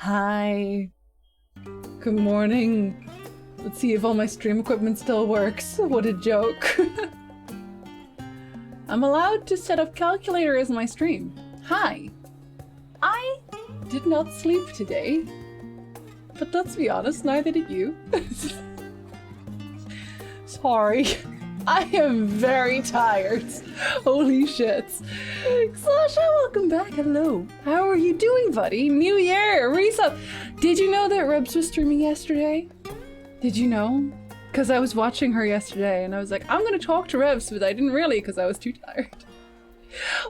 Hi. Good morning. Let's see if all my stream equipment still works. What a joke. I'm allowed to set up calculator as my stream. Hi. I did not sleep today. But let's be honest, neither did you. Sorry. I am very tired. Holy shit. Sasha, welcome back. Hello. How are you doing, buddy? New year. Resub. Did you know that Rebs was streaming yesterday? Did you know? Because I was watching her yesterday and I was like, I'm going to talk to Rebs, but I didn't really because I was too tired.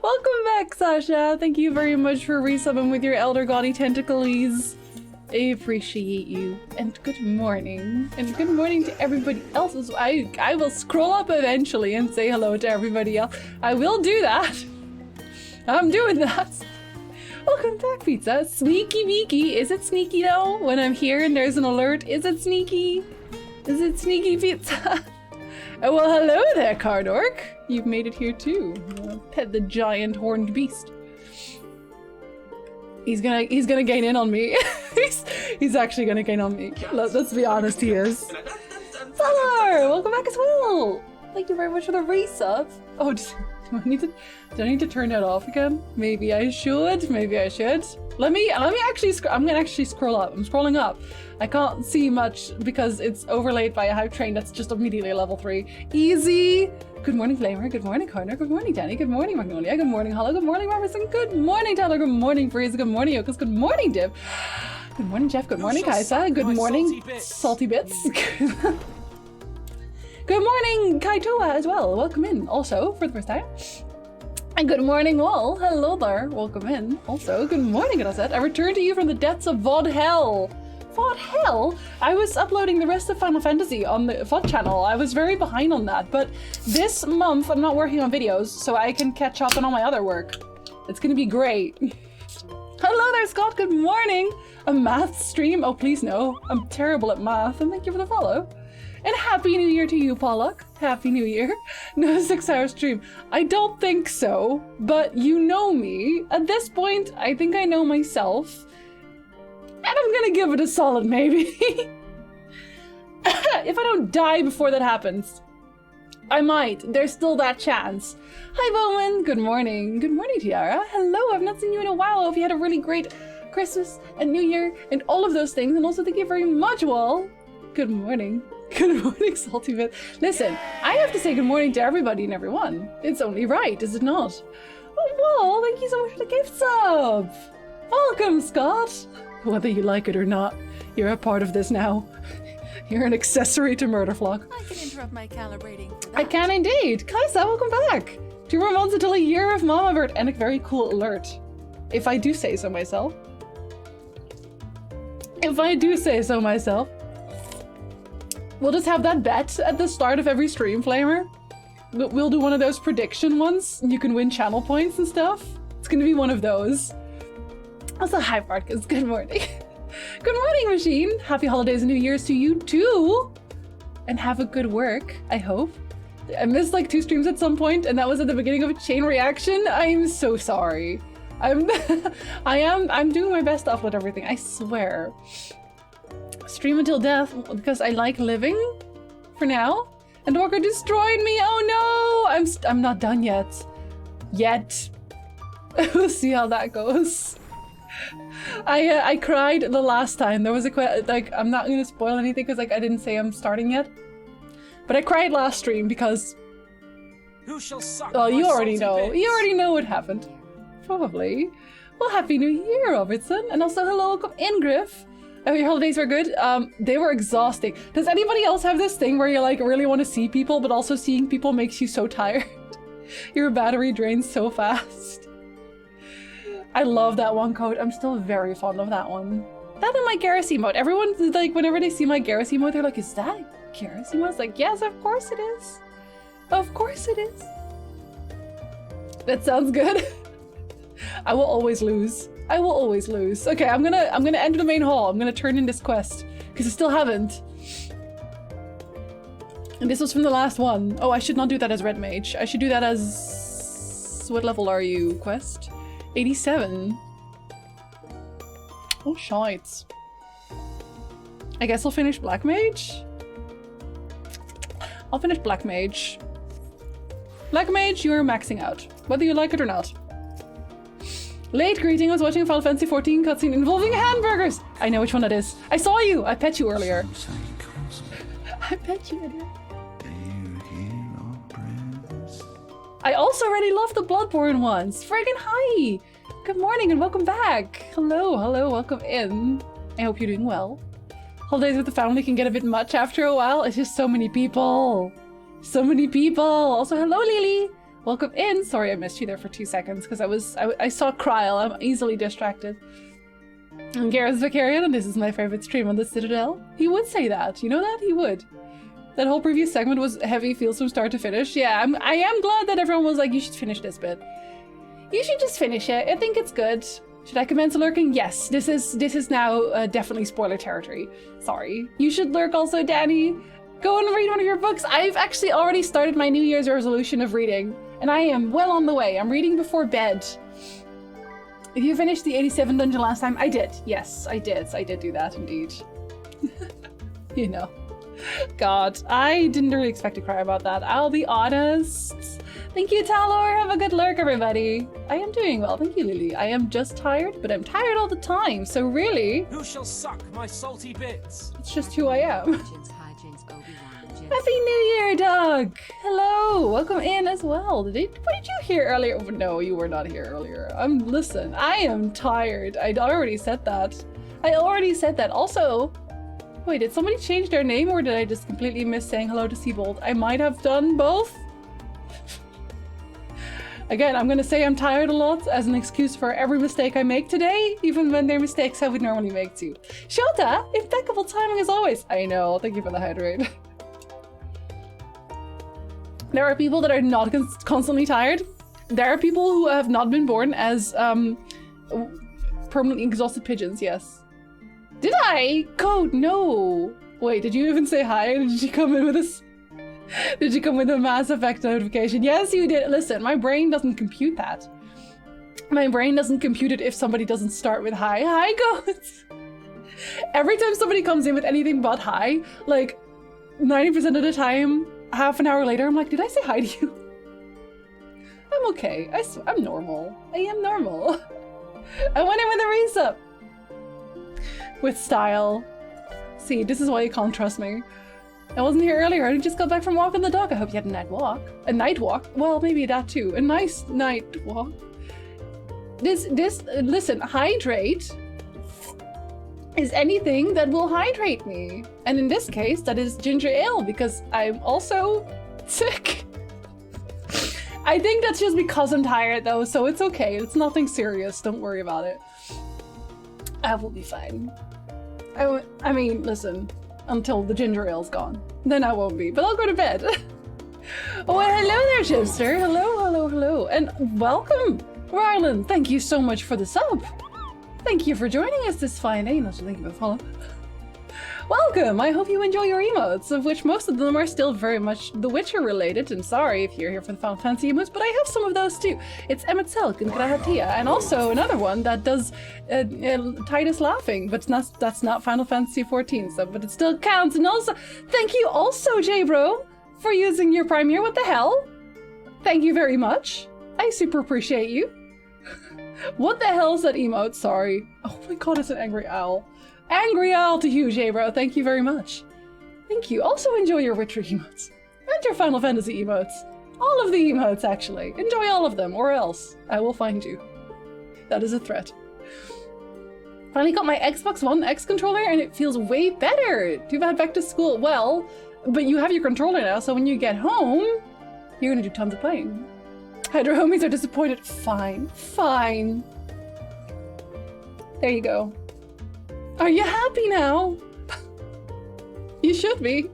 Welcome back, Sasha. Thank you very much for resubbing with your Elder Gaudy Tentacles. I appreciate you. And good morning. And good morning to everybody else. I will scroll up eventually and say hello to everybody else. I will do that. I'm doing that. Welcome back, Pizza. Sneaky Beaky. Is it sneaky though? When I'm here and there's an alert, is it sneaky? Is it sneaky, Pizza? Oh, well, hello there, Cardork. You've made it here too. Pet the giant horned beast. He's gonna gain in on me. he's actually gonna gain on me. Let's be honest, he is. Salar, welcome back as well. Thank you very much for the resub. Oh, do I need to turn that off again? Maybe I should. Maybe I should. Let me actually. I'm gonna actually scroll up. I'm scrolling up. I can't see much because it's overlaid by a hype train that's just immediately level 3. Easy. Good morning, Flamer. Good morning, Connor. Good morning, Danny. Good morning, Magnolia. Good morning, Hollow. Good morning, Robertson. Good morning, Tyler. Good morning, Freeze. Good morning, Yokas. Good morning, Div. Good morning, Jeff. Good morning, Kaisa. Good morning, Salty Bits. Good morning, Kaitoa as well. Welcome in also for the first time. And good morning, Wall. Hello there. Welcome in. Also, good morning, Grosset. I returned to you from the depths of VOD Hell. VOD Hell? I was uploading the rest of Final Fantasy on the VOD channel. I was very behind on that, but this month I'm not working on videos, so I can catch up on all my other work. It's gonna be great. Hello there, Scott. Good morning. A math stream? Oh, please no. I'm terrible at math, and thank you for the follow. And Happy New Year to you, Pollock. Happy New Year. No 6-hour stream. I don't think so, but you know me. At this point, I think I know myself. And I'm gonna give it a solid maybe. If I don't die before that happens. I might. There's still that chance. Hi, Bowman. Good morning. Good morning, Tiara. Hello. I've not seen you in a while. I hope you had a really great Christmas and New Year and all of those things. And also thank you very much, Wall. Good morning. Good morning, Salty Bit. Listen, I have to say good morning to everybody and everyone. It's only right, is it not? Oh, Wall, thank you so much for the gift sub. Welcome, Scott. Whether you like it or not, you're a part of this now. You're an accessory to Murderflock. I can interrupt my calibrating for that. I can indeed. Kaisa, welcome back. 2 more months until a year of Mama Bird and a very cool alert. If I do say so myself. If I do say so myself. We'll just have that bet at the start of every stream, Flamer. We'll do one of those prediction ones. You can win channel points and stuff. It's gonna be one of those. Also, hi, Marcus. Good morning. Good morning, Machine. Happy holidays and New Year's to you too. And have a good work, I hope. I missed like 2 streams at some point, and that was at the beginning of a chain reaction. I'm so sorry. I'm doing my best to upload everything, I swear. Stream until death because I like living for now. And Walker destroyed me. Oh no! I'm not done yet. We'll see how that goes. I cried the last time. There was a I'm not gonna spoil anything because like I didn't say I'm starting yet. But I cried last stream because Who shall suck oh, you already know. bits? You already know what happened. Probably. Well, Happy New Year, Robertson. And also hello, welcome in, Griff. Oh, your holidays were good? They were exhausting. Does anybody else have this thing where you like really want to see people, but also seeing people makes you so tired? Your battery drains so fast. I love that one code. I'm still very fond of that one. That and my Garrus emote. Everyone's like, whenever they see my Garrus emote, they're like, is that Garrus emote? It's like, yes, of course it is. Of course it is. That sounds good. I will always lose. I will always lose. Okay, I'm gonna enter the main hall. I'm gonna turn in this quest because I still haven't. And this was from the last one. Oh, I should not do that as Red Mage. I should do that as... What level are you, quest? 87. Oh, shite. I guess I'll finish Black Mage. I'll finish Black Mage. Black Mage, you are maxing out, whether you like it or not. Late greeting, I was watching a Final Fantasy XIV cutscene involving hamburgers! I know which one that is. I saw you! I pet you earlier. I pet you earlier. I also already love the Bloodborne ones. Friggin' hi! Good morning and welcome back. Hello, hello, welcome in. I hope you're doing well. Holidays with the family can get a bit much after a while. It's just so many people. So many people. Also, hello, Lily. Welcome in. Sorry, I missed you there for 2 seconds because I saw Kryl. I'm easily distracted. I'm Gareth's Vicarian, and this is my favorite stream on the Citadel. He would say that. You know that? He would. That whole previous segment was heavy feels from start to finish. Yeah, I am glad that everyone was like, you should finish this bit. You should just finish it. I think it's good. Should I commence lurking? Yes, this is now definitely spoiler territory. Sorry. You should lurk also, Danny. Go and read one of your books. I've actually already started my New Year's resolution of reading, and I am well on the way. I'm reading before bed. If you finished the 87 dungeon last time, I did. Yes, I did. I did do that indeed. You know. God, I didn't really expect to cry about that. I'll be honest. Thank you, Talor. Have a good lurk, everybody. I am doing well. Thank you, Lily. I am just tired, but I'm tired all the time. So really, Who shall suck my salty bits? it's just who I am. Happy New Year, Doug. Hello. Welcome in as well. What did you hear earlier? Oh, no, you were not here earlier. Listen, I am tired. I already said that. Also, wait, did somebody change their name or did I just completely miss saying hello to Seabold? I might have done both. Again, I'm gonna say I'm tired a lot as an excuse for every mistake I make today, even when they're mistakes I would normally make too. Shota, impeccable timing as always. I know, thank you for the hydrate. There are people that are not constantly tired. There are people who have not been born as permanently exhausted pigeons, yes. Did I? Code, no. Wait, did you even say hi? Did you come in with a... Did you come with a Mass Effect notification? Yes, you did. Listen, my brain doesn't compute that. My brain doesn't compute it if somebody doesn't start with hi. Hi, goats. Every time somebody comes in with anything but hi, like 90% of the time, half an hour later, I'm like, did I say hi to you? I'm okay. I'm normal. I am normal. I went in with a resub. With style. See, this is why you can't trust me. I wasn't here earlier. I just got back from walking the dog. I hope you had a night walk. A night walk? Well, maybe that too. A nice night walk. Listen, hydrate is anything that will hydrate me. And in this case, that is ginger ale because I'm also sick. I think that's just because I'm tired though, so it's okay. It's nothing serious. Don't worry about it. I will be fine. I mean, listen, until the ginger ale's gone. Then I won't be, but I'll go to bed. Oh, well, hello there, Chipster. Hello, hello, hello. And welcome, Rylan. Thank you so much for the sub. Thank you for joining us this fine day. Not to thank you for following. Welcome! I hope you enjoy your emotes, of which most of them are still very much The Witcher related, and sorry if you're here for the Final Fantasy emotes, but I have some of those too. It's Emmet Selk and Grahatia, and also another one that does Titus laughing, but that's not Final Fantasy XIV, so, but it still counts. And also, thank you also, J-Bro, for using your Premiere. What the hell? Thank you very much. I super appreciate you. What the hell is that emote? Sorry. Oh my god, it's an angry owl. Angry owl to you, J-Bro. Thank you very much. Thank you. Also enjoy your Witcher emotes. And your Final Fantasy emotes. All of the emotes, actually. Enjoy all of them, or else I will find you. That is a threat. Finally got my Xbox One X controller, and it feels way better. Too bad back to school. Well, but you have your controller now, so when you get home, you're gonna do tons of playing. Hydro homies are disappointed. Fine. Fine. There you go. Are you happy now? You should be.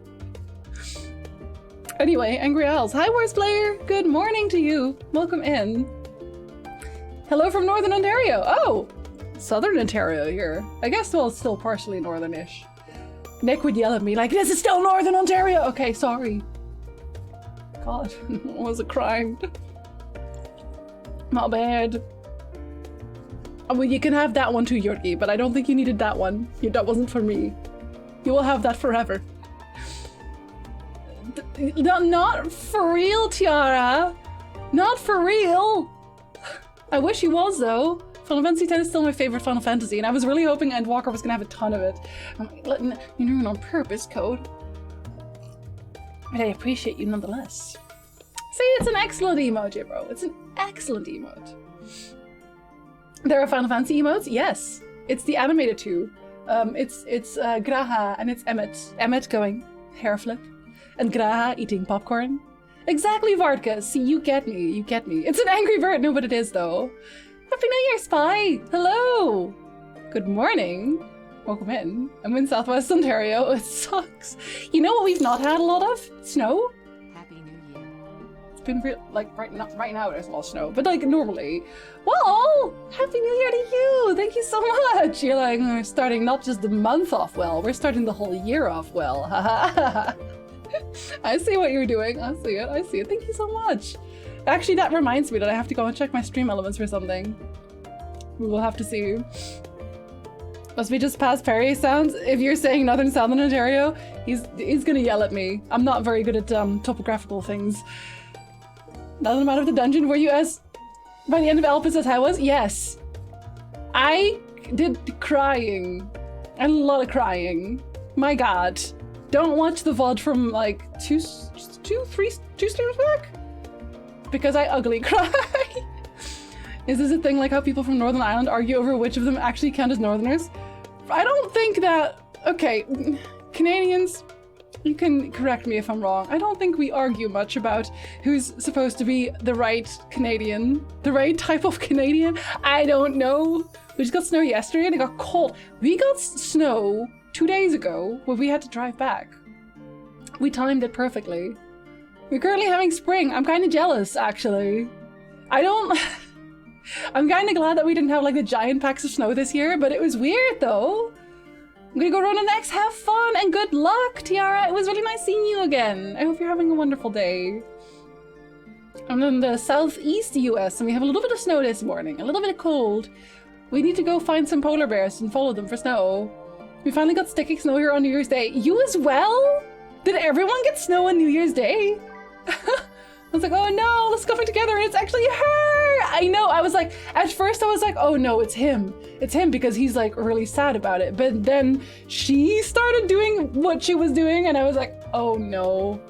Anyway, Angry Owls. Hi, Worst Player. Good morning to you. Welcome in. Hello from Northern Ontario. Oh, Southern Ontario here. I guess, well, it's still partially northern-ish. Nick would yell at me like, this is still Northern Ontario. Okay, sorry. God, what was a crime? My bad. I mean, you can have that one too, Yorgi, but I don't think you needed that one. That wasn't for me. You will have that forever. Not for real, Tiara. Not for real. I wish he was, though. Final Fantasy X is still my favorite Final Fantasy, and I was really hoping Endwalker was gonna have a ton of it. I'm letting you know on purpose, Code. But I appreciate you nonetheless. See, it's an excellent emote, bro. It's an excellent emote. There are Final Fantasy emotes? Yes. It's the animated two. It's Graha and it's Emmet. Emmet going hair flip. And Graha eating popcorn. Exactly, Vardka. See, you get me. You get me. It's an angry bird. No, but it is, though. Happy New Year, Spy! Hello! Good morning. Welcome in. I'm in Southwest Ontario. It sucks. You know what we've not had a lot of? Snow? Happy New Year. It's been real, like right now there's a lot of snow, but like normally. Well, Happy New Year to you! Thank you so much! You're like, we're starting not just the month off well, we're starting the whole year off well. I see what you're doing. I see it. I see it. Thank you so much. Actually, that reminds me that I have to go and check my stream elements for something. We will have to see. Must we just pass Perry sounds? If you're saying Northern Southern Ontario, he's gonna yell at me. I'm not very good at topographical things. Nothing matter of the dungeon where you as by the end of Elpis as I was? Yes. I did crying. A lot of crying. My god. Don't watch the VOD from like two streams back? Because I ugly cry. Is this a thing like how people from Northern Ireland argue over which of them actually count as Northerners? I don't think that... Okay, Canadians, you can correct me if I'm wrong. I don't think we argue much about who's supposed to be the right Canadian, the right type of Canadian. I don't know. We just got snow yesterday and it got cold. We got snow 2 days ago when we had to drive back. We timed it perfectly. We're currently having spring. I'm kind of jealous, actually. I'm kind of glad that we didn't have like the giant packs of snow this year, but it was weird though. I'm gonna go run next. Have fun and good luck, Tiara. It was really nice seeing you again. I hope you're having a wonderful day. I'm in the southeast US and we have a little bit of snow this morning, a little bit of cold. We need to go find some polar bears and follow them for snow. We finally got sticky snow here on New Year's Day. You as well? Did everyone get snow on New Year's Day? I was like, oh no, let's go back together, and it's actually her! I know, I was like, at first I was like, oh no, it's him. It's him because he's like really sad about it. But then she started doing what she was doing and I was like, oh no,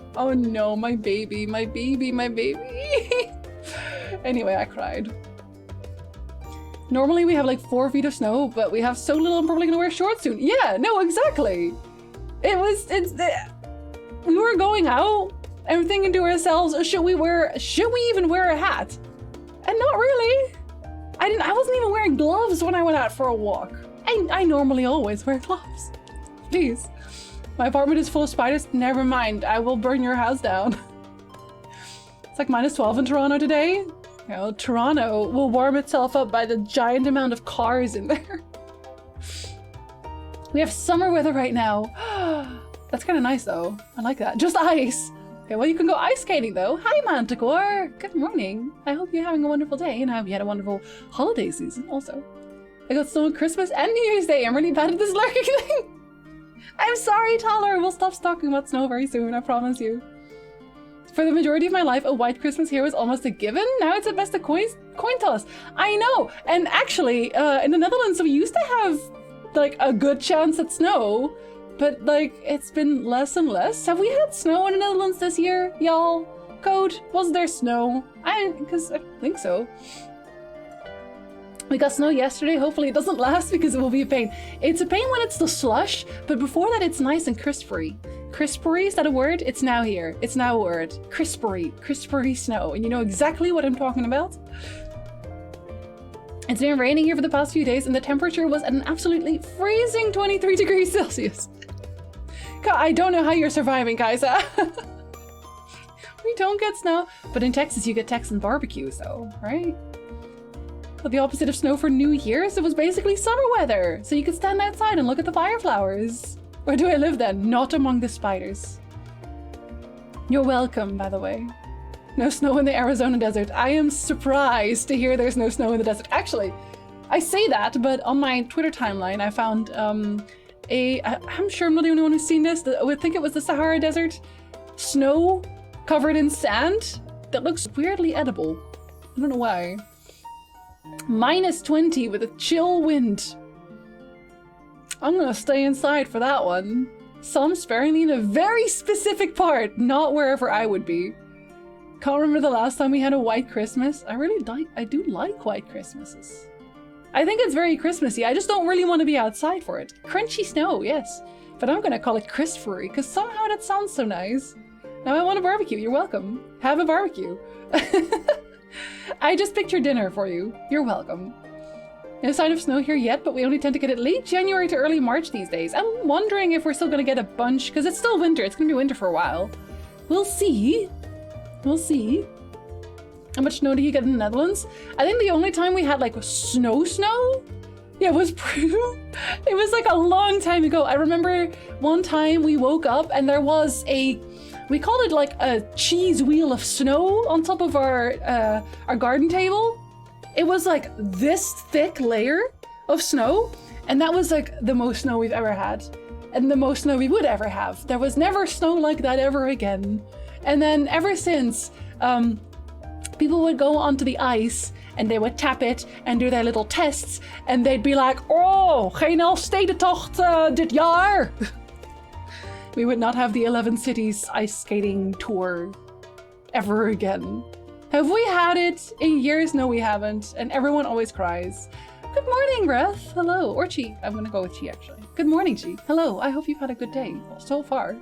my baby, my baby, my baby. Anyway, I cried. Normally we have like 4 feet of snow, but we have so little I'm probably gonna wear shorts soon. Yeah, no, exactly. We were going out and we're thinking to ourselves, should we even wear a hat? And not really. I wasn't even wearing gloves when I went out for a walk. I normally always wear gloves. Please. My apartment is full of spiders. Never mind, I will burn your house down. It's like -12 in Toronto today. You know, Toronto will warm itself up by the giant amount of cars in there. We have summer weather right now. That's kind of nice though. I like that. Just ice. Okay, well you can go ice skating though. Hi Manticore! Good morning. I hope you're having a wonderful day and I hope you had a wonderful holiday season also. I got snow on Christmas and New Year's Day. I'm really bad at this lurking thing. I'm sorry, Tyler. We'll stop talking about snow very soon, I promise you. For the majority of my life, a white Christmas here was almost a given. Now it's at best a coin toss. I know. And actually, in the Netherlands, we used to have like a good chance at snow. But like, it's been less and less. Have we had snow in the Netherlands this year, y'all? Code, was there snow? Because I think so. We got snow yesterday. Hopefully it doesn't last because it will be a pain. It's a pain when it's the slush, but before that it's nice and crispery. Crispery, is that a word? It's now here. It's now a word. Crispery snow. And you know exactly what I'm talking about. It's been raining here for the past few days and the temperature was at an absolutely freezing 23 degrees Celsius. God, I don't know how you're surviving, guys. We don't get snow, but in Texas you get Texan barbecues though, right? But the opposite of snow for New Year's, it was basically summer weather. So you could stand outside and look at the fireflowers. Where do I live then? Not among the spiders. You're welcome, by the way. No snow in the Arizona desert. I am surprised to hear there's no snow in the desert. Actually, I say that, but on my Twitter timeline, I found I'm sure I'm not the only one who's seen this. I think it was the Sahara Desert. Snow covered in sand that looks weirdly edible. I don't know why. -20 with a chill wind. I'm gonna stay inside for that one. Some sparingly in a very specific part, not wherever I would be. Can't remember the last time we had a white Christmas. I do like white Christmases. I think it's very Christmassy. I just don't really want to be outside for it. Crunchy snow, yes. But I'm gonna call it Christophery, because somehow that sounds so nice. Now I want a barbecue. You're welcome. Have a barbecue. I just picked your dinner for you. You're welcome. No sign of snow here yet, but we only tend to get it late January to early March these days. I'm wondering if we're still gonna get a bunch, because it's still winter. It's gonna be winter for a while. We'll see. We'll see. How much snow do you get in the Netherlands? I think the only time we had like snow, yeah, it was it was like a long time ago. I remember one time we woke up and there was we called it like a cheese wheel of snow on top of our garden table. It was like this thick layer of snow, and that was like the most snow we've ever had, and the most snow we would ever have. There was never snow like that ever again. And then ever since, people would go onto the ice and they would tap it and do their little tests, and they'd be like, oh, geen Elfstedentocht dit jaar. We would not have the 11 cities ice skating tour ever again. Have we had it in years? No, we haven't. And everyone always cries. Good morning, Breath. Hello. Or Chi. I'm going to go with Chi, actually. Good morning, Chi. Hello. I hope you've had a good day so far.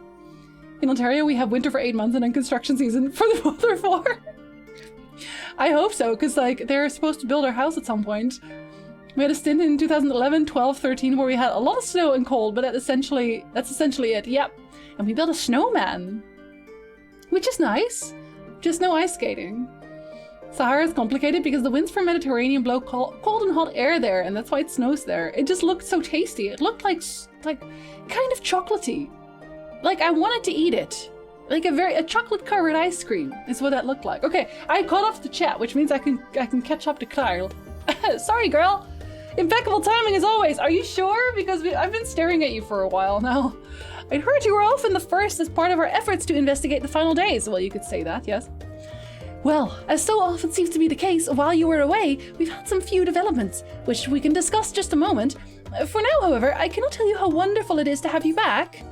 In Ontario, we have winter for 8 months and then construction season for the other 4. I hope so, because like they're supposed to build our house at some point. We had a stint in 2011, 12, 13 where we had a lot of snow and cold, but that's essentially it. Yep. And we built a snowman, which is nice. Just no ice skating. Sahara is complicated because the winds from Mediterranean blow cold and hot air there, and that's why it snows there. It just looked so tasty. It looked like kind of chocolatey. Like I wanted to eat it. Like a chocolate covered ice cream is what that looked like. Okay, I cut off the chat, which means I can catch up to Kyle. Sorry, girl. Impeccable timing as always. Are you sure? Because I've been staring at you for a while now. I'd heard you were off in the first as part of our efforts to investigate the final days. Well, you could say that, yes. Well, as so often seems to be the case, while you were away, we've had some few developments, which we can discuss just a moment. For now, however, I cannot tell you how wonderful it is to have you back.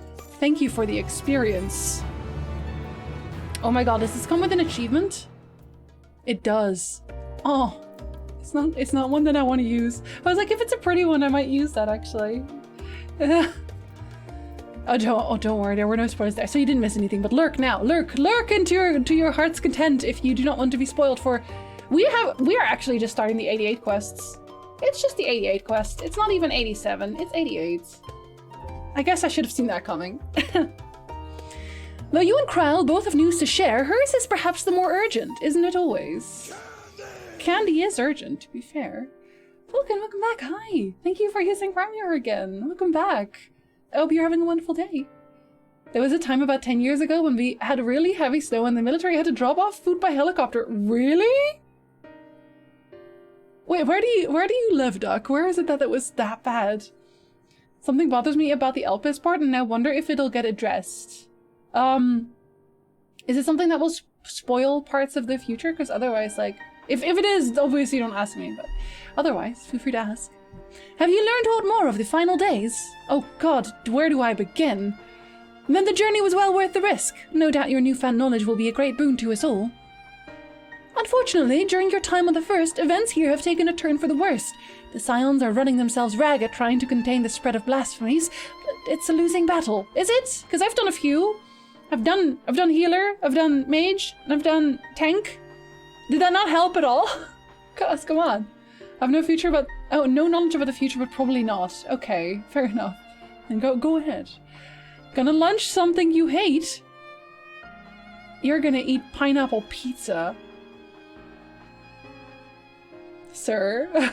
Thank you for the experience. Oh my god, does this come with an achievement? It does. Oh, it's not one that I want to use. I was like, if it's a pretty one, I might use that actually. Oh, don't worry, there were no spoilers there, so you didn't miss anything. But lurk now, lurk into your heart's content if you do not want to be spoiled for. We are actually just starting the 88 quests. It's just the 88 quest. It's not even 87. It's 88. I guess I should have seen that coming. Though you and Krile both have news to share, hers is perhaps the more urgent, isn't it always? Candy is urgent, to be fair. Vulcan, welcome back. Hi. Thank you for using Premier again. Welcome back. I hope you're having a wonderful day. There was a time about 10 years ago when we had really heavy snow and the military had to drop off food by helicopter. Really? Wait, where do you live, Duck? Where is it that it was that bad? Something bothers me about the Elpis part, and I wonder if it'll get addressed. Is it something that will spoil parts of the future? Because otherwise, like, if it is, obviously don't ask me, but otherwise, feel free to ask. Have you learned what more of the final days? Oh god, where do I begin? Then the journey was well worth the risk. No doubt your newfound knowledge will be a great boon to us all. Unfortunately, during your time on the First, events here have taken a turn for the worst. The Scions are running themselves ragged trying to contain the spread of blasphemies. It's a losing battle. Is it? Because I've done a few. I've done healer, I've done mage, and I've done tank. Did that not help at all? Gosh, come on. I've no knowledge about the future, but probably not. Okay, fair enough. Then go ahead. Gonna lunch something you hate? You're gonna eat pineapple pizza. Sir.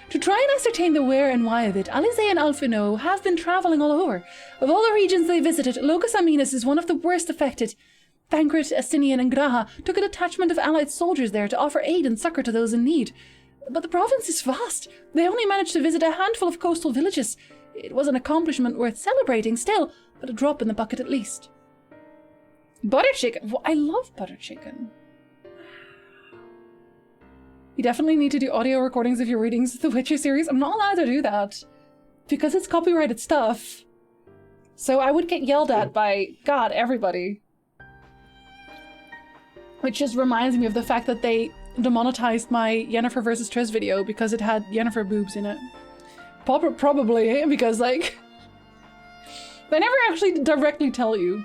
To try and ascertain the where and why of it, Alize and Alfino have been traveling all over. Of all the regions they visited, Locus Aminus is one of the worst affected. Thancred, Estinian, and Graha took a detachment of allied soldiers there to offer aid and succor to those in need. But the province is vast. They only managed to visit a handful of coastal villages. It was an accomplishment worth celebrating still, but a drop in the bucket at least. Butter chicken. Well, I love butter chicken. You definitely need to do audio recordings of your readings of the Witcher series. I'm not allowed to do that because it's copyrighted stuff. So I would get yelled at by, God, everybody. Which just reminds me of the fact that they demonetized my Yennefer versus Triss video because it had Yennefer boobs in it. Probably, because, like, they never actually directly tell you.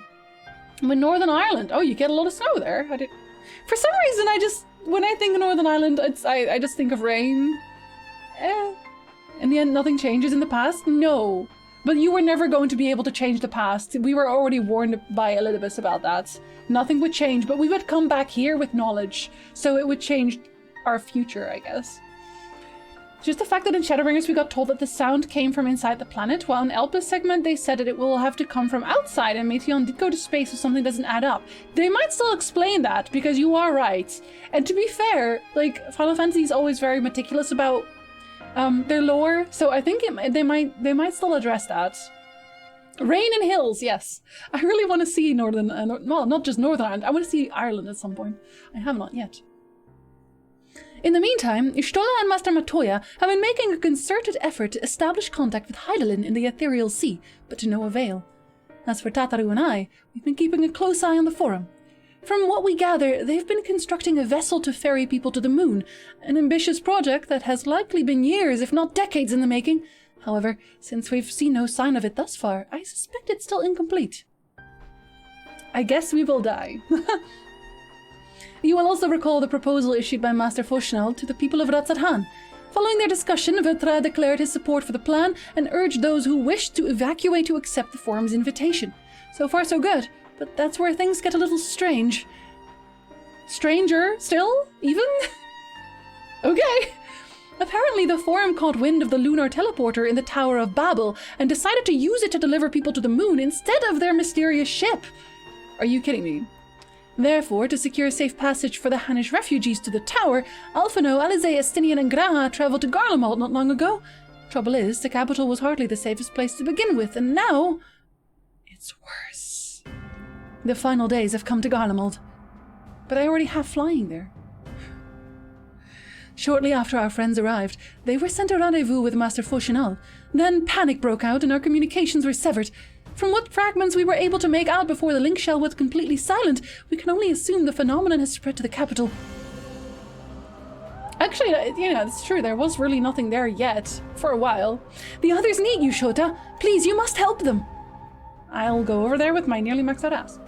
I'm in Northern Ireland. Oh, you get a lot of snow there. For some reason, when I think of Northern Ireland, I just think of rain. In the end, nothing changes in the past? No. But you were never going to be able to change the past. We were already warned by Elizabeth about that. Nothing would change, but we would come back here with knowledge. So it would change our future, I guess. Just the fact that in Shadowbringers we got told that the sound came from inside the planet, while in Elpis segment they said that it will have to come from outside, and Meteon did go to space, so something doesn't add up. They might still explain that, because you are right. And to be fair, like, Final Fantasy is always very meticulous about their lore, so I think they might still address that. Rain and hills, yes. I really want to see Northern, well, not just Northern Ireland, I want to see Ireland at some point. I have not yet. In the meantime, Ishtola and Master Matoya have been making a concerted effort to establish contact with Hydaelyn in the Ethereal Sea, but to no avail. As for Tataru and I, we've been keeping a close eye on the Forum. From what we gather, they've been constructing a vessel to ferry people to the moon, an ambitious project that has likely been years, if not decades, in the making. However, since we've seen no sign of it thus far, I suspect it's still incomplete. I guess we will die. You will also recall the proposal issued by Master Foshnell to the people of Ratzathan. Following their discussion, Vertra declared his support for the plan and urged those who wished to evacuate to accept the Forum's invitation. So far so good, but that's where things get a little strange. Stranger, still? Even? Okay. Apparently the Forum caught wind of the lunar teleporter in the Tower of Babel and decided to use it to deliver people to the moon instead of their mysterious ship. Are you kidding me? Therefore, to secure safe passage for the Hanish refugees to the tower, Alphino, Alize, Estinian, and Graha traveled to Garlemald not long ago. Trouble is, the capital was hardly the safest place to begin with, and now it's worse. The final days have come to Garlemald, but I already have flying there. Shortly after our friends arrived, they were sent a rendezvous with Master Foshinal. Then panic broke out and our communications were severed. From what fragments we were able to make out before the link shell was completely silent, we can only assume the phenomenon has spread to the capital. Actually, yeah, it's true, there was really nothing there yet, for a while. The others need you, Shota. Please, you must help them. I'll go over there with my nearly maxed out ass.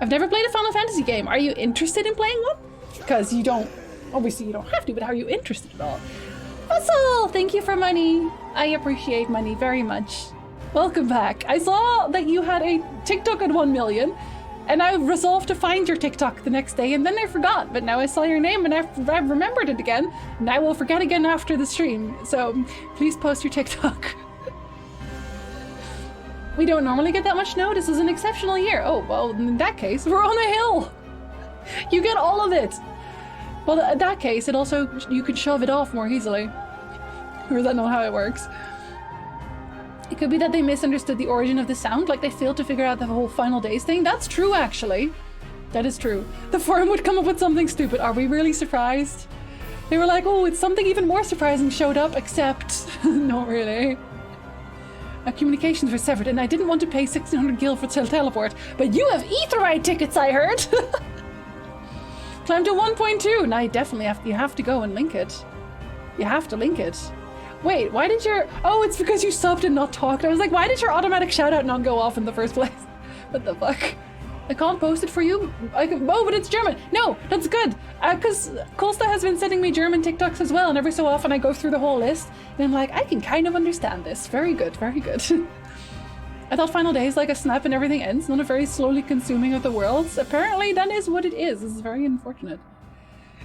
I've never played a Final Fantasy game. Are you interested in playing one? Because you don't, obviously you don't have to, but are you interested at all? Russell, thank you for money. I appreciate money very much. Welcome back. I saw that you had a TikTok at 1 million, and I resolved to find your TikTok the next day, and then I forgot, but now I saw your name and I remembered it again, and I will forget again after the stream, so please post your TikTok. We don't normally get that much snow. This is an exceptional year. Oh, well, in that case, we're on a hill. You get all of it. Well, in that case, it also, you could shove it off more easily. Or is that not how it works? It could be that they misunderstood the origin of the sound, like they failed to figure out the whole final days thing. That's true, actually. That is true. The Forum would come up with something stupid. Are we really surprised? They were like, oh, it's something even more surprising showed up, except... not really. Our communications were severed, and I didn't want to pay 1600 gil for teleport, but you have Aetheryte tickets, I heard! Climb to 1.2! Now you definitely have to go and link it. You have to link it. Wait, why did your... Oh, it's because you subbed and not talked. I was like, why did your automatic shoutout not go off in the first place? What the fuck? I can't post it for you? Oh, but it's German. No, that's good. Because Kolsta has been sending me German TikToks as well, and every so often I go through the whole list, and I'm like, I can kind of understand this. Very good, very good. I thought Final Days like a snap and everything ends, not a very slowly consuming of the worlds. Apparently that is what it is. This is very unfortunate.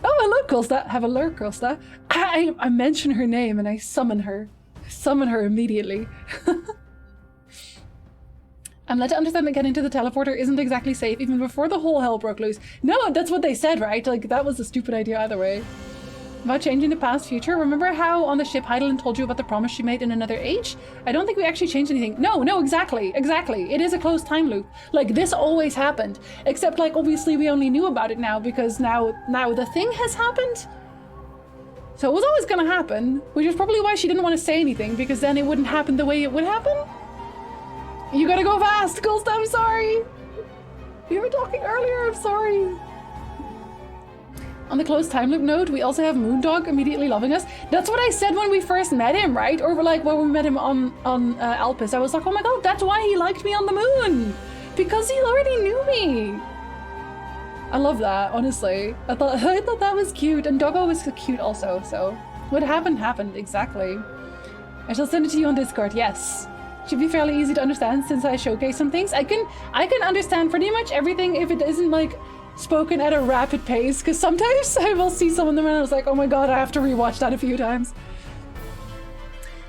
Oh, hello, Kolsta. Have a lurk, Kolsta. I mention her name and I summon her. Summon her immediately. I'm led to understand that getting to the teleporter isn't exactly safe even before the whole hell broke loose. No, that's what they said, right? Like, that was a stupid idea either way. About changing the past future? Remember how on the ship Heidelin told you about the promise she made in another age? I don't think we actually changed anything. No, exactly. It is a closed time loop. Like, this always happened. Except, like, obviously we only knew about it now because now the thing has happened. So it was always gonna happen, which is probably why she didn't want to say anything, because then it wouldn't happen the way it would happen. You gotta go fast, Ghost, I'm sorry. We were talking earlier, I'm sorry. On the closed time loop note, we also have Moondog immediately loving us. That's what I said when we first met him, right? Or like when we met him on Alpes. I was like, oh my god, that's why he liked me on the moon. Because he already knew me. I love that, honestly. I thought that was cute. And Doggo was cute also, so. What happened, exactly. I shall send it to you on Discord, yes. Should be fairly easy to understand since I showcase some things. I can understand pretty much everything if it isn't like spoken at a rapid pace, because sometimes I will see some of them and I was like, oh my god, I have to rewatch that a few times.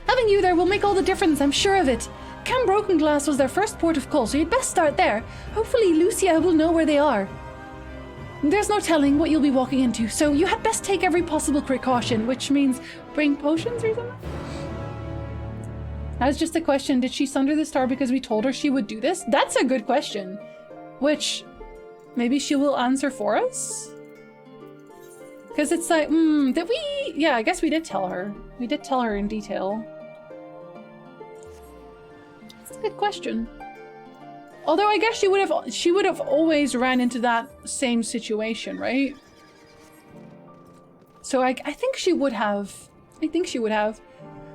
Having you there will make all the difference, I'm sure of it. Camp Broken Glass was their first port of call, so you'd best start there. Hopefully Lucia will know where they are. There's no telling what you'll be walking into, so you had best take every possible precaution, which means bring potions or something? That's just a question. Did she sunder the star because we told her she would do this? That's a good question. Which maybe she will answer for us? Because it's like, did we? Yeah, I guess we did tell her. We did tell her in detail. That's a good question. Although I guess she would have always ran into that same situation, right? So I think she would have.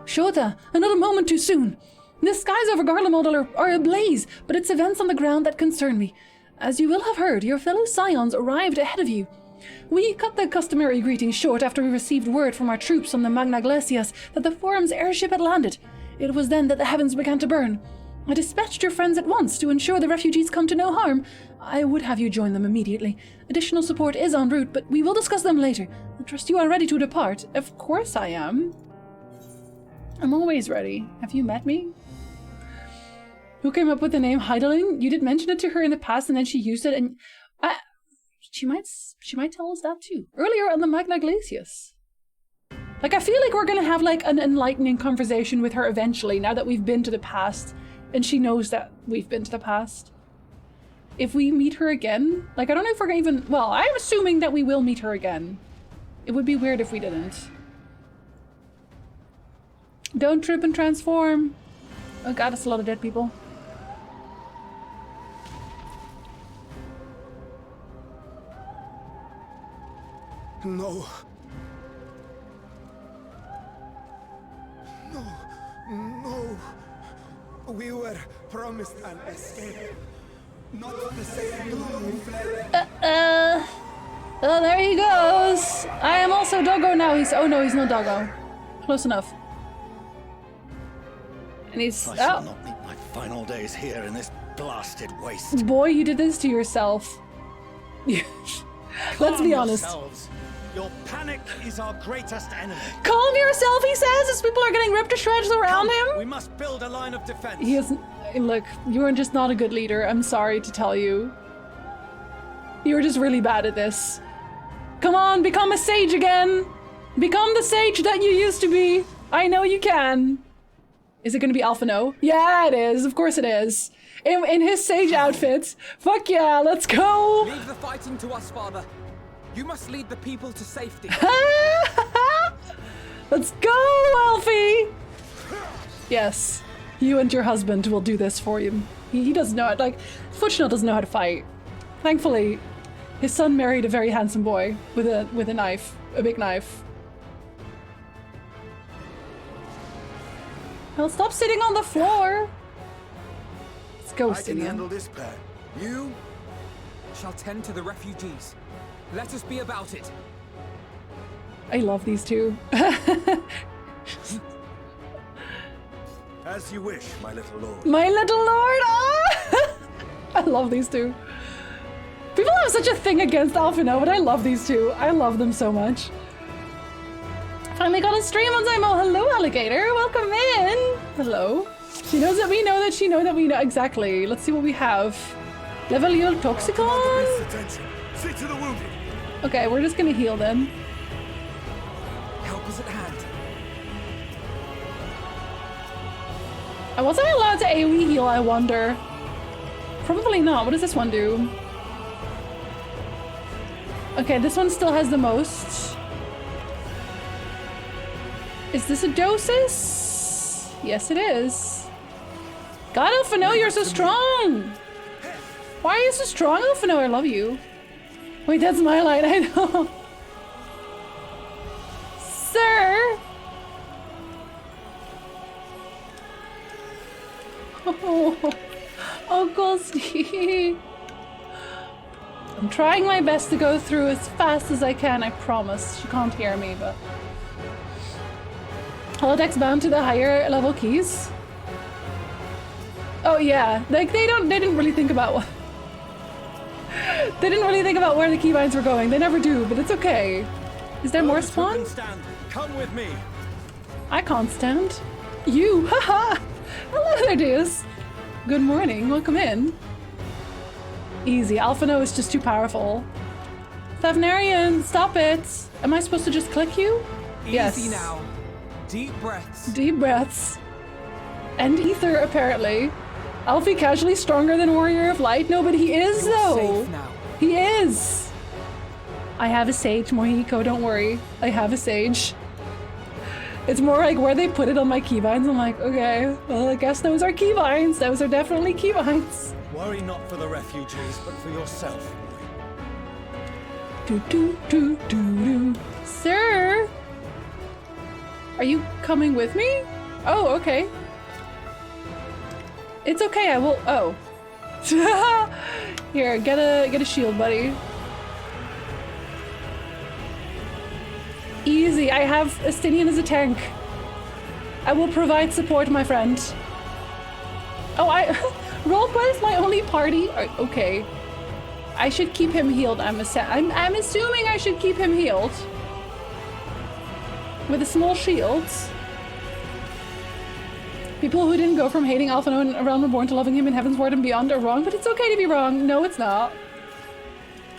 Shota, another moment too soon. The skies over Garlemald are ablaze, but it's events on the ground that concern me. As you will have heard, your fellow scions arrived ahead of you. We cut the customary greetings short after we received word from our troops on the Magna Glacias that the Forum's airship had landed. It was then that the heavens began to burn. I dispatched your friends at once to ensure the refugees come to no harm. I would have you join them immediately. Additional support is en route, but we will discuss them later. I trust you are ready to depart. Of course I am. I'm always ready. Have you met me? Who came up with the name Heidelin? You did mention it to her in the past and then she used it, and she might tell us that too. Earlier on the Magna Glacias. Like, I feel like we're gonna have like an enlightening conversation with her eventually, now that we've been to the past and she knows that we've been to the past. If we meet her again, like, I don't know if we're gonna even, well, I'm assuming that we will meet her again. It would be weird if we didn't. Don't trip and transform. Oh god, that's a lot of dead people. No. No. We were promised an escape. Not the same room we fled. Oh, there he goes. I am also Doggo now. Oh no, he's not Doggo. Close enough. And he's, I shall not meet my final days here in this blasted waste. Boy, you did this to yourself. Let's be honest. Yourselves. Your panic is our greatest enemy. Calm yourself, he says, as people are getting ripped to shreds around him. We must build a line of defense. He isn't. Look, you are just not a good leader. I'm sorry to tell you. You were just really bad at this. Come on, become a sage again. Become the sage that you used to be. I know you can. Is it going to be Alphino? Yeah, it is. Of course it is. In his sage outfit. Fuck yeah, let's go. Leave the fighting to us, Father. You must lead the people to safety. Let's go, Alfie. Yes, you and your husband will do this for you. He doesn't know it. Like, Footchnell doesn't know how to fight. Thankfully, his son married a very handsome boy with a knife, a big knife. Well, stop sitting on the floor. Let's go, I can Stylian. handle this part. You shall tend to the refugees. Let us be about it. I love these two. As you wish, my little lord. My little lord! Ah! I love these two. People have such a thing against Alphino, but I love these two. I love them so much. Finally got a stream on Zymo. Hello, alligator. Welcome in. Hello. She knows that we know that she knows that we know. Exactly. Let's see what we have. Level your Toxicon. Attention. See to the wounded. Okay, we're just gonna heal then. Miracles at hand. Was I allowed to AoE heal, I wonder? Probably not. What does this one do? Okay, this one still has the most. Is this a dosis? Yes, it is. God, Elfino, you're so strong! Why are you so strong, Elfino? I love you. Wait, that's my light, I know. Sir! Oh, Uncle Steve. I'm trying my best to go through as fast as I can, I promise. She can't hear me, but... Holodecks bound to the higher level keys? Oh yeah, like they didn't really think about what... They didn't really think about where the keybinds were going. They never do, but it's okay. Is there more spawn? Come with me. I can't stand. You, haha! Hello there, dudes. Good morning, welcome in. Easy, Alphino is just too powerful. Thavnarian, stop it! Am I supposed to just click you? Yes. Easy now. Deep breaths. Deep breaths. And ether, apparently. Alfie casually stronger than Warrior of Light? No, but he is, though! Safe now. He is! I have a sage, Mohiko, don't worry. I have a sage. It's more like where they put it on my keybinds. I'm like, okay, well, I guess those are keybinds. Those are definitely keybinds. Worry not for the refugees, but for yourself. Do do do do do. Sir, are you coming with me? Oh, okay. It's okay. I will. Oh, here, get a shield, buddy. Easy. I have Estinian as a tank. I will provide support, my friend. Oh, Roleplay is my only party? Okay. I should keep him healed, I'm assuming I should keep him healed. With a small shield. People who didn't go from hating Alphino in Realm Reborn to loving him in Heaven's Ward and beyond are wrong, but it's okay to be wrong. No, it's not.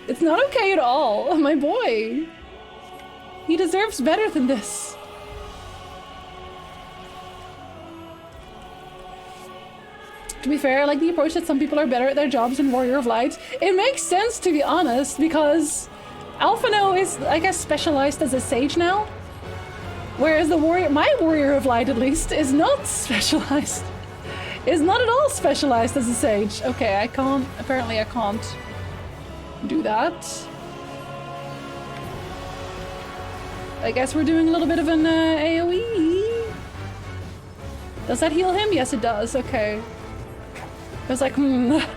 It's not okay at all. My boy. He deserves better than this. To be fair, I like the approach that some people are better at their jobs than Warrior of Light. It makes sense, to be honest, because Alphino is, I guess, specialized as a sage now. Whereas my Warrior of Light, at least, is not specialized. Is not at all specialized as a sage. Okay, apparently I can't do that. I guess we're doing a little bit of an AoE. Does that heal him? Yes, it does. Okay. I was like, I'm not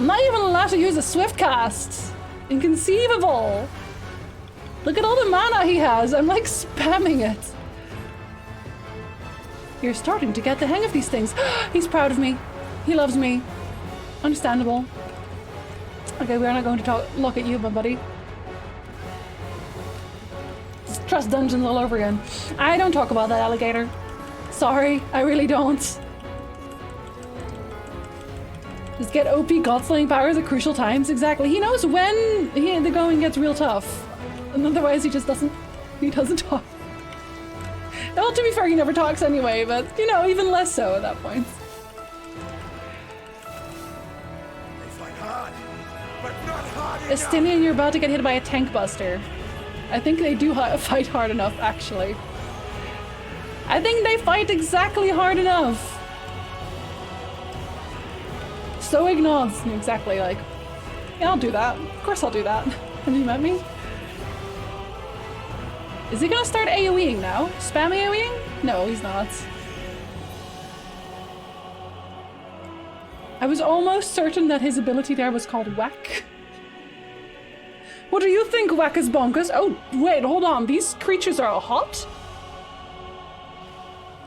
even allowed to use a swift cast. Inconceivable. Look at all the mana he has. I'm like spamming it. You're starting to get the hang of these things. He's proud of me. He loves me. Understandable. Okay, we're not going to look at you, my buddy. Trust dungeons all over again. I don't talk about that, alligator. Sorry, I really don't. Just get OP god-slaying powers at crucial times. Exactly. He knows when the going gets real tough. And otherwise he just doesn't talk. Well, to be fair, he never talks anyway, but, you know, even less so at that point. They fight hard, but not hard enough. Estinian, you're about to get hit by a tank buster. I think they do fight hard enough, actually. I think they fight exactly hard enough. So ignods. Exactly, like, yeah, I'll do that. Of course I'll do that. Have you met me? Is he gonna start AoEing now? Spam AoEing? No, he's not. I was almost certain that his ability there was called Whack. What do you think, Whack-is bonkers? Oh, wait, hold on. These creatures are hot?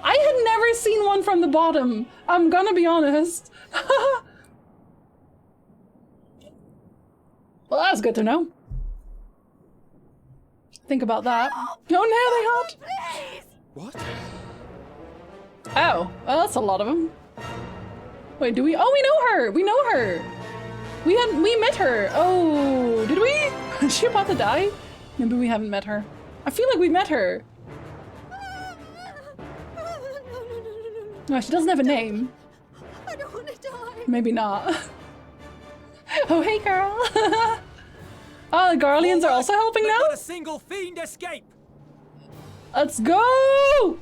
I had never seen one from the bottom. I'm gonna be honest. Well, that's good to know. Think about that. Oh, now they hot. What? Oh, well, that's a lot of them. Wait, do we? Oh, we know her. We know her. We met her. Oh, did we? Is she about to die? Maybe we haven't met her. I feel like we met her. No, she doesn't have a name. I don't want to die. Maybe not. Oh, hey, girl. Oh, the Garleans are also helping now? Not a single fiend escape. Let's go!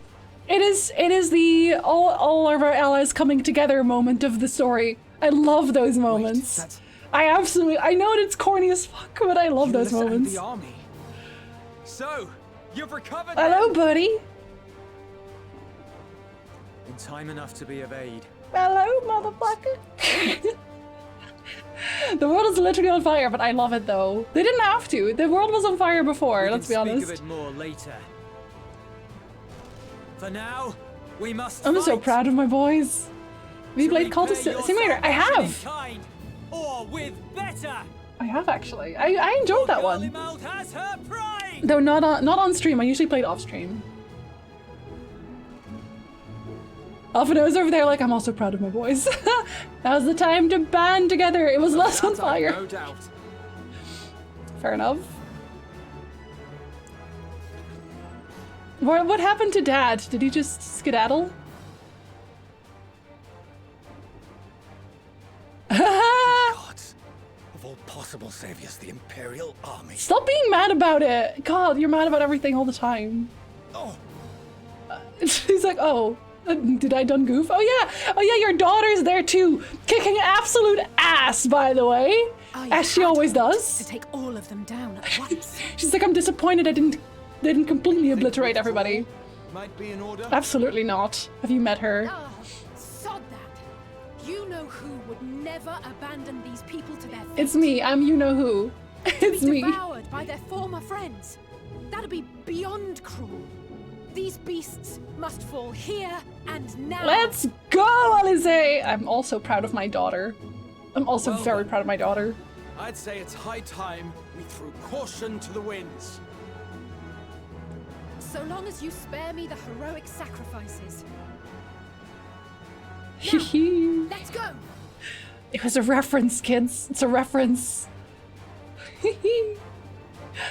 It is the all of our allies coming together moment of the story. I love those moments. I know it's corny as fuck, but I love those moments. The army. So, you've recovered. Hello, buddy. In time enough to be of aid. Hello, motherfucker. The world is literally on fire, but I love it though. They didn't have to. The world was on fire before, let's be honest. Speak of it more later. For now, we must I'm so fight. proud of my boys. Have you played Cultist Simulator? I have! Kind, or with better. I have actually. I enjoyed that one. Garlemald has her pride. Though not on stream, I usually played off stream. Alphino's over there like, I'm also proud of my boys. Now's the time to band together. It was less on fire. No doubt. Fair enough. What happened to Dad? Did he just skedaddle? Gods, of all possible saviors, the Imperial Army. Stop being mad about it. God, you're mad about everything all the time. Oh, She's like, oh. Did I done goof? Oh yeah, your daughter's there too, kicking absolute ass, by the way, as she always does. To take all of them down at once. She's like, I'm disappointed I didn't completely obliterate everybody. Might be in order. Absolutely not. Have you met her? Ah, sod that. You know who would never abandon these people to their fate. It's me. I'm you know who. It's me. Devoured by their former friends. That'd be beyond cruel. These beasts must fall here and now. Let's go, Alize! I'm also proud of my daughter. I'm also very proud of my daughter. I'd say it's high time we threw caution to the winds. So long as you spare me the heroic sacrifices. Hee Let's go. It was a reference, kids. It's a reference.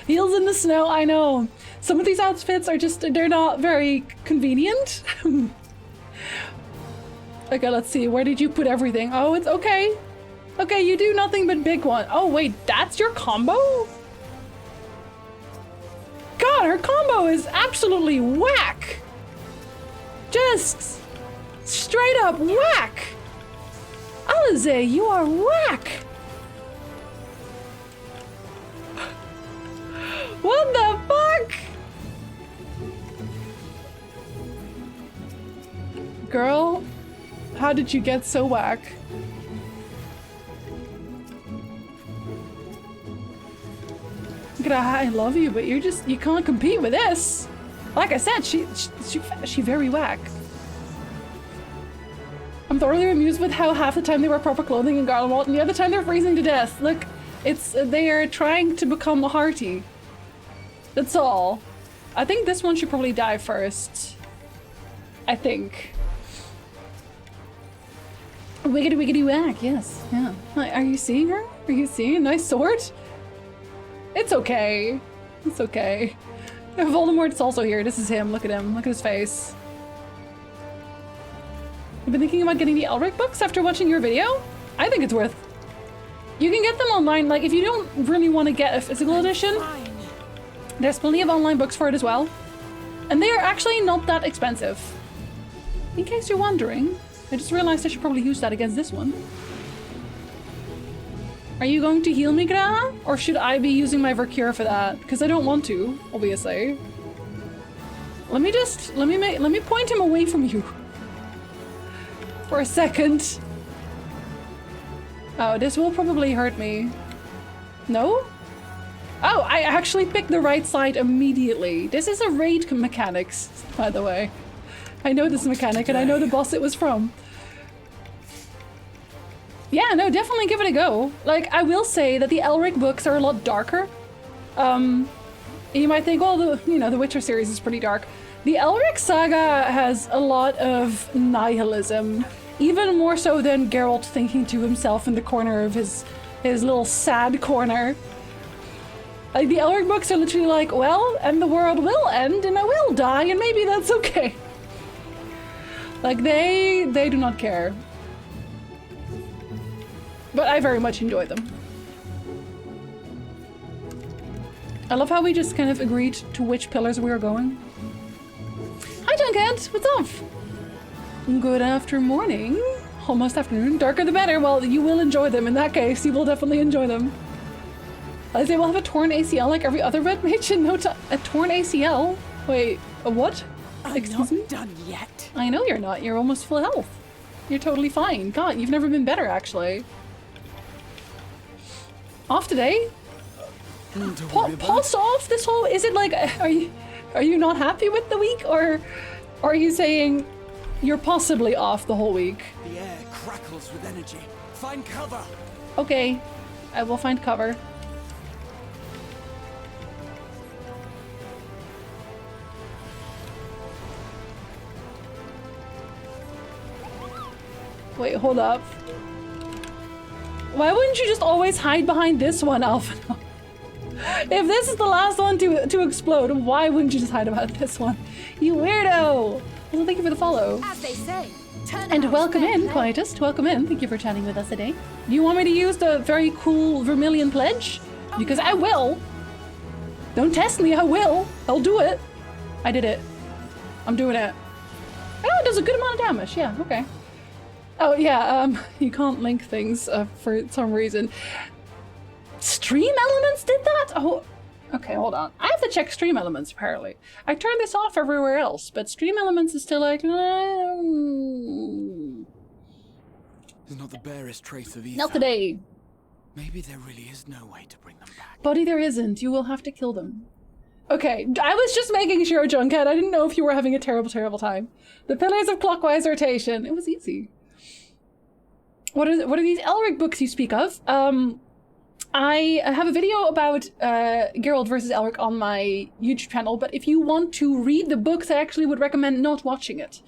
Heels in the snow, I know. Some of these outfits are just, they're not very convenient. Okay, let's see. Where did you put everything? Oh, it's okay. Okay, you do nothing but big one. Oh, wait, that's your combo? God, her combo is absolutely whack. Just straight up whack. Alize, you are whack. What the fuck? Girl, how did you get so whack? I love you, but you can't compete with this. Like I said, she very whack. I'm thoroughly amused with how half the time they wear proper clothing in Garlemald and the other time they're freezing to death. Look, they are trying to become hearty. That's all. I think this one should probably die first. I think. Wiggity wiggity whack, yes. Yeah. Are you seeing her? Are you seeing a nice sword? It's okay. It's okay. Voldemort's also here. This is him. Look at him. Look at his face. You've been thinking about getting the Elric books after watching your video? I think it's worth. You can get them online. Like, if you don't really want to get a physical edition, there's plenty of online books for it as well. And they are actually not that expensive. In case you're wondering, I just realized I should probably use that against this one. Are you going to heal me, Graha? Or should I be using my Vercure for that? Because I don't want to, obviously. Let me point him away from you. For a second. Oh, this will probably hurt me. No? Oh, I actually picked the right side immediately. This is a raid mechanics, by the way. I know this mechanic and I know the boss it was from. Yeah, no, definitely give it a go. Like, I will say that the Elric books are a lot darker. You might think, well, the Witcher series is pretty dark. The Elric saga has a lot of nihilism, even more so than Geralt thinking to himself in the corner of his little sad corner. Like, the Elric books are literally like, well, and the world will end, and I will die, and maybe that's okay. Like, they do not care. But I very much enjoy them. I love how we just kind of agreed to which pillars we were going. Hi, Junkhead! What's up? Good after morning. Almost afternoon. Darker the better. Well, you will enjoy them. In that case, you will definitely enjoy them. I say we'll have a torn ACL like every other red mage in no time. A torn ACL? Wait, a what? Excuse me? I'm not done yet. I know you're not. You're almost full health. You're totally fine. God, you've never been better, actually. Off today? Pulse off this whole... Is it like... Are you not happy with the week? Or are you saying you're possibly off the whole week? The air crackles with energy. Find cover. Okay. I will find cover. Wait, hold up. Why wouldn't you just always hide behind this one, Alpha? If this is the last one to explode, why wouldn't you just hide behind this one? You weirdo! Well, thank you for the follow. As they say, turn And out, welcome fair in, play. Quietist. Welcome in. Thank you for chatting with us today. Do you want me to use the very cool Vermilion Pledge? Because I will. Don't test me, I will. I'll do it. I did it. I'm doing it. Oh, it does a good amount of damage. Yeah, okay. Oh, yeah, you can't link things for some reason. Stream Elements did that? Oh, okay, hold on. I have to check Stream Elements, apparently. I turned this off everywhere else, but Stream Elements is still like... There's not the barest trace of ether. Not today. Maybe there really is no way to bring them back. Buddy, there isn't. You will have to kill them. Okay, I was just making sure, Junkhead. I didn't know if you were having a terrible, terrible time. The Pillars of Clockwise Rotation. It was easy. What are these Elric books you speak of? I have a video about Geralt versus Elric on my YouTube channel, but if you want to read the books, I actually would recommend not watching it.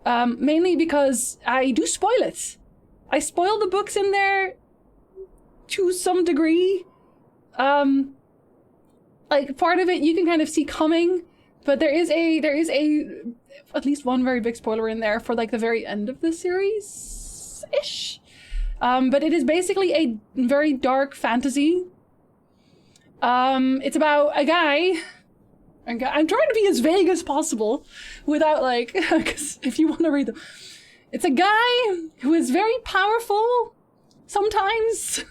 Mainly because I do spoil it. I spoil the books in there to some degree. Like, part of it you can kind of see coming, but there is at least one very big spoiler in there for like the very end of the series-ish. But it is basically a very dark fantasy. It's about a guy. I'm trying to be as vague as possible without like, because if you want to read them. It's a guy who is very powerful sometimes.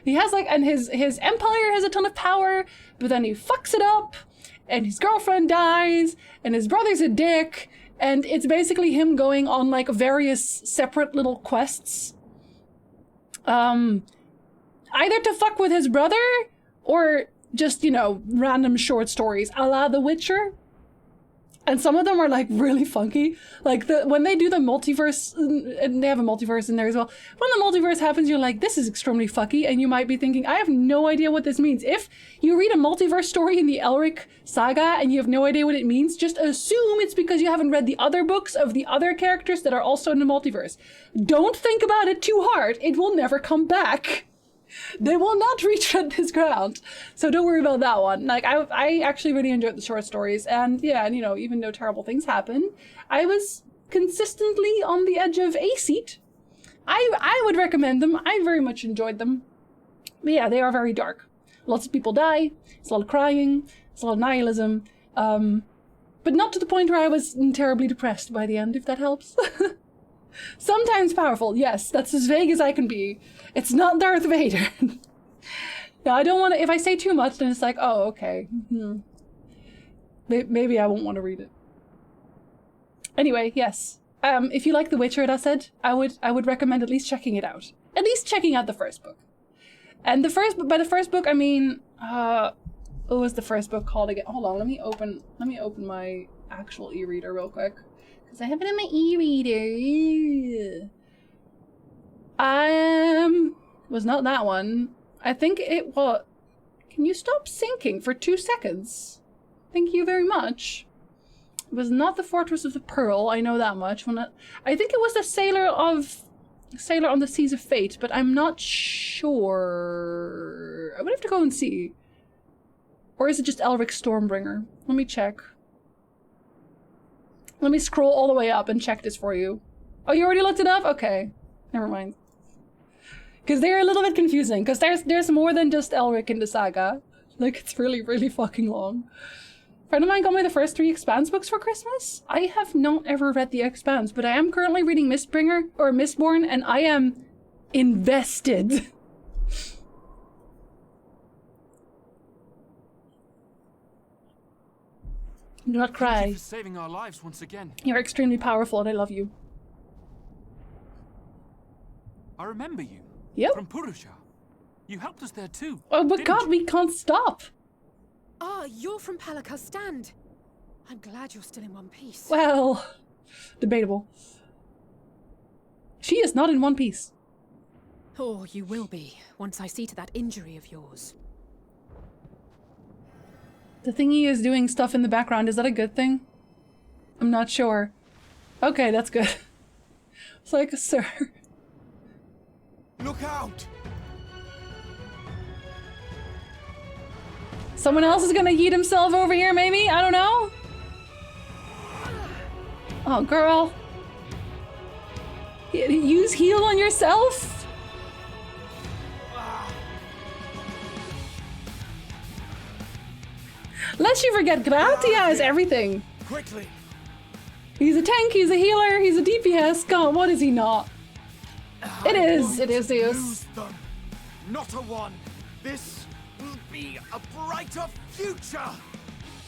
He has like, and his empire has a ton of power, but then he fucks it up, and his girlfriend dies, and his brother's a dick, and it's basically him going on like various separate little quests. Either to fuck with his brother, or just, you know, random short stories, a la The Witcher. And some of them are like really funky. Like when they do the multiverse, and they have a multiverse in there as well. When the multiverse happens, you're like, this is extremely fucky. And you might be thinking, I have no idea what this means. If you read a multiverse story in the Elric saga and you have no idea what it means, just assume it's because you haven't read the other books of the other characters that are also in the multiverse. Don't think about it too hard. It will never come back. They will not retread this ground. So don't worry about that one. Like, I actually really enjoyed the short stories. And yeah, and you know, even though terrible things happen, I was consistently on the edge of a seat. I would recommend them. I very much enjoyed them. But yeah, they are very dark. Lots of people die. It's a lot of crying. It's a lot of nihilism. But not to the point where I was terribly depressed by the end, if that helps. Sometimes powerful, yes, that's as vague as I can be. It's not Darth Vader. No, I don't want to, if I say too much, then it's like, oh, okay. Maybe I won't want to read it. Anyway, yes. If you like The Witcher, as I said, I would recommend at least checking it out. At least checking out the first book. And by the first book, I mean, what was the first book called again? Hold on, let me open my actual e-reader real quick. Because I have it in my e-reader. Was not that one. I think it was... Can you stop syncing for 2 seconds? Thank you very much. It was not the Fortress of the Pearl, I know that much. I think it was the Sailor on the Seas of Fate, but I'm not sure. I would have to go and see. Or is it just Elric Stormbringer? Let me check. Let me scroll all the way up and check this for you. Oh, you already looked it up? Okay. Never mind. Because they're a little bit confusing. Because there's more than just Elric in the saga. Like, it's really, really fucking long. A friend of mine got me the first 3 Expanse books for Christmas. I have not ever read The Expanse, but I am currently reading Mistborn, and I am invested. Do not cry. Thank you for saving our lives once again. You're extremely powerful and I love you. I remember you. Yep. From Purusha. You helped us there too. Oh, but didn't God, you? we can't stop. Ah, you're from Palaka's stand. I'm glad you're still in one piece. Well, debatable. She is not in one piece. Or you will be, once I see to that injury of yours. The thingy is doing stuff in the background. Is that a good thing? I'm not sure. Okay, that's good. It's like, sir. Look out! Someone else is gonna yeet himself over here, maybe? I don't know. Oh, girl. Use heal on yourself? Lest you forget, Gratia is everything. Quickly! He's a tank, he's a healer, he's a DPS. God, what is he not? It is Zeus. Lose them. Not a one. This will be a brighter future.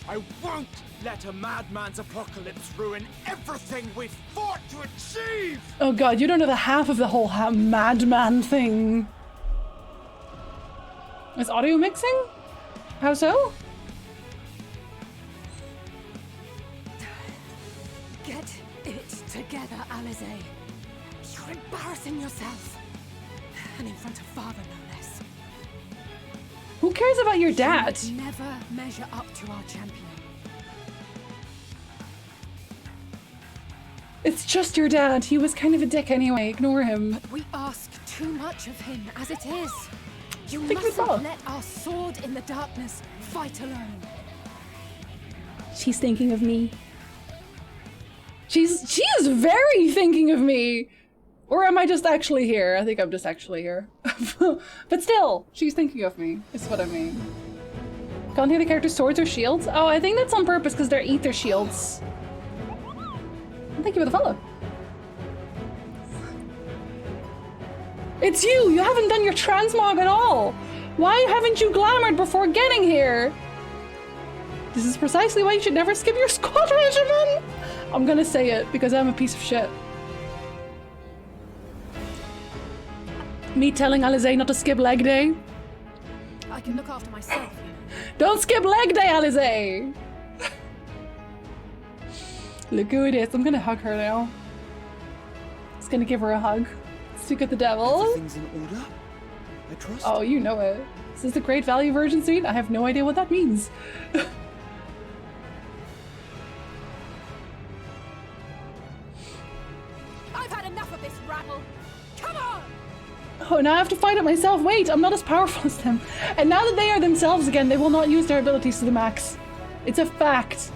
I won't let a madman's apocalypse ruin everything we've fought to achieve. Oh God, you don't know the half of the whole madman thing. Is audio mixing? How so? Get it together, Alize. You're embarrassing yourself. And in front of father, no less. Who cares about your dad? You would never measure up to our champion. It's just your dad. He was kind of a dick anyway. Ignore him. But we ask too much of him as it is. You Think we mustn't saw. let our sword in the darkness fight alone. She's thinking of me. She is very thinking of me. Or am I just actually here? I think I'm just actually here. But still, she's thinking of me, is what I mean. Can't hear the character's swords or shields? Oh, I think that's on purpose because they're ether shields. Thank you for the follow. It's you! You haven't done your transmog at all! Why haven't you glamored before getting here? This is precisely why you should never skip your squad regimen! I'm gonna say it because I'm a piece of shit. Me telling Alize not to skip leg day? I can look after myself. Don't skip leg day, Alize! Look who it is. I'm gonna hug her now. Just gonna give her a hug. Speak of the devil. Everything's in order. I trust. Oh, you know it. Is this the Great Value version suite? I have no idea what that means. I've had enough of this rabble. Come on! Oh, now I have to fight it myself. Wait, I'm not as powerful as them. And now that they are themselves again, they will not use their abilities to the max. It's a fact.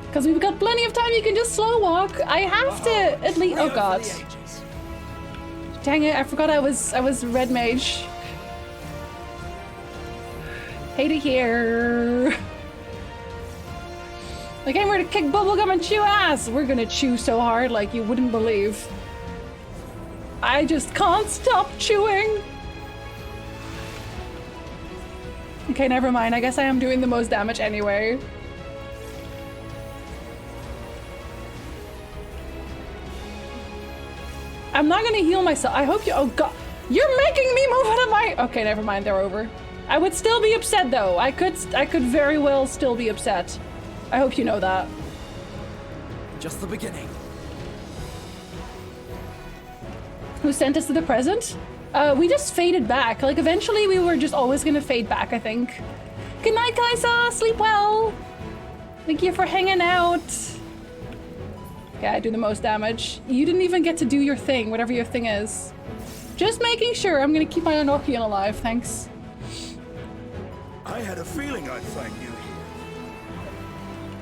Because we've got plenty of time, you can just slow walk. I have to at least. Oh God. Dang it, I forgot I was red mage. Hate it here. I came here to kick bubblegum and chew ass. We're gonna chew so hard like you wouldn't believe. I just can't stop chewing. Okay, never mind. I guess I am doing the most damage anyway. I'm not gonna heal myself. I hope you. Oh God, you're making me move out of my. Okay, never mind. They're over. I would still be upset though. I could very well still be upset. I hope you know that. Just the beginning. Who sent us to the present? We just faded back. Like eventually we were just always gonna fade back, I think. Good night, Kaisa. Sleep well. Thank you for hanging out. Okay, I do the most damage. You didn't even get to do your thing, whatever your thing is. Just making sure. I'm gonna keep my Enochian alive, thanks. I had a feeling I'd find you here.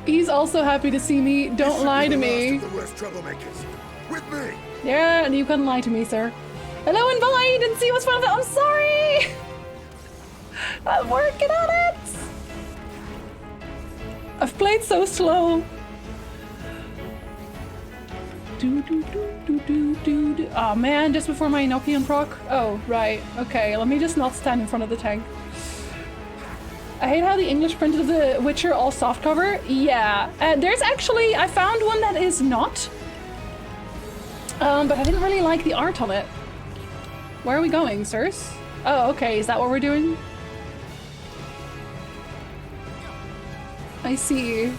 He's also happy to see me. Don't lie to me. The worst troublemakers. With me. Yeah, and you couldn't lie to me, sir. Hello, Invite! Didn't see what's wrong with it. I'm sorry! I'm working on it! I've played so slow. Oh man, just before my Enochian proc? Oh, right. Okay, let me just not stand in front of the tank. I hate how the English printed of The Witcher all softcover. Yeah, there's actually, I found one that is not. But I didn't really like the art on it. Where are we going, sirs? Oh, okay, is that what we're doing? I see.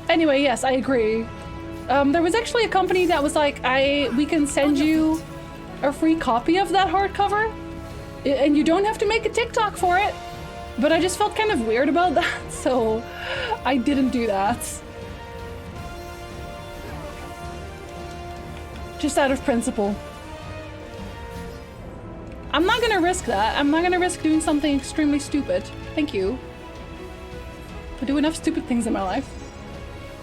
Anyway, yes, I agree. There was actually a company that was like, we can send you a free copy of that hardcover, and you don't have to make a TikTok for it. But I just felt kind of weird about that, so I didn't do that. Just out of principle. I'm not gonna risk that. I'm not gonna risk doing something extremely stupid. Thank you. I do enough stupid things in my life.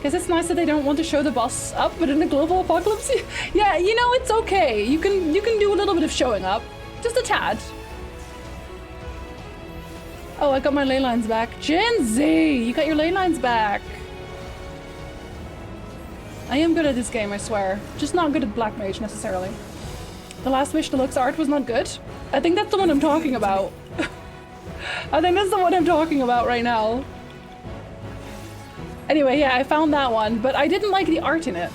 Guess it's nice that they don't want to show the boss up, but in a global apocalypse, yeah, you know, it's okay. You can do a little bit of showing up. Just a tad. Oh, I got my ley lines back. Gen Z, you got your ley lines back. I am good at this game, I swear. Just not good at Black Mage, necessarily. The Last Wish Deluxe art was not good. I think that's the one I'm talking about. I think that's the one I'm talking about right now. Anyway, yeah, I found that one, but I didn't like the art in it.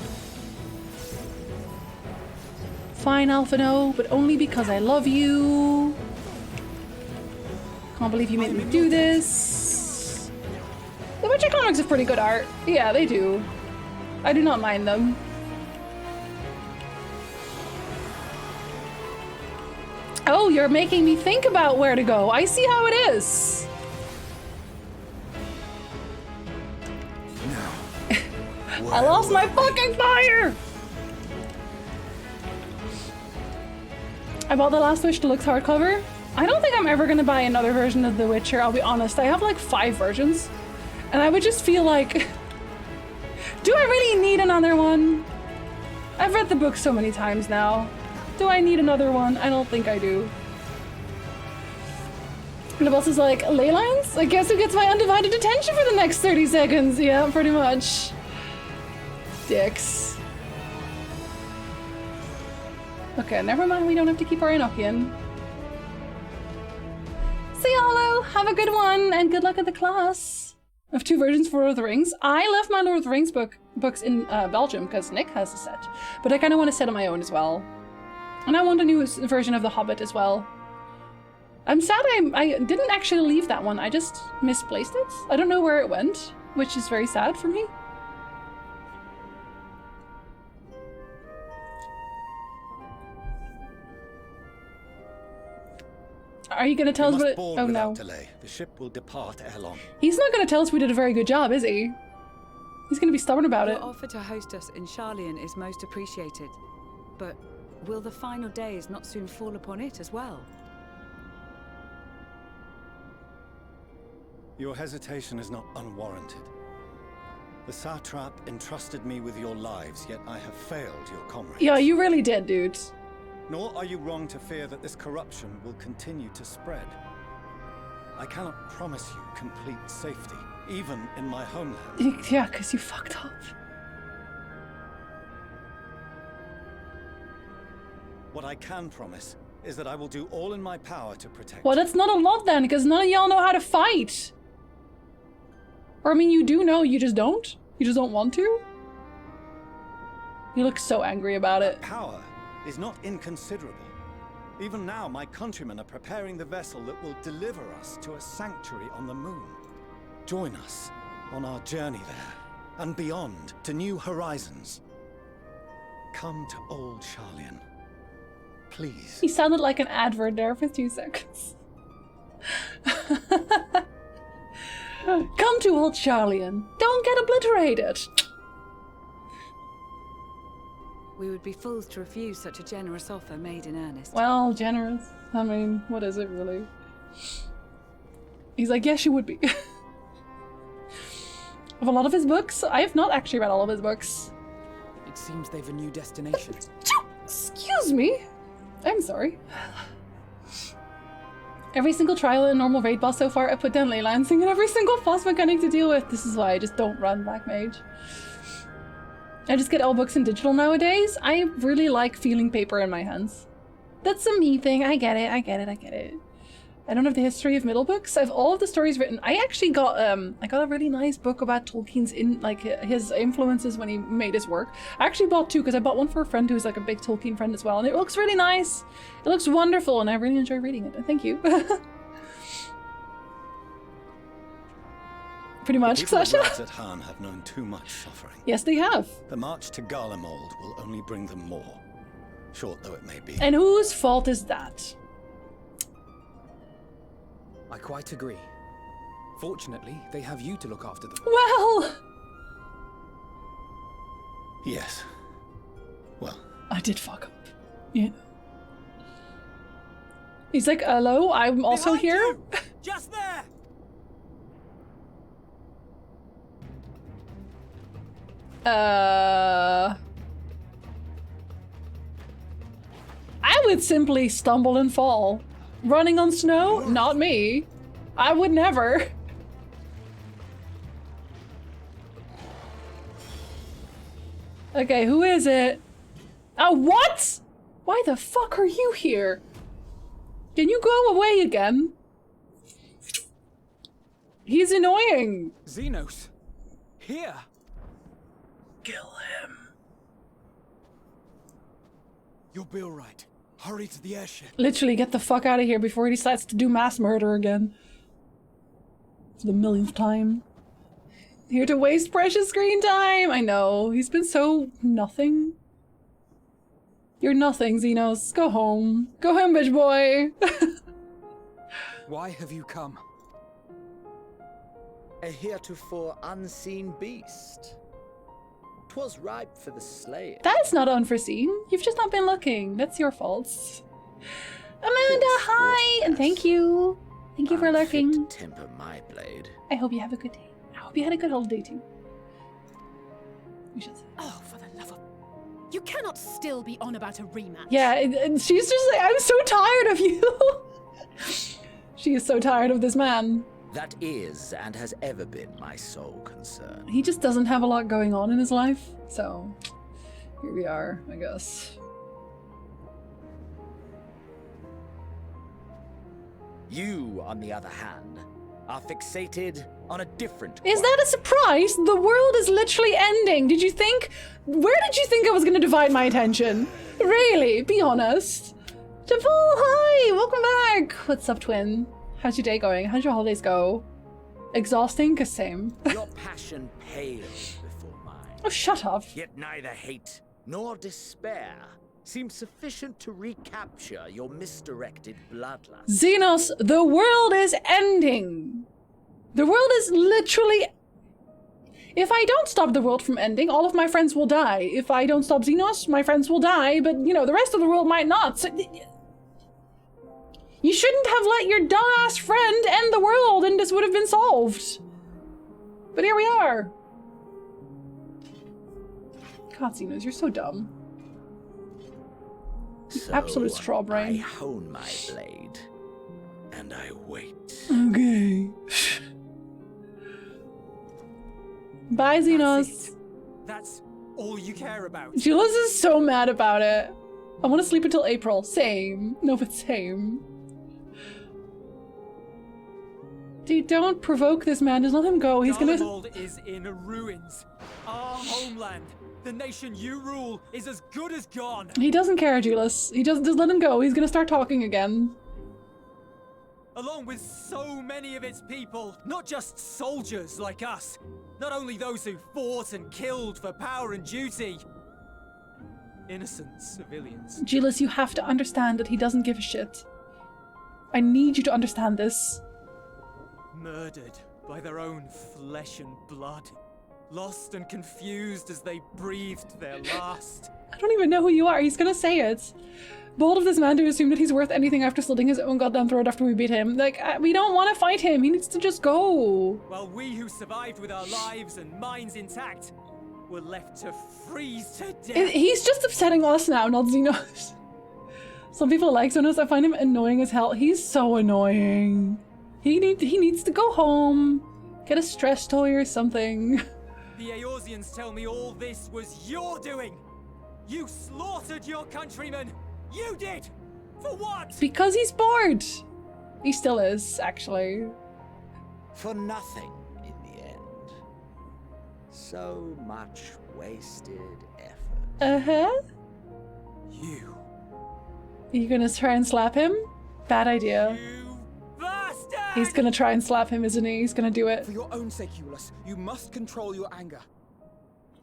Fine, Alphino, but only because I love you. Can't believe you made me do this. The Witcher comics have pretty good art. Yeah, they do. I do not mind them. Oh, you're making me think about where to go. I see how it is. I lost my fucking fire! I bought the Last Wish Deluxe hardcover. I don't think I'm ever gonna buy another version of The Witcher, I'll be honest. I have like 5 versions. And I would just feel like... do I really need another one? I've read the book so many times now. Do I need another one? I don't think I do. And the boss is like, ley lines? I guess who gets my undivided attention for the next 30 seconds? Yeah, pretty much. Dicks. Okay, never mind, we don't have to keep our Enochian. Say hello, have a good one, and good luck at the class. I have 2 versions for Lord of the Rings. I left my Lord of the Rings books in Belgium, because Nick has a set. But I kind of want a set of my own as well. And I want a new version of The Hobbit as well. I'm sad I didn't actually leave that one, I just misplaced it. I don't know where it went, which is very sad for me. Are you gonna tell us what? Oh no! Delay. The ship will depart ere long. He's not gonna tell us we did a very good job, is he? He's gonna be stubborn about it. Your offer to host us in Sharlayan is most appreciated, but will the final days not soon fall upon it as well? Your hesitation is not unwarranted. The satrap entrusted me with your lives, yet I have failed your comrades. Yeah, you really did, dude. Nor are you wrong to fear that this corruption will continue to spread. I cannot promise you complete safety, even in my homeland. Yeah, because you fucked up. What I can promise is that I will do all in my power to protect Well, you. that's not a lot then, because none of y'all know how to fight. Or I mean, you do know, you just don't? You just don't want to? You look so angry about it. Power is not inconsiderable. Even now, my countrymen are preparing the vessel that will deliver us to a sanctuary on the moon. Join us on our journey there, and beyond, to new horizons. Come to old Sharlayan. Please. He sounded like an advert there for 2 seconds. Come to old Sharlayan. Don't get obliterated. We would be fools to refuse such a generous offer made in earnest. Well, generous. I mean, what is it really? He's like, yes, you would be. Of a lot of his books, I have not actually read all of his books. It seems they've a new destination. Excuse me. I'm sorry. Every single trial and normal raid boss so far, I put down ley lancing and every single boss mechanic to deal with. This is why I just don't run Black Mage. I just get all books in digital nowadays. I really like feeling paper in my hands. That's a me thing. I get it. I get it. I get it. I don't have the history of middle books. I have all of the stories written. I actually got I got a really nice book about Tolkien's his influences when he made his work. I actually bought two because I bought one for a friend who's like a big Tolkien friend as well, and it looks really nice. It looks wonderful, and I really enjoy reading it. Thank you. Pretty much, The people of Sasha. Radzat Han have known too much suffering. Yes, they have. The march to Garlemald will only bring them more, short though it may be. And whose fault is that? I quite agree. Fortunately, they have you to look after them. Well, Yes. Well, I did fuck up. Yeah. He's like, hello, I'm also Behind here. you! Just there! I would simply stumble and fall. Running on snow? Not me. I would never. Okay, who is it? Oh, what? Why the fuck are you here? Can you go away again? He's annoying. Xenos! Here! Kill him. You'll be alright. Hurry to the airship. Literally, get the fuck out of here before he decides to do mass murder again. For the millionth time. Here to waste precious screen time! I know, he's been so nothing. You're nothing, Xenos. Go home. Go home, bitch boy! Why have you come? A heretofore unseen beast. 'Twas ripe for the slaying. That is not unforeseen. You've just not been looking. That's your fault. Amanda, hi! And thank you. Thank you for Unfit lurking. to temper my blade. I hope you have a good day. I hope you had a good holiday too. We should say. Oh, for the love of... You cannot still be on about a rematch. Yeah, and she's just like, I'm so tired of you. She is so tired of this man. That is and has ever been my sole concern. He just doesn't have a lot going on in his life, so here we are, I guess. You, on the other hand, are fixated on a different Is quest. that a surprise? The world is literally ending. Did you think... Where did you think I was going to divide my attention? Really? Be honest. Javal, hi! Welcome back! What's up, twin? How's your day going? How'd your holidays go? Exhausting? 'Cause same. Your passion pales before mine. Oh, shut up. Yet neither hate nor despair seems sufficient to recapture your misdirected bloodlust. Xenos, the world is ending. The world is literally... If I don't stop the world from ending, all of my friends will die. If I don't stop Xenos, my friends will die, but, you know, the rest of the world might not. So... You shouldn't have let your dumbass friend end the world and this would have been solved. But here we are. God, Xenos, you're so dumb. So Absolute straw I brain. hone my blade, and I wait. Okay. Bye, Xenos. That's all you care about. Jules is so mad about it. I want to sleep until April. Same. No, but same. Dude, don't provoke this man. Just let him go. He's gonna... Garlemald is in ruins. Our homeland, the nation you rule, is as good as gone. He doesn't care, Julius. He doesn't... Just let him go. He's gonna start talking again. Along with so many of its people, not just soldiers like us, not only those who fought and killed for power and duty. Innocent civilians. Julius, you have to understand that he doesn't give a shit. I need you to understand this. Murdered by their own flesh and blood. lost and confused as they breathed their last. I don't even know who you are. He's gonna say it. Bold of this man to assume that he's worth anything after slitting his own goddamn throat after we beat him. Like, we don't want to fight him. He needs to just go. While we who survived with our lives and minds intact were left to freeze to death. He's just upsetting us now, not Xenos. Some people like Xenos. I find him annoying as hell. He's so annoying. He needs to go home. Get a stress toy or something. The Eorzeans tell me all this was your doing. You slaughtered your countrymen. You did! For what? Because he's bored. He still is, actually. For nothing, in the end. So much wasted effort. Uh-huh. You. Are you gonna try and slap him? Bad idea. You bastard! He's gonna try and slap him, isn't he? He's gonna do it. For your own sake, Euless, you must control your anger.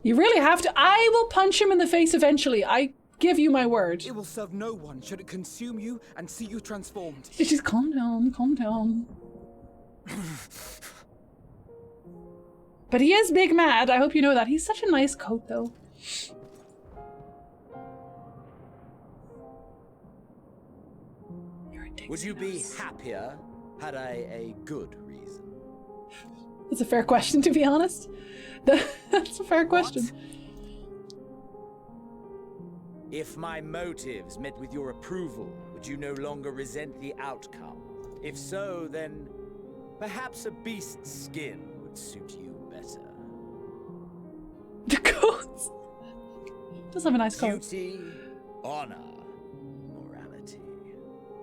You really have to. I will punch him in the face eventually. I give you my word. It will serve no one should it consume you and see you transformed. Just calm down, calm down. But he is big mad. I hope you know that. He's such a nice coat, though. Would you be happier had I a good reason? It's a fair question, to be honest. That's a fair question. If my motives met with your approval, would you no longer resent the outcome? If so, then perhaps a beast's skin would suit you better. The coat does have a nice coat. Duty, honor, morality.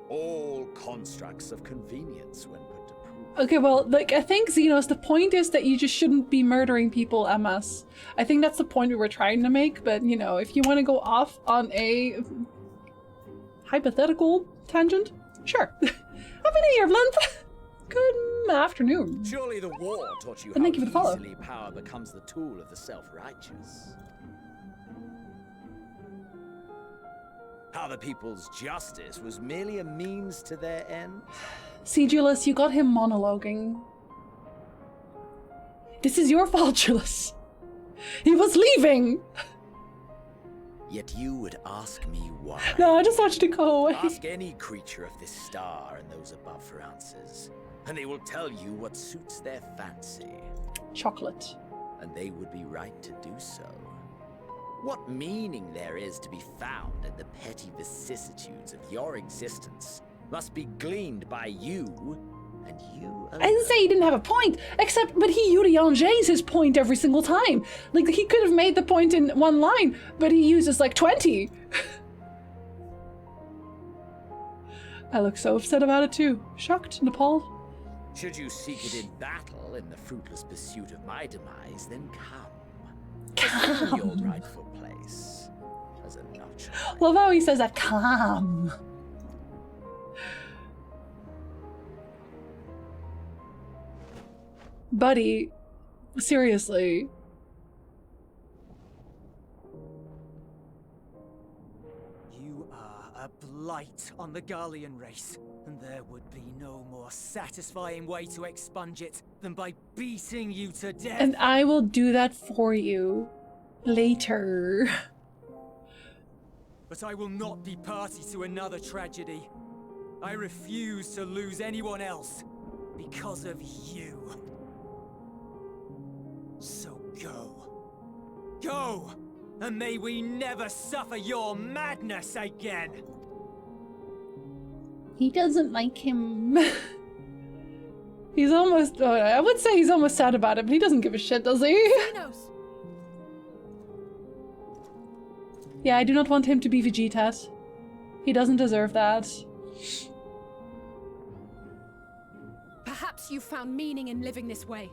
All constructs of convenience when put to proof. Okay, well, like, I think, Xenos, the point is that you just shouldn't be murdering people en masse. I think that's the point we were trying to make, but, you know, if you want to go off on a hypothetical tangent, sure. Have an ear, Blunt. Good afternoon. Surely the war taught you And how thank you for the follow. easily power becomes the tool of the self-righteous. How the people's justice was merely a means to their end. See, Julius, you got him monologuing. This is your fault, Julius. He was leaving. Yet you would ask me why. No, I just want you to go away. Ask any creature of this star and those above for answers, and they will tell you what suits their fancy. Chocolate. And they would be right to do so. What meaning there is to be found in the petty vicissitudes of your existence must be gleaned by you, and you alone. I didn't say he didn't have a point, but he Yuri-Anges his point every single time. Like, he could have made the point in one line, but he uses like 20. I look so upset about it too. Shocked and appalled. Should you seek it in battle in the fruitless pursuit of my demise, then come. Assume your rightful place as a notch. Love how he says that, calm. Buddy, seriously. You are a blight on the Garlean race, and there would be no more satisfying way to expunge it than by beating you to death. And I will do that for you later. But I will not be party to another tragedy. I refuse to lose anyone else because of you. So go. Go! And may we never suffer your madness again! He doesn't like him. He's almost, I would say he's almost sad about it, but he doesn't give a shit, does he? Xenos! Yeah, I do not want him to be Vegetas. He doesn't deserve that. Perhaps you found meaning in living this way.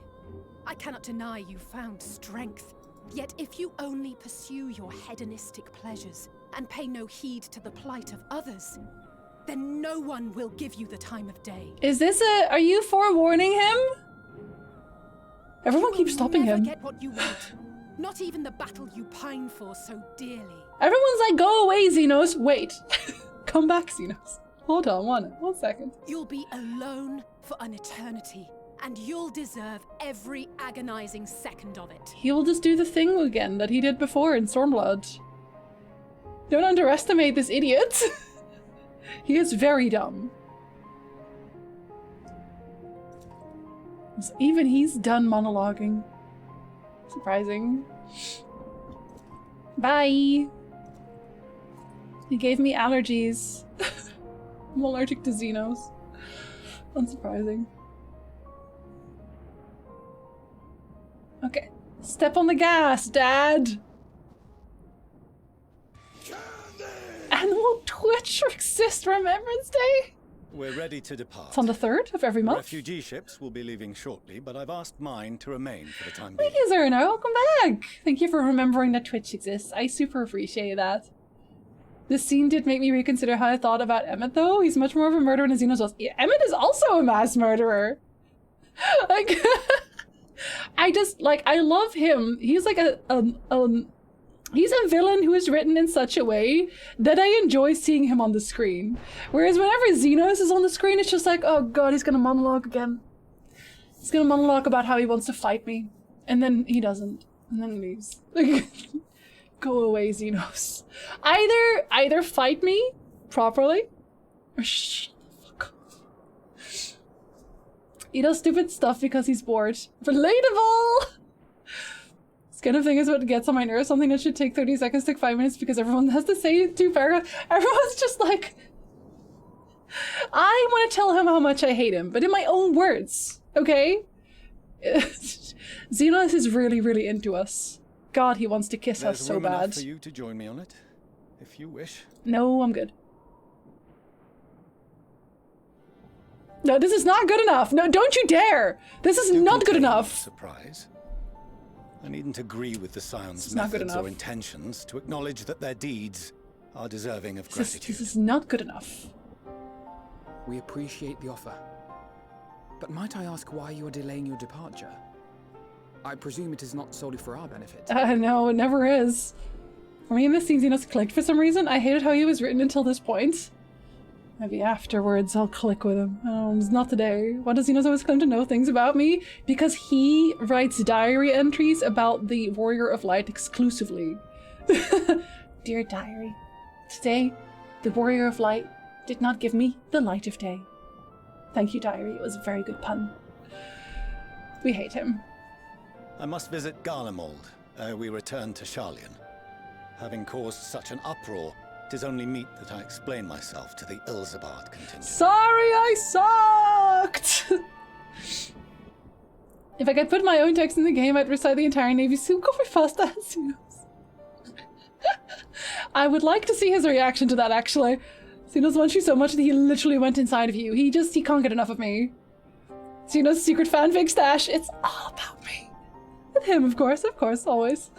I cannot deny you found strength. Yet if you only pursue your hedonistic pleasures and pay no heed to the plight of others, then no one will give you the time of day. Is this are you forewarning him? Everyone keeps stopping him. Get what you want. Not even the battle you pine for so dearly. Everyone's like, go away, Xenos. Wait. Come back, Xenos. Hold on, one second. You'll be alone for an eternity, and you'll deserve every agonizing second of it. He will just do the thing again that he did before in Stormblood. Don't underestimate this idiot. He is very dumb. So even he's done monologuing. Surprising. Bye. He gave me allergies. I'm allergic to Xenos. Unsurprising. Okay. Step on the gas, Dad! Annual Twitch Resist Remembrance Day? We're ready to depart. It's on the 3rd of every month. Refugee ships will be leaving shortly, but I've asked mine to remain for the time Thank being. you, Zerno. Welcome back. Thank you for remembering that Twitch exists. I super appreciate that. This scene did make me reconsider how I thought about Emmett, though. He's much more of a murderer than Xenos was. Yeah, Emmett is also a mass murderer. Like, I love him. He's like he's a villain who is written in such a way that I enjoy seeing him on the screen. Whereas whenever Xenos is on the screen, it's just like, oh god, he's gonna monologue again. He's gonna monologue about how he wants to fight me. And then he doesn't. And then he leaves. Like, go away, Xenos. Either fight me properly, or shut the fuck up. He does stupid stuff because he's bored. Relatable! This kind of thing is what gets on my nerves. Something that should take 30 seconds take 5 minutes because everyone has to say 2 paragraphs. Everyone's just like... I want to tell him how much I hate him, but in my own words, okay? Xenos is really, really into us. God, he wants to kiss us so There's room enough bad. for you to join me on it, if you wish. No, I'm good. No, this is not good enough. No, don't you dare! This is not good contain enough. Surprise. I needn't agree with the Scion's It's not good methods or enough. intentions to acknowledge that their deeds are deserving of This gratitude. is not good enough. We appreciate the offer. But might I ask why you are delaying your departure? I presume it is not solely for our benefit. No, it never is. For me, in this scene, Xenos clicked for some reason. I hated how he was written until this point. Maybe afterwards I'll click with him. Oh, it's not today. Why does Xenos always claim to know things about me? Because he writes diary entries about the Warrior of Light exclusively. Dear diary, today the Warrior of Light did not give me the light of day. Thank you, diary. It was a very good pun. We hate him. I must visit Garlemald ere we return to Sharlayan. Having caused such an uproar, it is only meet that I explain myself to the Ilzabard contingent. Sorry, I sucked! If I could put my own text in the game, I'd recite the entire Navy Soup Coffee Pasta as Xenos. I would like to see his reaction to that, actually. Xenos wants you so much that he literally went inside of you. He can't get enough of me. Xenos' secret fanfic stash, it's all about me. With him, of course, always.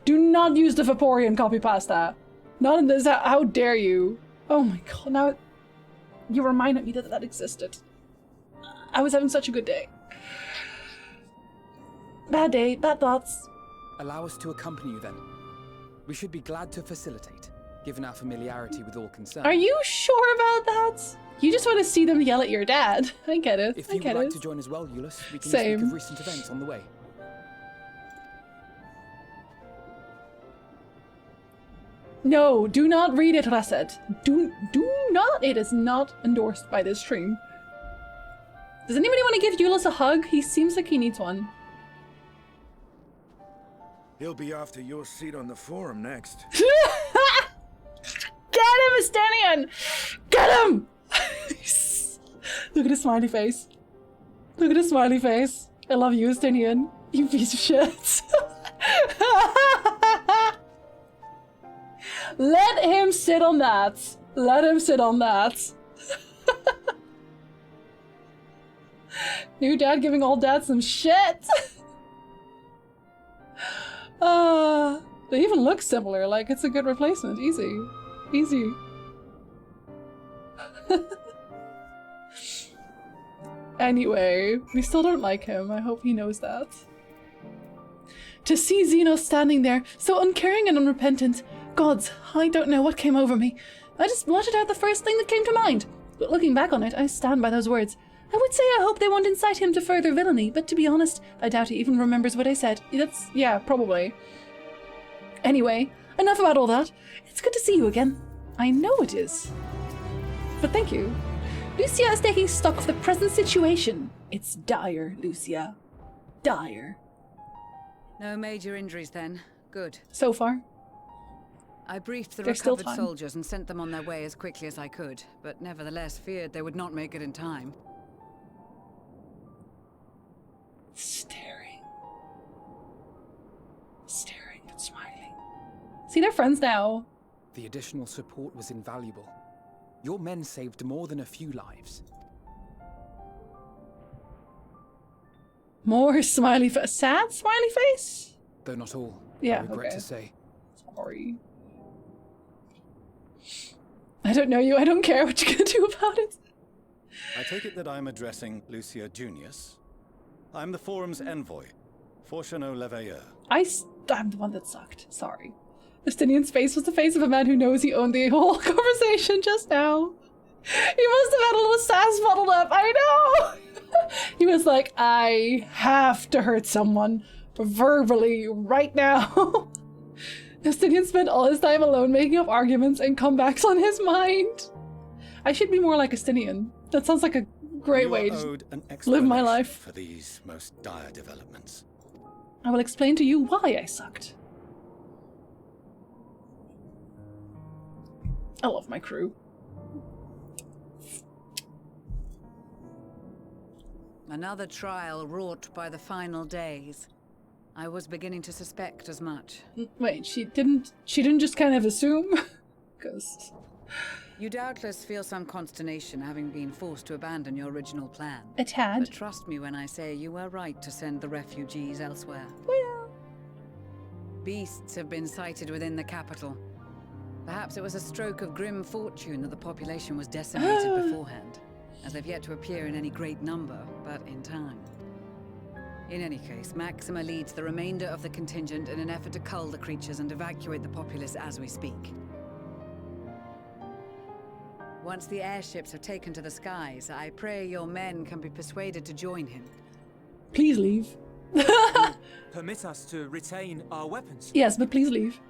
Do not use the Vaporeon copy pasta. Not in this, how dare you? Oh my god, now you reminded me that existed. I was having such a good day. Bad day, bad thoughts. Allow us to accompany you then. We should be glad to facilitate, given our familiarity with all concerned. Are you sure about that? You just want to see them yell at your dad. I get it. If I you get would like it. to join as well, Euless, we can Same. speak of recent events on the way. No, do not read it, Rasset. Do not. It is not endorsed by this stream. Does anybody want to give Euless a hug? He seems like he needs one. He'll be after your seat on the forum next. Get him, Estanian! Get him! Look at his smiley face. Look at his smiley face. I love you, Estanian. You piece of shit. Let him sit on that. Let him sit on that. New dad giving old dad some shit. They even look similar, like it's a good replacement. Easy. Easy. Anyway, we still don't like him. I hope he knows that. To see Xenos standing there, so uncaring and unrepentant. Gods, I don't know what came over me. I just blotted out the first thing that came to mind. But looking back on it, I stand by those words. I would say I hope they won't incite him to further villainy, but to be honest, I doubt he even remembers what I said. Yeah, probably. Anyway, enough about all that. It's good to see you again. I know it is. But thank you. Lucia is taking stock of the present situation. It's dire, Lucia. Dire. No major injuries then. Good. So far. I briefed the They're still recovered fine. soldiers and sent them on their way as quickly as I could, but nevertheless feared they would not make it in time. Staring. Staring but smiling. See, they're friends now. The additional support was invaluable. Your men saved more than a few lives. More smiley face. Sad smiley face? Though not all. Yeah, I regret okay. to say. Sorry. I don't know you. I don't care what you're gonna do about it. I take it that I'm addressing Lucia Junius. I'm the forum's envoy, Fortuneau Leveilleur. I'm the one that sucked. Sorry. Justinian's face was the face of a man who knows he owned the whole conversation just now. He must have had a little sass bottled up. I know! He was like, I have to hurt someone verbally right now. Justinian spent all his time alone making up arguments and comebacks on his mind. I should be more like Justinian. That sounds like a great way to live my life. For these most dire developments. I will explain to you why I sucked. I love my crew. Another trial wrought by the final days. I was beginning to suspect as much. Wait, she didn't just kind of assume? Because... You doubtless feel some consternation having been forced to abandon your original plan. A tad. But trust me when I say you were right to send the refugees elsewhere. Well... Beasts have been sighted within the capital. Perhaps it was a stroke of grim fortune that the population was decimated beforehand, as they've yet to appear in any great number, but in time. In any case, Maxima leads the remainder of the contingent in an effort to cull the creatures and evacuate the populace as we speak. Once the airships have taken to the skies, I pray your men can be persuaded to join him. Please leave. Permit us to retain our weapons. Yes, but please leave.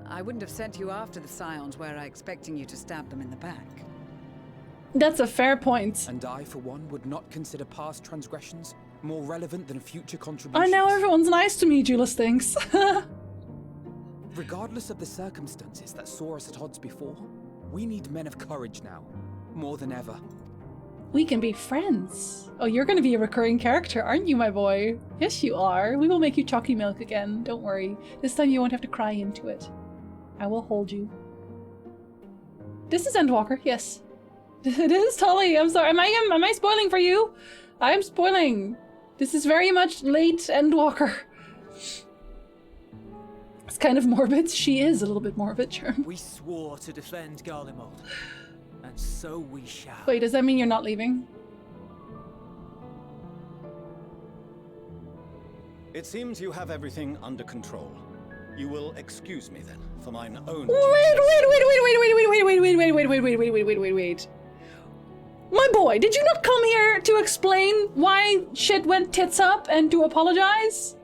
I wouldn't have sent you after the Scions were I expecting you to stab them in the back. That's a fair point. And I, for one, would not consider past transgressions more relevant than future contributions. I know everyone's nice to me, Julius thinks. Regardless of the circumstances that saw us at odds before, we need men of courage now, more than ever. We can be friends. Oh, you're going to be a recurring character, aren't you, my boy? Yes, you are. We will make you chalky milk again. Don't worry. This time you won't have to cry into it. I will hold you. This is Endwalker, yes. It is Tully. I'm sorry. Am I spoiling for you? I am spoiling. This is very much late Endwalker. It's kind of morbid. She is a little bit morbid, sure. We swore to defend Garlemald, and so we shall. Wait, does that mean you're not leaving? It seems you have everything under control. You will excuse me then, for mine own. Wait. My boy, did you not come here to explain why shit went tits up and to apologize?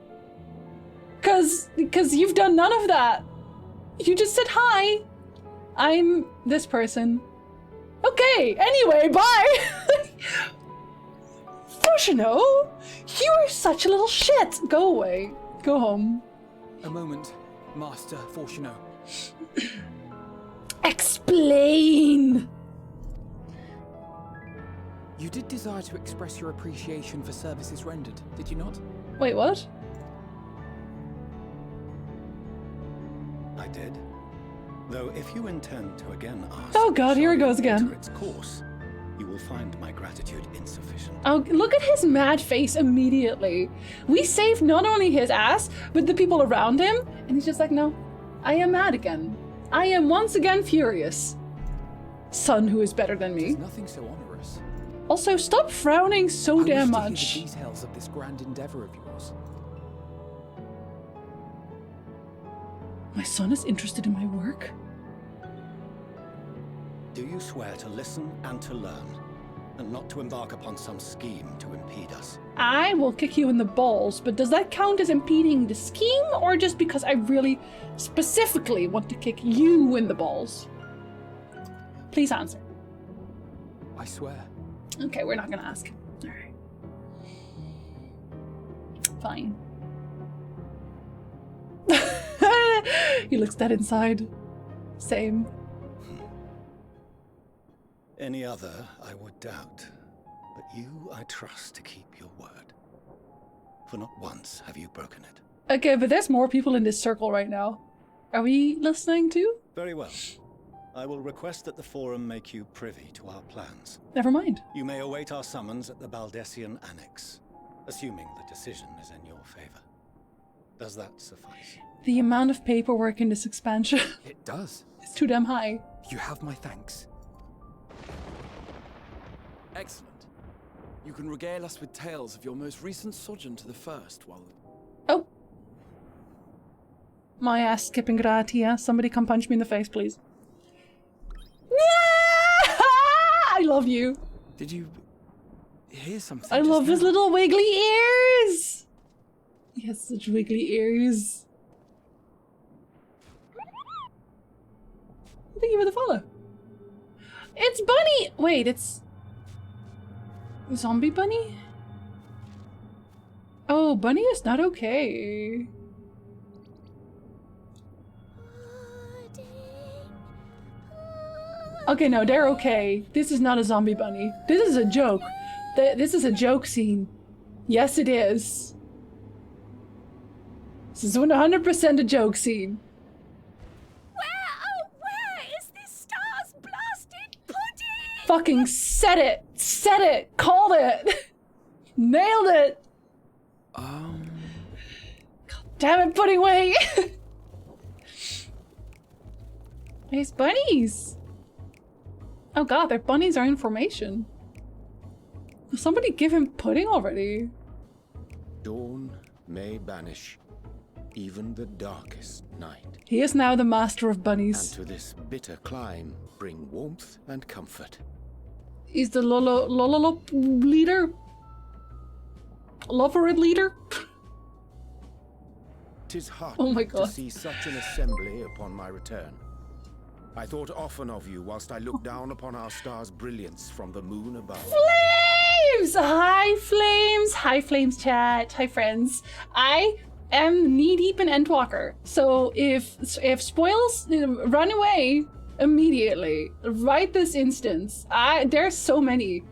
Cause you've done none of that. You just said hi. I'm this person. Okay, anyway, bye. Fortuneau, you are such a little shit. Go away. Go home. A moment, Master Fortuneau. Explain! You did desire to express your appreciation for services rendered, did you not? Wait, what? I did. Though if you intend to again ask... Oh god, here it goes again. ...its course, you will find my gratitude insufficient. Oh, look at his mad face immediately. We saved not only his ass, but the people around him, and he's just like, no, I am mad again. I am once again furious. Son who is better than me. There's nothing so onerous. Also, stop frowning so damn I wish much. to hear the details of this grand endeavor of yours. My son is interested in my work? Do you swear to listen and to learn? and not to embark upon some scheme to impede us. I will kick you in the balls, but does that count as impeding the scheme, or just because I really specifically want to kick you in the balls? Please answer. I swear. Okay, we're not gonna ask. Alright. Fine. He looks dead inside. Same. Any other I would doubt, but you I trust to keep your word. For not once have you broken it. Okay, but there's more people in this circle right now. Are we listening too? Very well. I will request that the Forum make you privy to our plans. Never mind. You may await our summons at the Baldessian Annex, assuming the decision is in your favor. Does that suffice? The amount of paperwork in this expansion It does. is too damn high. You have my thanks. Excellent. You can regale us with tales of your most recent sojourn to the First while... Oh. My ass skipping gratia. Somebody come punch me in the face, please. I love you. Did you hear something? I just love his now? little wiggly ears. He has such wiggly ears. Thank you for the follow. It's Bunny. Wait, it's Zombie Bunny? Oh, Bunny is not okay. Okay, no, they're okay. This is not a zombie bunny. This is a joke. This is a joke scene. Yes, it is. This is 100% a joke scene. Where is this star's blasted pudding? Fucking said it! Said it! Called it! Nailed it! God damn it, Pudding Way! These bunnies! Oh god, their bunnies are information. Will somebody give him pudding already? Dawn may banish even the darkest night. He is now the master of And bunnies. to this bitter clime bring warmth and comfort. He's the Lololop leader? Loverid leader? 'Tis heartening Oh my to God. see such an assembly upon my return. I thought often of you whilst I looked down upon our star's brilliance from the moon above. Flames! Hi, Flames! Hi, Flames chat. Hi, friends. I am knee-deep in Endwalker, so if spoils, run away immediately. Right this instance. There's so many.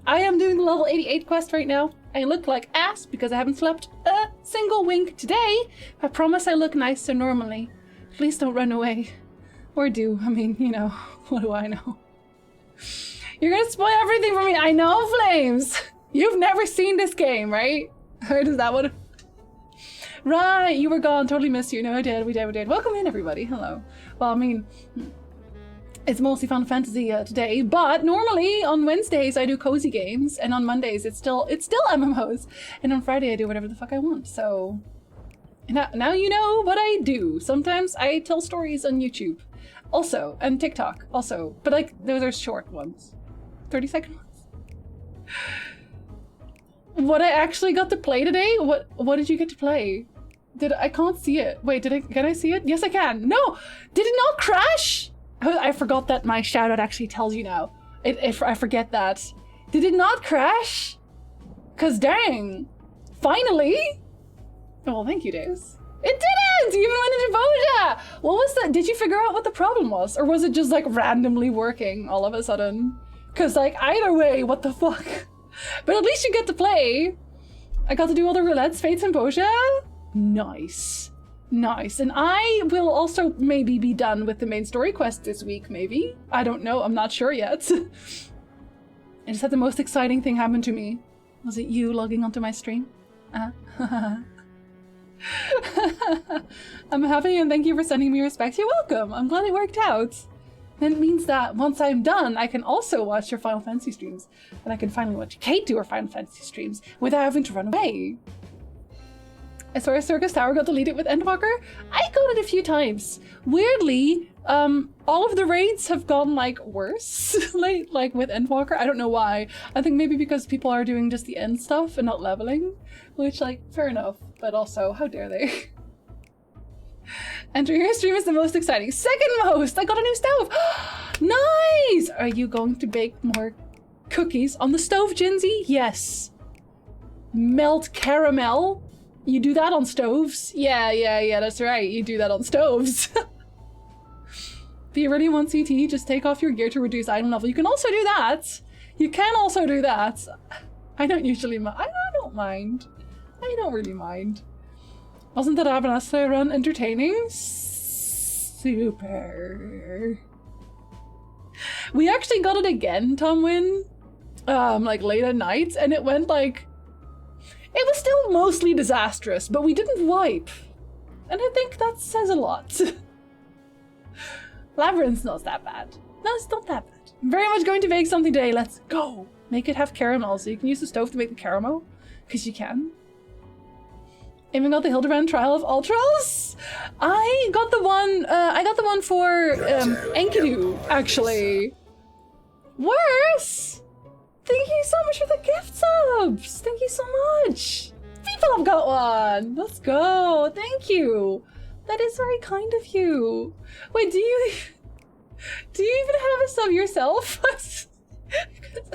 I am doing the level 88 quest right now. I look like ass because I haven't slept a single wink today. I promise I look nicer normally. Please don't run away. Or do. I mean, you know, what do I know? You're gonna spoil everything for me. I know, Flames. You've never seen this game, right? Or is that what? Right, you were gone. Totally missed you. No, I did. We did. Welcome in, everybody. Hello. Well, I mean, it's mostly Final Fantasy today, but normally on Wednesdays I do cozy games, and on Mondays it's still MMOs, and on Friday I do whatever the fuck I want. So now you know what I do. Sometimes I tell stories on YouTube, also, and TikTok, also, but like those are short ones, 30-second ones. What I actually got to play today? What did you get to play? I can't see it. Wait, can I see it? Yes, I can. No, did it not crash? I forgot that my shoutout actually tells you now. I forget that. Did it not crash? Cause dang, finally. Oh, well, thank you, Days. It didn't! You even went into Boja! What was that? Did you figure out what the problem was? Or was it just like randomly working all of a sudden? Cause like either way, what the fuck? But at least you get to play. I got to do all the roulettes, fates, and Boja. Nice. Nice. And I will also maybe be done with the main story quest this week, maybe. I don't know. I'm not sure yet. I just had the most exciting thing happen to me. Was it you logging onto my stream? I'm happy and thank you for sending me respects. You're welcome. I'm glad it worked out. Then it means that once I'm done, I can also watch your Final Fantasy streams. And I can finally watch Kate do her Final Fantasy streams without having to run away. As far as Circus Tower got deleted with Endwalker, I got it a few times. Weirdly, All of the raids have gone like worse, like with Endwalker. I don't know why. I think maybe because people are doing just the end stuff and not leveling, which like fair enough. But also, how dare they? Entering your stream is the most exciting. Second most. I got a new stove. Nice. Are you going to bake more cookies on the stove, Jinsey? Yes. Melt caramel. You do that on stoves. Yeah. That's right. You do that on stoves. If you really want CT, just take off your gear to reduce item level. You can also do that. You can also do that. I don't usually mind. I don't mind. I don't really mind. Wasn't that Abanasta run entertaining? Super. We actually got it again, Tomwin. Like late at night, and it went like... It was still mostly disastrous, but we didn't wipe. And I think that says a lot. Labyrinth's not that bad. No, it's not that bad. I'm very much going to bake something today. Let's go. Make it have caramel, so you can use the stove to make the caramel. Because you can. Even got the Hildebrand Trial of Ultras. I got the one for Enkidu, actually. Worse. Thank you so much for the gift subs. Thank you so much. People have got one. Let's go. Thank you. That is very kind of you. Wait, do you even have a sub yourself?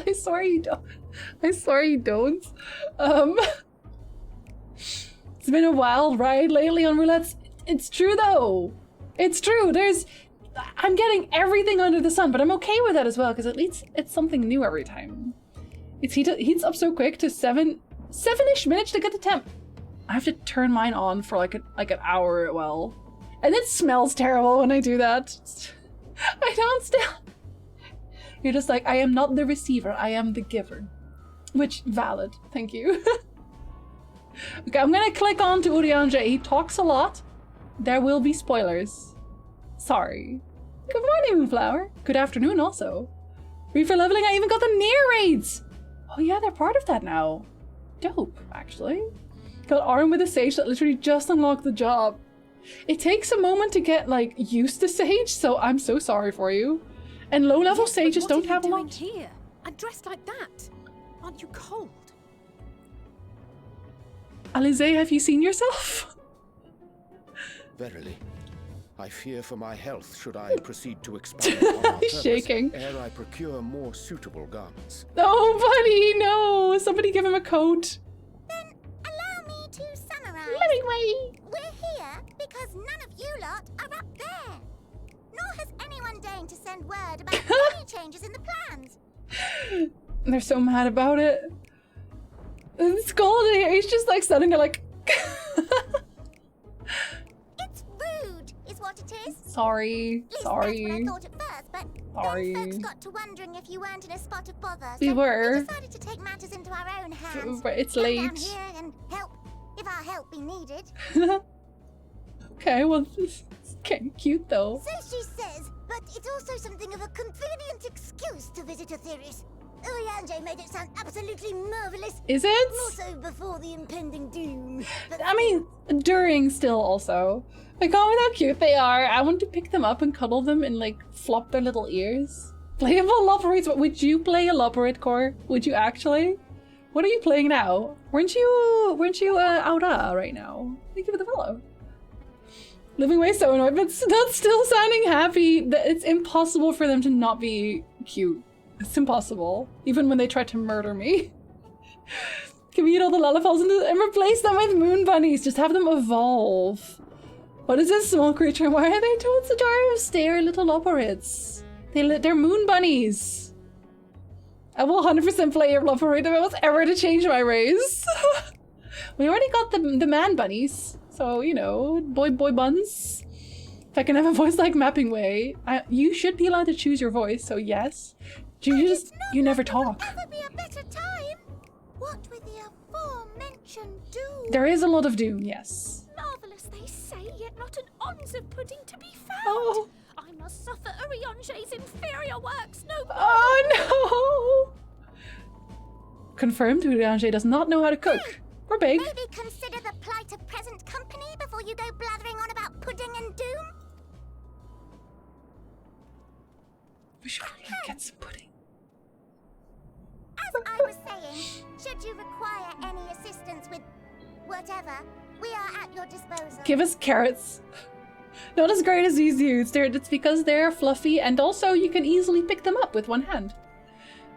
I swear you don't. I swear you don't. It's been a wild ride lately on roulettes. It's true though. It's true. I'm getting everything under the sun, but I'm okay with that as well because at least it's something new every time. It heats up so quick to 7-ish minutes to get the temp. I have to turn mine on for like an hour, well. And it smells terrible when I do that. I don't still. You're just like, I am not the receiver, I am the giver. Which, valid, thank you. Okay, I'm gonna click on to Urianger. He talks a lot. There will be spoilers. Sorry. Good morning, Moonflower. Good afternoon also. Reaper leveling, I even got the near raids. Oh yeah, they're part of that now. Dope, actually. Got armed with a sage that literally just unlocked the job. It takes a moment to get like used to sage, so I'm so sorry for you. And low level sages don't have a lot. Here? I'm dressed like that. Aren't you cold? Alize, have you seen yourself? Verily, I fear for my health should I proceed to expand on our He's shaking. ere I procure more suitable garments. Oh, buddy, no! Somebody give him a coat. Then allow me to summarize. Anyway. We're here because none of you lot are up there. Nor has anyone deigned to send word about any changes in the plans. They're so mad about it. It's cold in here. He's just like standing there like... It's rude, is what it is. Sorry. At least Sorry. that's what I thought at first, but Sorry. then folks got to wondering if you weren't in a spot of bother. We so were. we decided to take matters into our own hands. But it's Come late. down here and help, if our help be needed. Okay, well, it's kind of cute though. So she says, but it's also something of a convenient excuse to visit Etheris. Urianger made it sound absolutely marvelous. Is it? More so before the impending doom. But I mean, during still also. Like, oh, how cute they are. I want to pick them up and cuddle them and like flop their little ears. Playable Loporate. Would you play a Loporate core? Would you actually? What are you playing now? Weren't you Aura right now? Thank you for the follow. Living way so annoyed, but not still sounding happy. It's impossible for them to not be cute. It's impossible. Even when they try to murder me. Can we eat all the Lullifels and replace them with moon bunnies? Just have them evolve. What is this small creature? Why are they towards the dwarves? They are little Loporates. They're moon bunnies. I will 100% play your Loporate if I was ever to change my race. We already got the man bunnies. So, you know, boy buns. If I can have a voice like Mapping Way. You should be allowed to choose your voice, so yes. You never talk. ever be a better time? What with the aforementioned doom? There is a lot of doom, yes. Marvelous, they say, yet not an ounce of pudding to be found. Oh. I must suffer Urianger's inferior works no more. Oh no! Confirmed, Urianger does not know how to cook. Or bake. Maybe consider the plight of present company before you go blathering on about pudding and doom? We should probably get some pudding. As I was saying, should you require any assistance with whatever, we are at your disposal. Give us carrots. Not as great as these dudes. It's because they're fluffy, and also you can easily pick them up with one hand.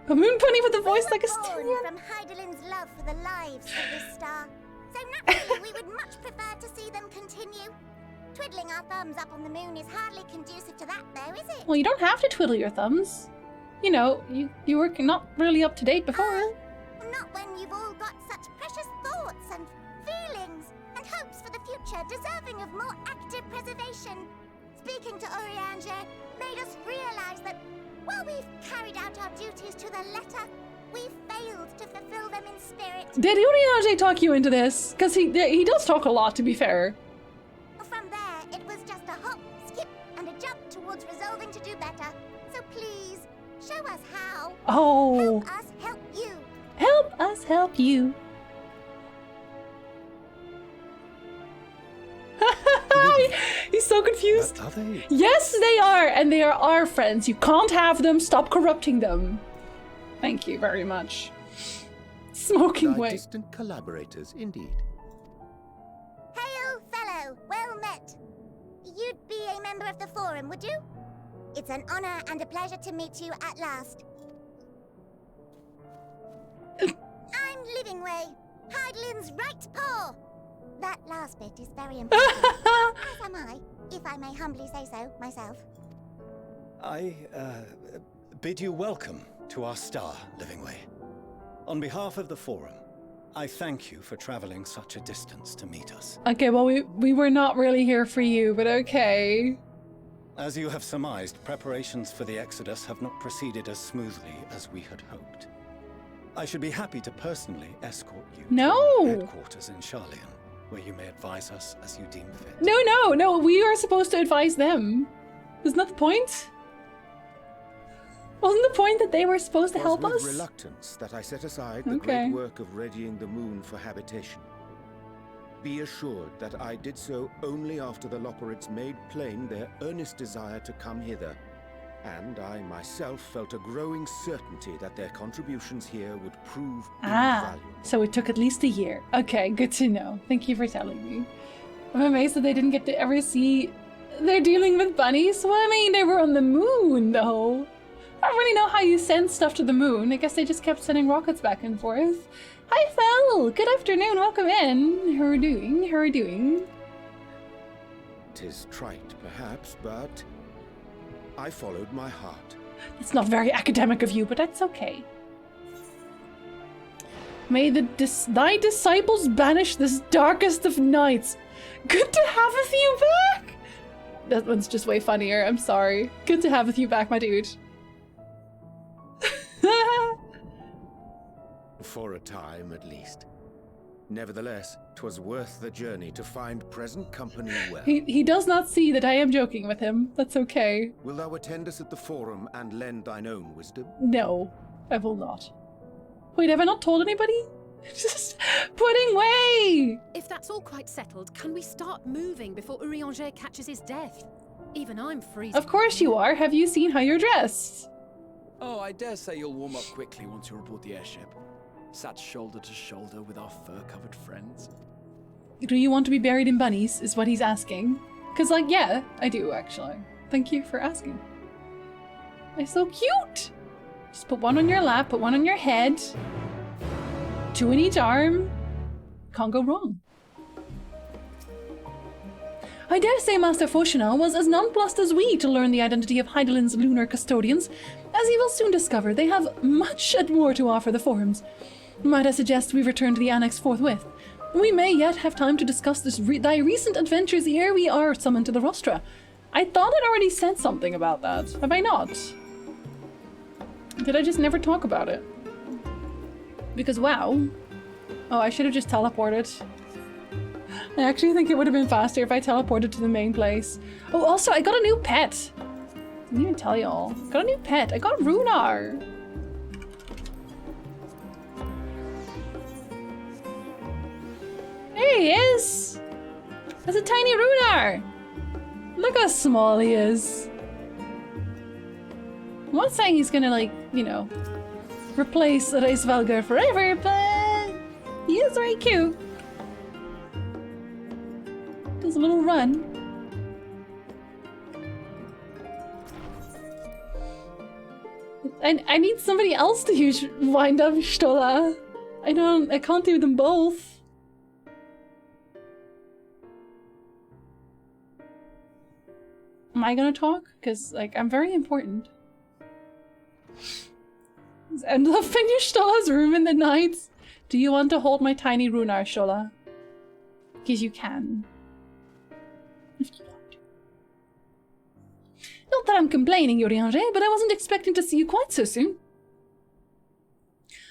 A moon bunny with a voice like a stallion. From Hydaelyn's love for the lives of this star. So naturally, we would much prefer to see them continue. Twiddling our thumbs up on the moon is hardly conducive to that, though, is it? Well, you don't have to twiddle your thumbs. You know, you were not really up to date before. Not when you've all got such precious thoughts and feelings and hopes for the future deserving of more active preservation. Speaking to Urianger made us realize that while we've carried out our duties to the letter, we've failed to fulfill them in spirit. Did Urianger talk you into this? Because he does talk a lot, to be fair. From there, it was just a hop, skip, and a jump towards resolving to do better. So please, show us how. Oh. Help us help you. Help us help you. He's so confused. Are they? Yes, they are, and they are our friends. You can't have them. Stop corrupting them. Thank you very much. Smoking Thy way. distant collaborators, indeed. Hail, fellow. Well met. You'd be a member of the Forum, would you? It's an honor and a pleasure to meet you at last. I'm Livingway, Hydaelyn's right paw. That last bit is very important. As am I, if I may humbly say so myself. I bid you welcome to our star, Livingway. On behalf of the Forum, I thank you for traveling such a distance to meet us. Okay, well, we were not really here for you, but okay. As you have surmised, preparations for the Exodus have not proceeded as smoothly as we had hoped. I should be happy to personally escort you to our headquarters in Sharlayan, where you may advise us as you deem fit. No, we are supposed to advise them. Isn't that the point? Wasn't the point that they were supposed to help us? It was with reluctance that I set aside the great work of readying the moon for habitation. Be assured that I did so only after the Loperids made plain their earnest desire to come hither, and I myself felt a growing certainty that their contributions here would prove invaluable. So it took at least a year. Okay, good to know. Thank you for telling me. I'm amazed that they didn't get to ever see they're dealing with bunnies. Well, I mean, they were on the moon, though. I don't really know how you send stuff to the moon. I guess they just kept sending rockets back and forth. Hi, Fel! Good afternoon, welcome in. How are you doing? How are you doing? 'Tis trite, perhaps, but I followed my heart. It's not very academic of you, but that's okay. May thy disciples banish this darkest of nights. Good to have with you back! That one's just way funnier, I'm sorry. Good to have with you back, my dude. For a time, at least. Nevertheless, 'twas worth the journey to find present company well. He does not see that I am joking with him. That's okay. Will thou attend us at the Forum and lend thine own wisdom? No, I will not. Wait, have I not told anybody? Just putting way! If that's all quite settled, can we start moving before Urianger catches his death? Even I'm freezing. Of course you are. Have you seen how you're dressed? Oh, I dare say you'll warm up quickly once you're aboard the airship. Sat shoulder to shoulder with our fur-covered friends. Do you want to be buried in bunnies, is what he's asking. Because, like, yeah, I do, actually. Thank you for asking. They're so cute! Just put one on your lap, put one on your head. 2 in each arm. Can't go wrong. I dare say Master Fauchenal was as nonplussed as we to learn the identity of Hydaelyn's lunar custodians. As he will soon discover, they have much and more to offer the Forums. Might I suggest we return to the Annex forthwith? We may yet have time to discuss thy recent adventures ere we are summoned to the Rostra. I thought I'd already said something about that. Have I not? Did I just never talk about it? Because wow. Oh, I should have just teleported. I actually think it would have been faster if I teleported to the main place. Oh, also, I got a new pet. Didn't even tell y'all. Got a new pet. I got Runar. There he is. That's a tiny Runar. Look how small he is. What not saying he's gonna, like, you know, replace Reisvalgar forever, but he is very cute. Does a little run. I need somebody else to use Wind Up Stola. I can't do them both. Am I gonna talk? Because, like, I'm very important. And love finish Stola's room in the night. Do you want to hold my tiny Runar, Stola? Because you can. If you want to. Not that I'm complaining, Urianger, but I wasn't expecting to see you quite so soon.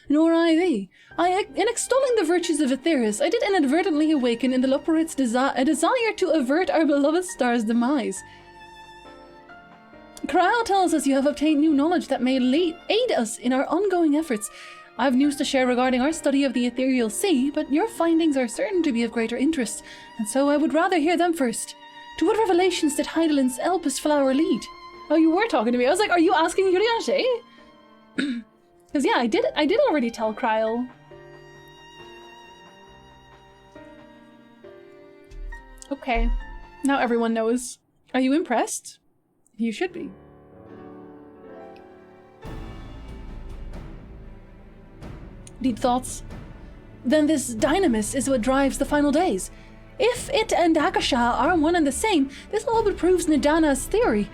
Nor I thee. In extolling the virtues of Aetheris, I did inadvertently awaken in the Loporrit's a desire to avert our beloved star's demise. Kral tells us you have obtained new knowledge that may aid us in our ongoing efforts. I have news to share regarding our study of the ethereal sea, but your findings are certain to be of greater interest, and so I would rather hear them first. To what revelations did Heidelin's Elpis flower lead? Oh, you were talking to me. I was like, are you asking Urianger? Because yeah, I did already tell Krile. Okay, now everyone knows. Are you impressed? You should be. Deep thoughts? Then this dynamis is what drives the final days. If it and Akasha are one and the same, this all but proves Nidana's theory.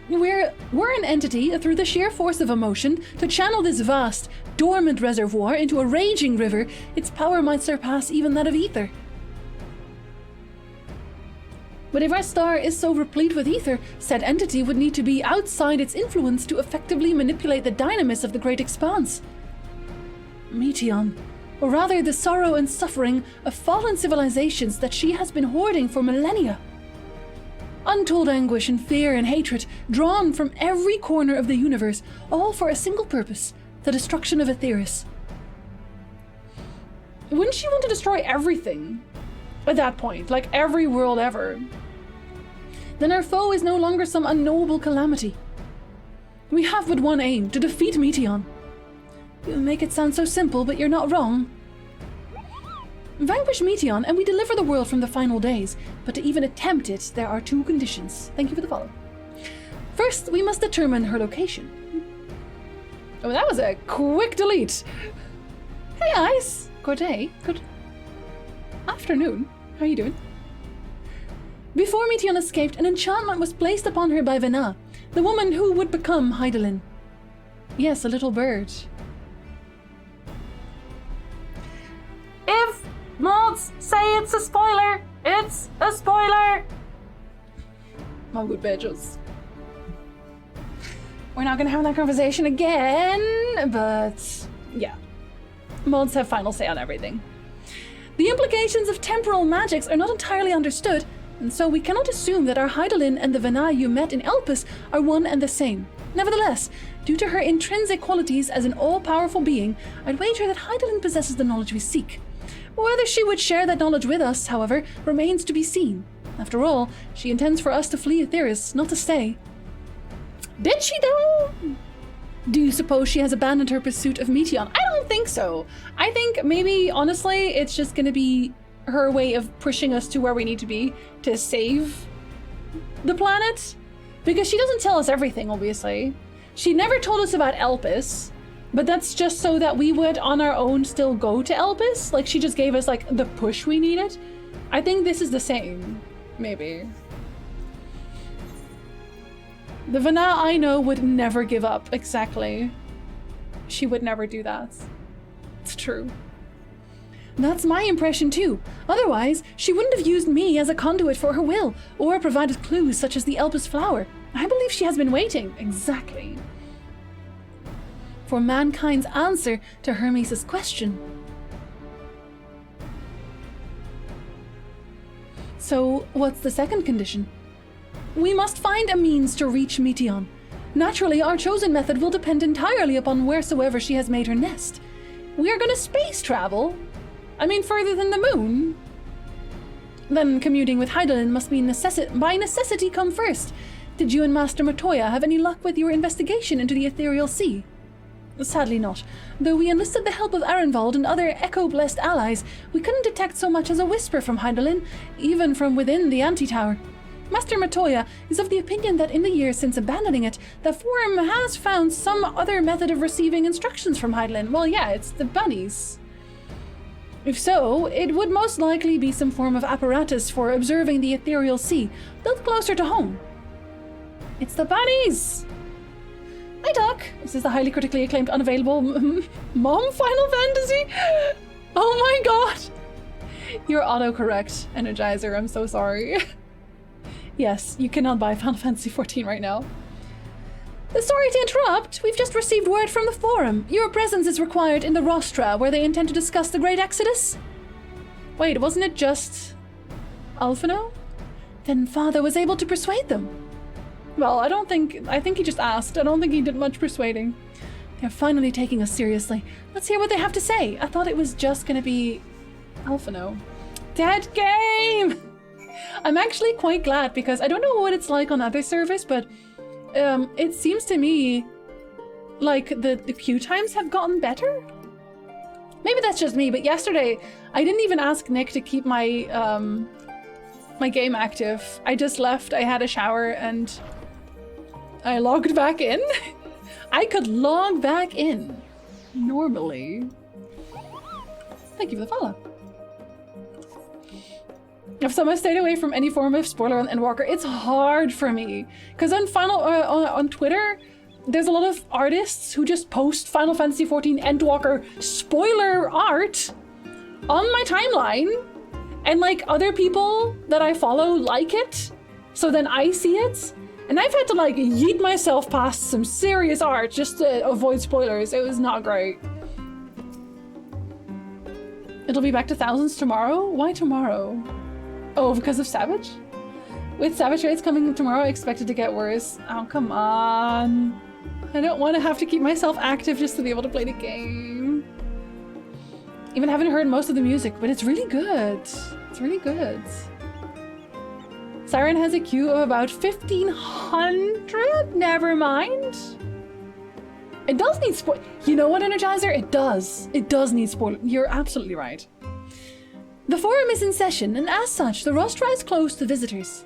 We're an entity through the sheer force of emotion to channel this vast, dormant reservoir into a raging river. Its power might surpass even that of ether. But if our star is so replete with ether, said entity would need to be outside its influence to effectively manipulate the dynamis of the great expanse. Meteon, or rather the sorrow and suffering of fallen civilizations that she has been hoarding for millennia. Untold anguish and fear and hatred drawn from every corner of the universe, all for a single purpose, the destruction of Aetheris. Wouldn't she want to destroy everything at that point, like every world ever? Then our foe is no longer some unknowable calamity. We have but one aim, to defeat Meteon. You make it sound so simple, but you're not wrong. Vanquish Meteon, and we deliver the world from the final days. But to even attempt it, there are two conditions. Thank you for the follow. First, we must determine her location. Oh, that was a quick delete. Hey, Ice. Good day. Good afternoon. How are you doing? Before Meteon escaped, an enchantment was placed upon her by Vena, the woman who would become Heidelin. Yes, a little bird. If mods say it's a spoiler, it's a spoiler! My good badges. We're not gonna have that conversation again, but yeah. Mods have final say on everything. The implications of temporal magics are not entirely understood, and so we cannot assume that our Heidelin and the Vena you met in Elpis are one and the same. Nevertheless, due to her intrinsic qualities as an all-powerful being, I'd wager that Heidelin possesses the knowledge we seek. Whether she would share that knowledge with us, however, remains to be seen. After all, she intends for us to flee Aetheris, not to stay. Did she, though? Do you suppose she has abandoned her pursuit of Meteon? I don't think so. I think maybe, honestly, it's just gonna be her way of pushing us to where we need to be to save the planet. Because she doesn't tell us everything, obviously. She never told us about Elpis, but that's just so that we would, on our own, still go to Elpis. Like, she just gave us, like, the push we needed. I think this is the same. Maybe. The Vena I know would never give up. Exactly. She would never do that. It's true. That's my impression too. Otherwise, she wouldn't have used me as a conduit for her will, or provided clues such as the Elpis flower. I believe she has been waiting. Exactly. For mankind's answer to Hermes' question. So, what's the second condition? We must find a means to reach Meteon. Naturally, our chosen method will depend entirely upon wheresoever she has made her nest. We are going to space travel. I mean, further than the moon. Then commuting with Heidelin must be by necessity come first. Did you and Master Matoya have any luck with your investigation into the Ethereal Sea? Sadly not. Though we enlisted the help of Arenvald and other echo-blessed allies, we couldn't detect so much as a whisper from Hydaelyn, even from within the Antitower. Master Matoya is of the opinion that in the years since abandoning it, the Forum has found some other method of receiving instructions from Hydaelyn. Well, yeah, it's the bunnies. If so, it would most likely be some form of apparatus for observing the Ethereal Sea, built closer to home. It's the bunnies! Hi, Doc. This is the highly critically acclaimed unavailable Mom Final Fantasy? Oh my god! You're autocorrect, Energizer. I'm so sorry. Yes, you cannot buy Final Fantasy XIV right now. Sorry to interrupt. We've just received word from the Forum. Your presence is required in the Rostra, where they intend to discuss the Great Exodus. Wait, wasn't it just Alphino? Then Father was able to persuade them. Well, I think he just asked. I don't think he did much persuading. They're finally taking us seriously. Let's hear what they have to say. I thought it was just gonna be Alphino. Dead game! I'm actually quite glad because I don't know what it's like on other servers, but it seems to me like the queue times have gotten better. Maybe that's just me, but yesterday I didn't even ask Nick to keep my my game active. I just left, I had a shower, and I logged back in. I could log back in normally. Thank you for the follow. I've somehow stayed away from any form of spoiler on Endwalker. It's hard for me because on Twitter, there's a lot of artists who just post Final Fantasy XIV Endwalker spoiler art on my timeline, and like other people that I follow like it, so then I see it, and I've had to like yeet myself past some serious art just to avoid spoilers. It was not great. It'll be back to thousands tomorrow? Why tomorrow? Oh, because of Savage? With Savage raids coming tomorrow, I expect it to get worse. Oh, come on. I don't want to have to keep myself active just to be able to play the game. Even haven't heard most of the music, but it's really good. It's really good. Siren has a queue of about 1,500? Never mind. It does need spoil. You know what, Energizer? It does. It does need spoil. You're absolutely right. The Forum is in session, and as such, the Rostra is closed to visitors.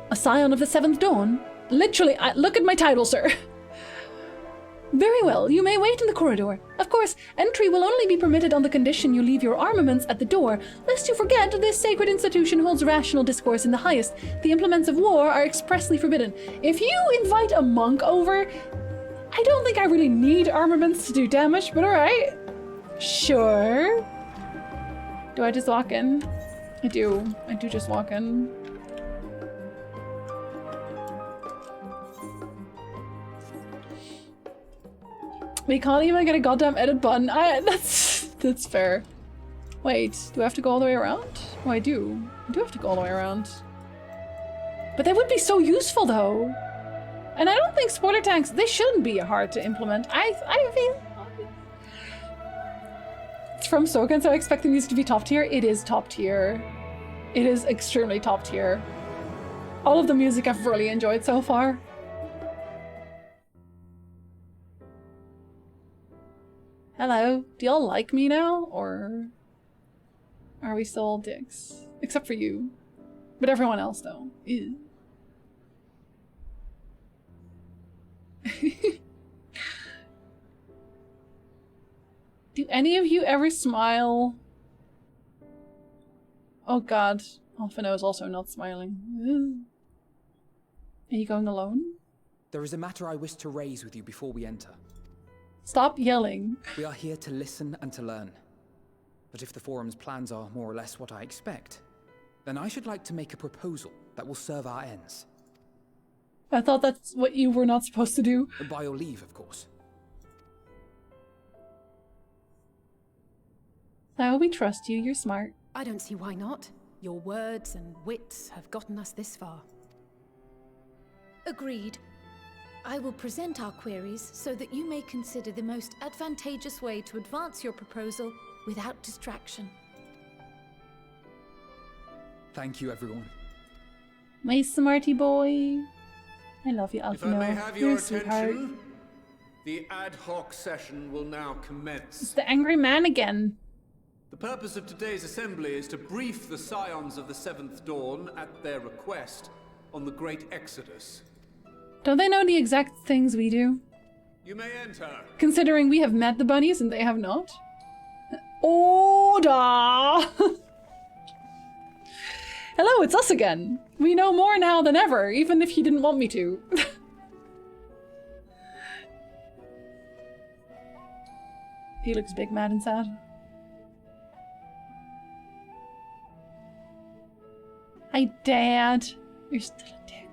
A scion of the Seventh Dawn? Literally, look at my title, sir. Very well, you may wait in the corridor. Of course, entry will only be permitted on the condition you leave your armaments at the door, lest you forget this sacred institution holds rational discourse in the highest. The implements of war are expressly forbidden. If you invite a monk over, I don't think I really need armaments to do damage, but alright. Sure. Do I just walk in? I do. I do just walk in. We can't even get a goddamn edit button. That's fair. Wait, do I have to go all the way around? Oh, I do. I do have to go all the way around. But that would be so useful, though. And I don't think spoiler tanks, they shouldn't be hard to implement. I feel... It's from Soken, so I expect the music to be top tier. It is top tier. It is extremely top tier. All of the music I've really enjoyed so far. Hello, do y'all like me now, or are we still all dicks? Except for you. But everyone else, though. Ew. Do any of you ever smile? Oh god, Alphino is also not smiling. Ew. Are you going alone? There is a matter I wish to raise with you before we enter. Stop yelling. We are here to listen and to learn. But if the Forum's plans are more or less what I expect, then I should like to make a proposal that will serve our ends. I thought that's what you were not supposed to do. By your leave, of course. So we trust you, you're smart. I don't see why not. Your words and wits have gotten us this far. Agreed. I will present our queries so that you may consider the most advantageous way to advance your proposal without distraction. Thank you, everyone. My smarty boy. I love you, If I may Alphino. have You're your a sweetheart. attention, the ad hoc session will now commence. It's the angry man again. The purpose of today's assembly is to brief the Scions of the Seventh Dawn, at their request, on the Great Exodus. Don't they know the exact things we do? You may enter. Considering we have met the bunnies and they have not. Order! Hello, it's us again. We know more now than ever, even if you didn't want me to. He looks big, mad, and sad. Hi, Dad. You're still a dick.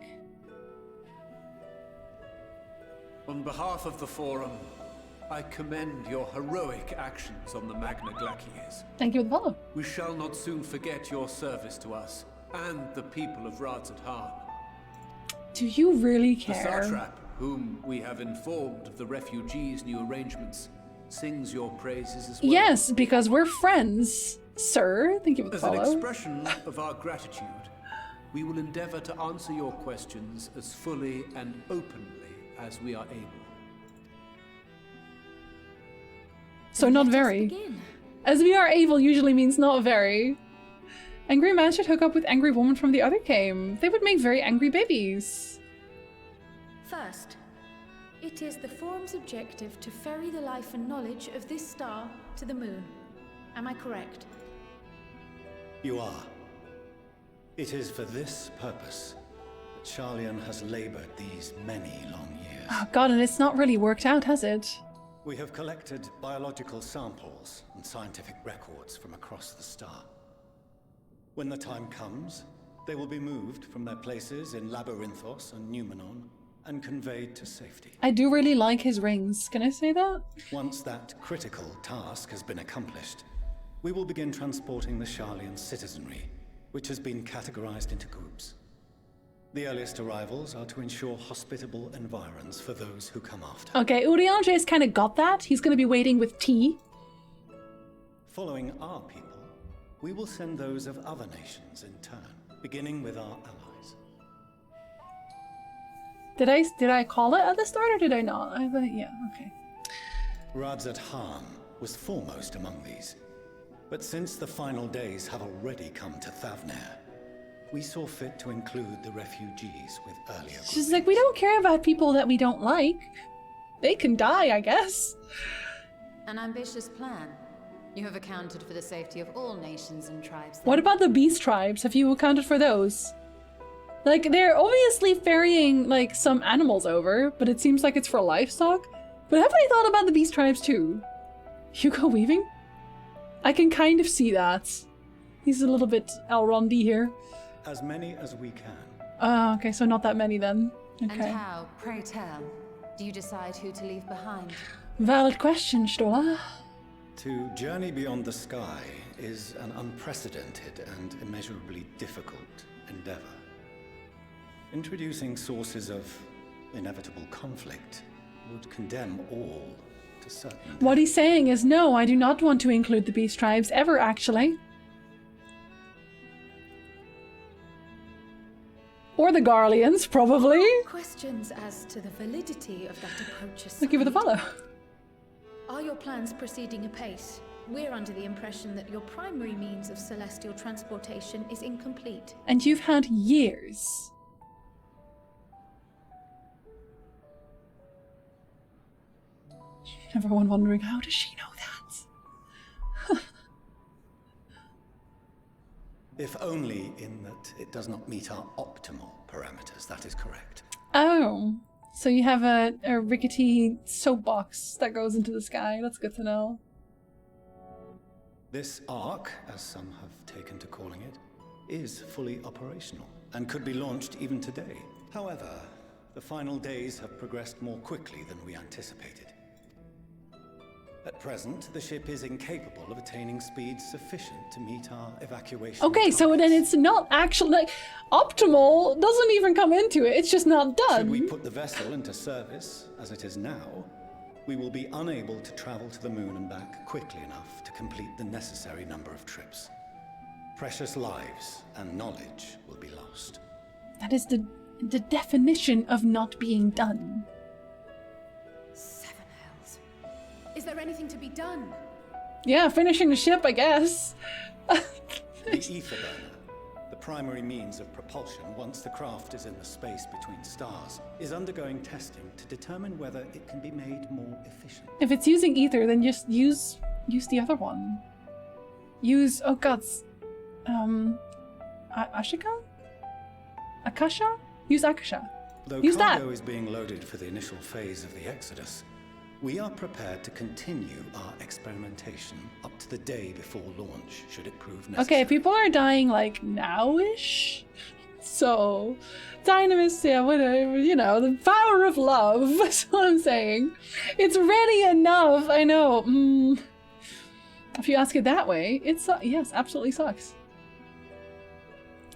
On behalf of the Forum, I commend your heroic actions on the Magna Glacies. Thank you for the follow. We shall not soon forget your service to us and the people of Radz-at-Han. Do you really The care? Satrap, whom we have informed of the refugees' new arrangements, sings your praises as well. Yes, because we're friends, sir. Thank you for the As follow. an expression of our gratitude, we will endeavor to answer your questions as fully and openly as we are able. So not very. As we are able usually means not very. Angry man should hook up with angry woman from the other game. They would make very angry babies. First, it is the Forum's objective to ferry the life and knowledge of this star to the moon. Am I correct? You are. It is for this purpose that Sharlayan has labored these many long years. Oh god, and it's not really worked out, has it? We have collected biological samples and scientific records from across the star. When the time comes, they will be moved from their places in Labyrinthus and Numenon and conveyed to safety. I do really like his rings. Can I say that? Once that critical task has been accomplished, we will begin transporting the Sharlayan citizenry, which has been categorized into groups. The earliest arrivals are to ensure hospitable environs for those who come after. Okay, Urianger's kind of got that. He's going to be waiting with tea. Following our people, we will send those of other nations in turn, beginning with our allies. Did I call it at the start or did I not? Yeah, okay. Radz-at-Han was foremost among these. But since the final days have already come to Thavnair, we saw fit to include the refugees with earlier groups. She's like, we don't care about people that we don't like. They can die, I guess. An ambitious plan. You have accounted for the safety of all nations and tribes. What about the beast tribes? Have you accounted for those? Like, they're obviously ferrying, like, some animals over, but it seems like it's for livestock. But have they thought about the beast tribes too? Hugo Weaving? I can kind of see that. He's a little bit Elrondy here. As many as we can. Oh, okay, so not that many then. Okay. And how, pray tell, do you decide who to leave behind? Valid question, Stola. To journey beyond the sky is an unprecedented and immeasurably difficult endeavor. Introducing sources of inevitable conflict would condemn all to certain death. What he's saying is, no, I do not want to include the beast tribes ever, actually. Or the Garleans, probably. Questions as to the validity of that approach aside. Thank you for the follow. Are your plans proceeding apace? We're under the impression that your primary means of celestial transportation is incomplete. And you've had years. Everyone wondering, how does she know that? If only in that it does not meet our optimal parameters, that is correct. Oh, so you have a rickety soapbox that goes into the sky. That's good to know. This arc, as some have taken to calling it, is fully operational and could be launched even today. However, the final days have progressed more quickly than we anticipated. At present, the ship is incapable of attaining speeds sufficient to meet our evacuation. Okay, so then it's not actually, like, optimal doesn't even come into it. It's just not done. Should we put the vessel into service, as it is now, we will be unable to travel to the moon and back quickly enough to complete the necessary number of trips. Precious lives and knowledge will be lost. That is the definition of not being done. 7 hells. Is there anything to be done? Yeah, finishing the ship, I guess. The ether burner, the primary means of propulsion once the craft is in the space between stars, is undergoing testing to determine whether it can be made more efficient. If it's using ether, then just use the other one. Use, oh gods, Ashika? Akasha? Use Akasha. Though Use cargo that. is being loaded for the initial phase of the Exodus, we are prepared to continue our experimentation up to the day before launch, should it prove necessary. Okay, people are dying like now-ish. So, Dynamis, yeah, whatever, you know, the power of love, that's what I'm saying. It's ready enough, I know. If you ask it that way, yes, absolutely sucks.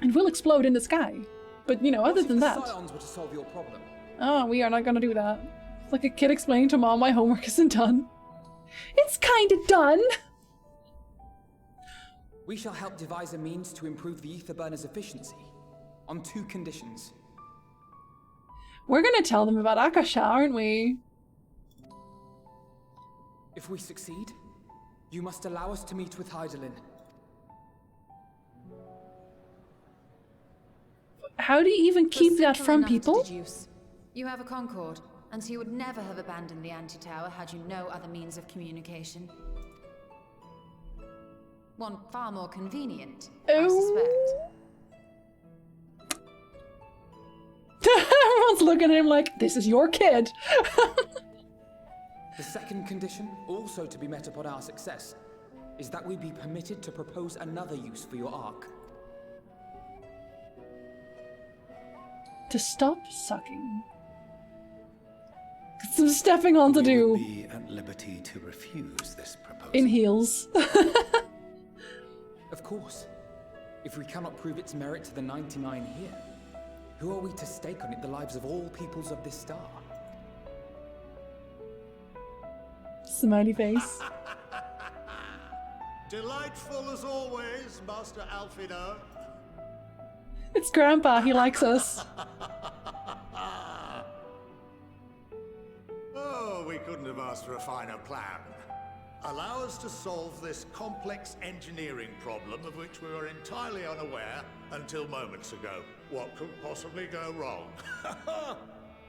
It will explode in the sky. But, you know, other than that... What if the Scions were to solve your problem? Oh, we are not gonna do that. It's like a kid explaining to mom, my homework isn't done. It's kinda done! We shall help devise a means to improve the ether burner's efficiency. On 2 conditions. We're gonna tell them about Akasha, aren't we? If we succeed, you must allow us to meet with Hydaelyn. How do you even keep that from people? You have a Concord, and so you would never have abandoned the anti-tower had you no other means of communication. One far more convenient, I suspect. Everyone's looking at him like, this is your kid. The second condition, also to be met upon our success, is that we be permitted to propose another use for your Ark. To stop sucking. Some stepping on to do. We would be at liberty to refuse this proposal. In heels. Of course. If we cannot prove its merit to the 99 here, who are we to stake on it the lives of all peoples of this star? Smiley face. Delightful as always, Master Alfino. It's Grandpa, he likes us. Oh, we couldn't have asked for a finer plan. Allow us to solve this complex engineering problem of which we were entirely unaware until moments ago. What could possibly go wrong?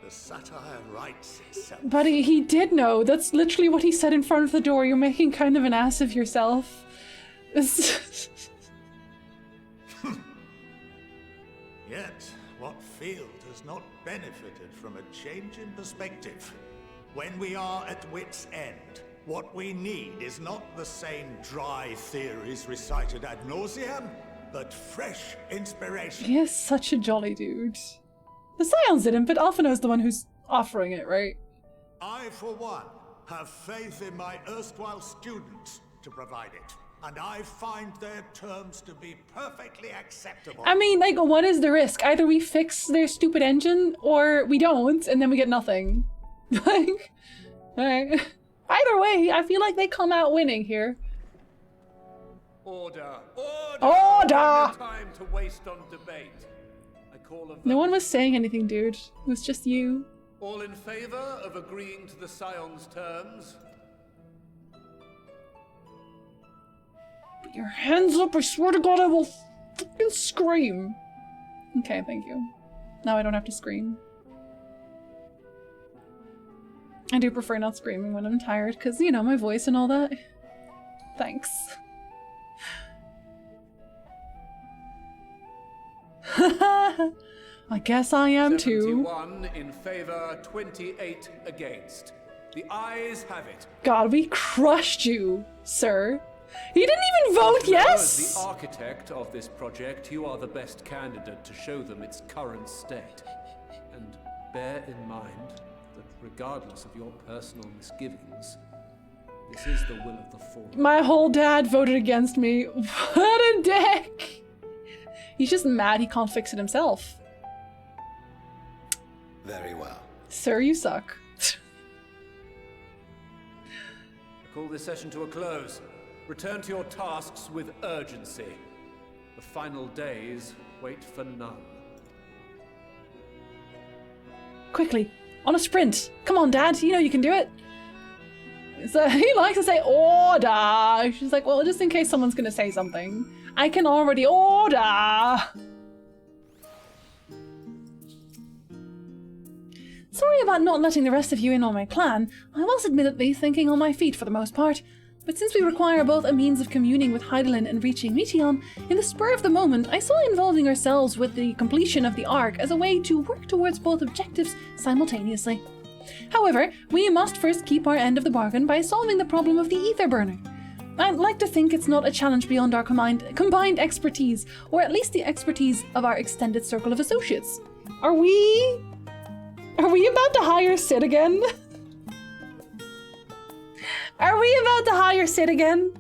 The satire writes itself. Buddy, he did know. That's literally what he said in front of the door. You're making kind of an ass of yourself. Yet, what field has not benefited from a change in perspective? When we are at wit's end, what we need is not the same dry theories recited ad nauseam, but fresh inspiration. He is such a jolly dude. The Scions didn't, but Alphinaud's the one who's offering it, right? I, for one, have faith in my erstwhile students to provide it, and I find their terms to be perfectly acceptable. I mean, like, what is the risk? Either we fix their stupid engine, or we don't, and then we get nothing. Like, alright. Either way, I feel like they come out winning here. Order! Order! Order! No time to waste on debate. I call of No one was saying anything, dude. It was just you. All in favor of agreeing to the Scion's terms? Put your hands up, I swear to God I will fucking scream. Okay, thank you. Now I don't have to scream. I do prefer not screaming when I'm tired, because, you know, my voice and all that. Thanks. I guess I am too. 71 in favor, 28 against. The ayes have it. God, we crushed you, sir. He didn't even vote yes! As the architect of this project, you are the best candidate to show them its current state. And bear in mind that regardless of your personal misgivings, this is the will of the Four. My whole dad voted against me. What a dick! He's just mad he can't fix it himself. Very well. Sir, you suck. I call this session to a close. Return to your tasks with urgency. The final days wait for none. Quickly, on a sprint. Come on, Dad, you know you can do it. So he likes to say order. She's like, well, just in case someone's gonna say something, I can already order. Sorry about not letting the rest of you in on my plan. I was admittedly thinking on my feet for the most part. But since we require both a means of communing with Hydaelyn and reaching Meteion, in the spur of the moment, I saw involving ourselves with the completion of the Ark as a way to work towards both objectives simultaneously. However, we must first keep our end of the bargain by solving the problem of the ether burner. I'd like to think it's not a challenge beyond our combined expertise, or at least the expertise of our extended circle of associates. Are we about to hire Sid again? Are we about to hire Sid again?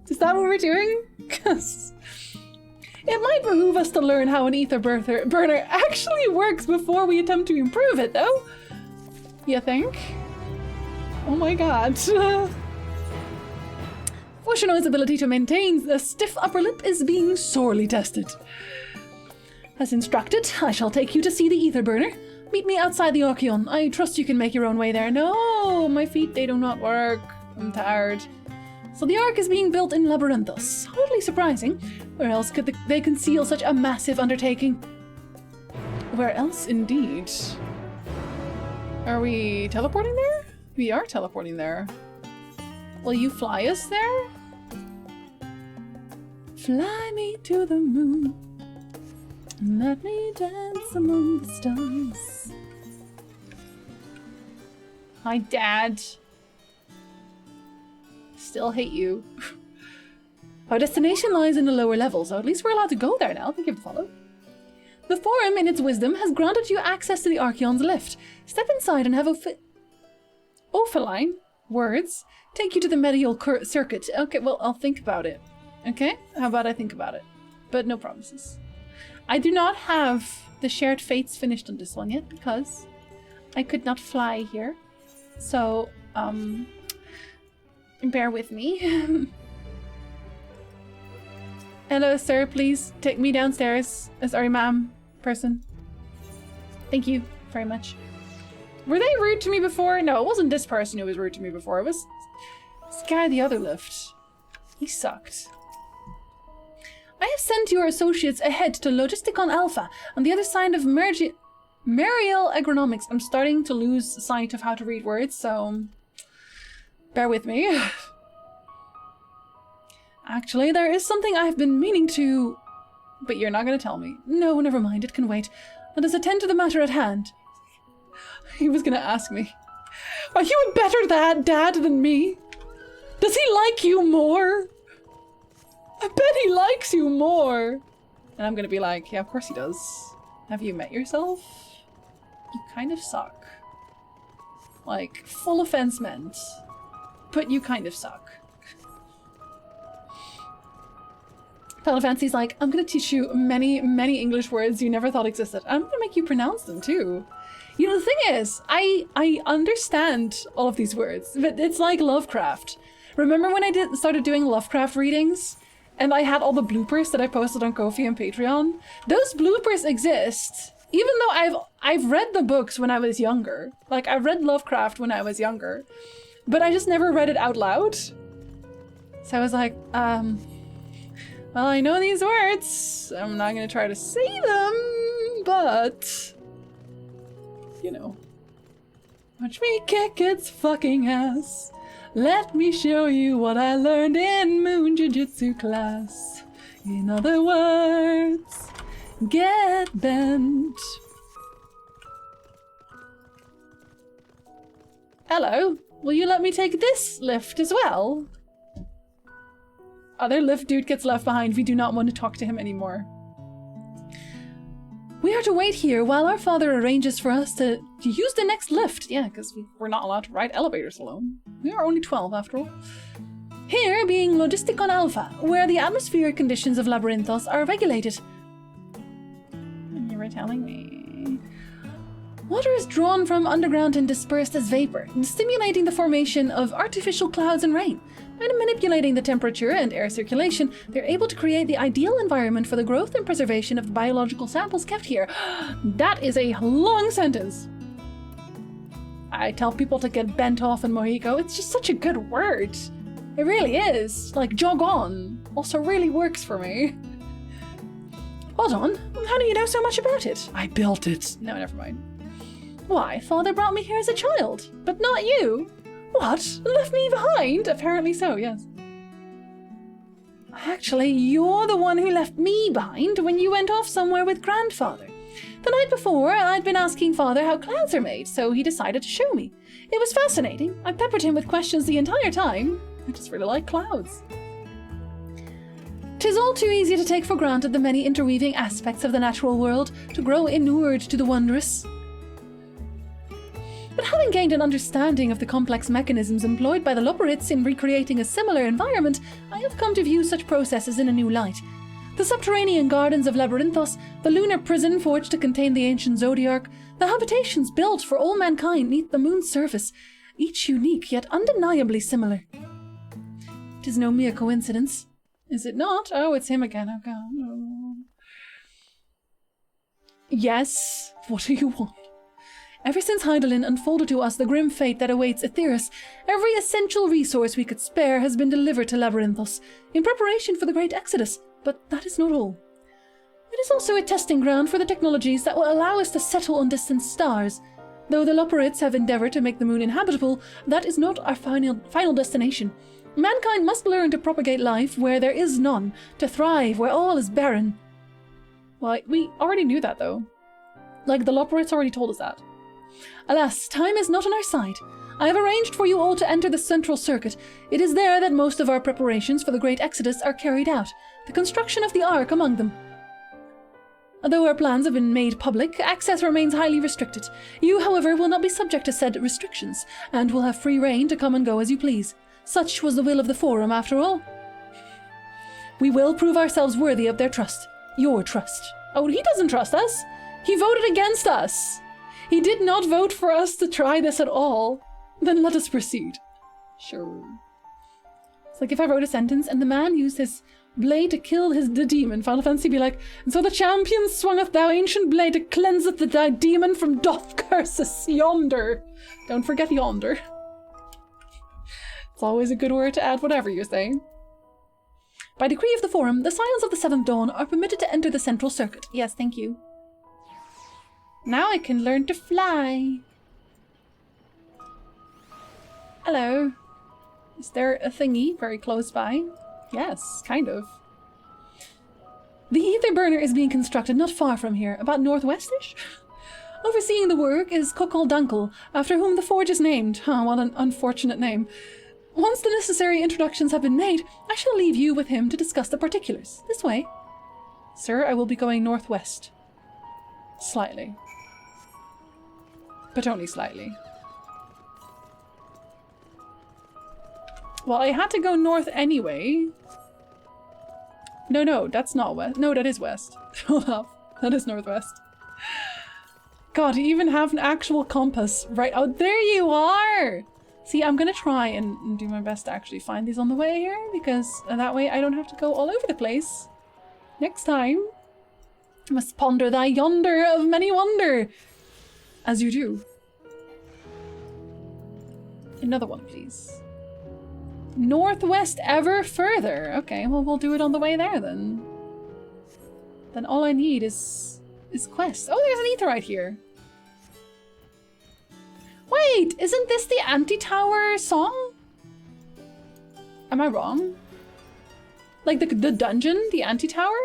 Is that what we're doing? Because it might behoove us to learn how an ether burner actually works before we attempt to improve it, though. You think? Oh my god. Fushino's ability to maintain a stiff upper lip is being sorely tested. As instructed, I shall take you to see the ether burner. Meet me outside the Archeon. I trust you can make your own way there. No, my feet, they do not work. I'm tired. So the Ark is being built in Labyrinthus. Hardly surprising. Where else could they conceal such a massive undertaking? Where else, indeed? Are we teleporting there? We are teleporting there. Will you fly us there? Fly me to the moon. Let me dance among the stars. Hi, Dad. Still hate you. Our destination lies in the lower level, so at least we're allowed to go there now. Thank you for the follow. The Forum, in its wisdom, has granted you access to the Archeon's lift. Step inside and have Ophaline words take you to the medial circuit. Okay, well, I'll think about it. Okay? How about I think about it? But no promises. I do not have the shared fates finished on this one yet because I could not fly here. So, bear with me. Hello, sir, please take me downstairs. Sorry, ma'am, person. Thank you very much. Were they rude to me before? No, it wasn't this person who was rude to me before. It was this guy in the other lift. He sucked. I have sent your associates ahead to Logisticon Alpha on the other side of Mariel Agronomics. I'm starting to lose sight of how to read words, so bear with me. Actually, there is something I've been meaning to... But you're not going to tell me. No, never mind, it can wait. Let us attend to the matter at hand. He was going to ask me, are you a better dad than me? Does he like you more? I bet he likes you more. And I'm gonna be like, yeah, of course he does. Have you met yourself? You kind of suck. Like, full offense meant. But you kind of suck. Final Fantasy's like, I'm gonna teach you many, many English words you never thought existed. I'm gonna make you pronounce them too. You know, the thing is, I understand all of these words, but it's like Lovecraft. Remember when I started doing Lovecraft readings? And I had all the bloopers that I posted on Ko-fi and Patreon. Those bloopers exist, even though I've read the books when I was younger. Like, I read Lovecraft when I was younger, but I just never read it out loud. So I was like, well, I know these words. I'm not gonna try to say them, but, you know. Watch me kick its fucking ass. Let me show you what I learned in Moon Jiu-Jitsu class. In other words, get bent. Hello, will you let me take this lift as well? Other lift dude gets left behind. We do not want to talk to him anymore. We are to wait here while our father arranges for us to use the next lift. Yeah, because we're not allowed to ride elevators alone. We are only 12 after all. Here being Logisticon Alpha, where the atmospheric conditions of Labyrinthus are regulated. And you were telling me. Water is drawn from underground and dispersed as vapor, stimulating the formation of artificial clouds and rain. By manipulating the temperature and air circulation, they're able to create the ideal environment for the growth and preservation of the biological samples kept here. That is a long sentence. I tell people to get bent off in Mohiko. It's just such a good word. It really is. Like, jog on. Also really works for me. Hold on. How do you know so much about it? I built it. No, never mind. Why, father brought me here as a child, but not you. What? Left me behind? Apparently so, yes. Actually, you're the one who left me behind when you went off somewhere with grandfather. The night before, I'd been asking father how clouds are made, so he decided to show me. It was fascinating. I peppered him with questions the entire time. I just really like clouds. 'Tis all too easy to take for granted the many interweaving aspects of the natural world, to grow inured to the wondrous. But having gained an understanding of the complex mechanisms employed by the Labyrinthus in recreating a similar environment, I have come to view such processes in a new light. The subterranean gardens of Labyrinthus, the lunar prison forged to contain the ancient zodiac, the habitations built for all mankind neath the moon's surface, each unique yet undeniably similar. 'Tis no mere coincidence. Is it not? Oh, it's him again. Oh god. No. Yes, what do you want? Ever since Hydaelyn unfolded to us the grim fate that awaits Aetheris, every essential resource we could spare has been delivered to Labyrinthus, in preparation for the Great Exodus, but that is not all. It is also a testing ground for the technologies that will allow us to settle on distant stars. Though the Labyrinths have endeavored to make the moon inhabitable, that is not our final destination. Mankind must learn to propagate life where there is none, to thrive where all is barren. Well, we already knew that, though. Like, the Labyrinths already told us that. Alas, time is not on our side. I have arranged for you all to enter the central circuit. It is there that most of our preparations for the Great Exodus are carried out, the construction of the Ark among them. Although our plans have been made public, access remains highly restricted. You, however, will not be subject to said restrictions, and will have free rein to come and go as you please. Such was the will of the Forum, after all. We will prove ourselves worthy of their trust. Your trust. Oh, he doesn't trust us. He voted against us. He did not vote for us to try this at all. Then let us proceed. Sure. It's like if I wrote a sentence and the man used his blade to kill the demon. Final Fantasy be like, and so the champion swungeth thou ancient blade to cleanseth the demon from doth curses yonder. Don't forget yonder. It's always a good word to add whatever you're saying. By decree of the Forum, the Scions of the Seventh Dawn are permitted to enter the central circuit. Yes, thank you. Now I can learn to fly. Hello. Is there a thingy very close by? Yes, kind of. The ether burner is being constructed not far from here, about northwestish. Overseeing the work is Kokol Dunkel, after whom the forge is named. Oh, what an unfortunate name. Once the necessary introductions have been made, I shall leave you with him to discuss the particulars. This way. Sir, I will be going northwest. Slightly. But only slightly. Well, I had to go north anyway. No, that's not west. No, that is west. Hold up. That is northwest. God, you even have an actual compass right out there. You are! See, I'm gonna try and do my best to actually find these on the way here, because that way I don't have to go all over the place. Next time, I must ponder thy yonder of many wonder. As you do. Another one, please. Northwest ever further. Okay, well, we'll do it on the way there then. Then all I need is quest. Oh, there's an etherite here. Wait, isn't this the anti-tower song? Am I wrong? Like the dungeon, the anti-tower?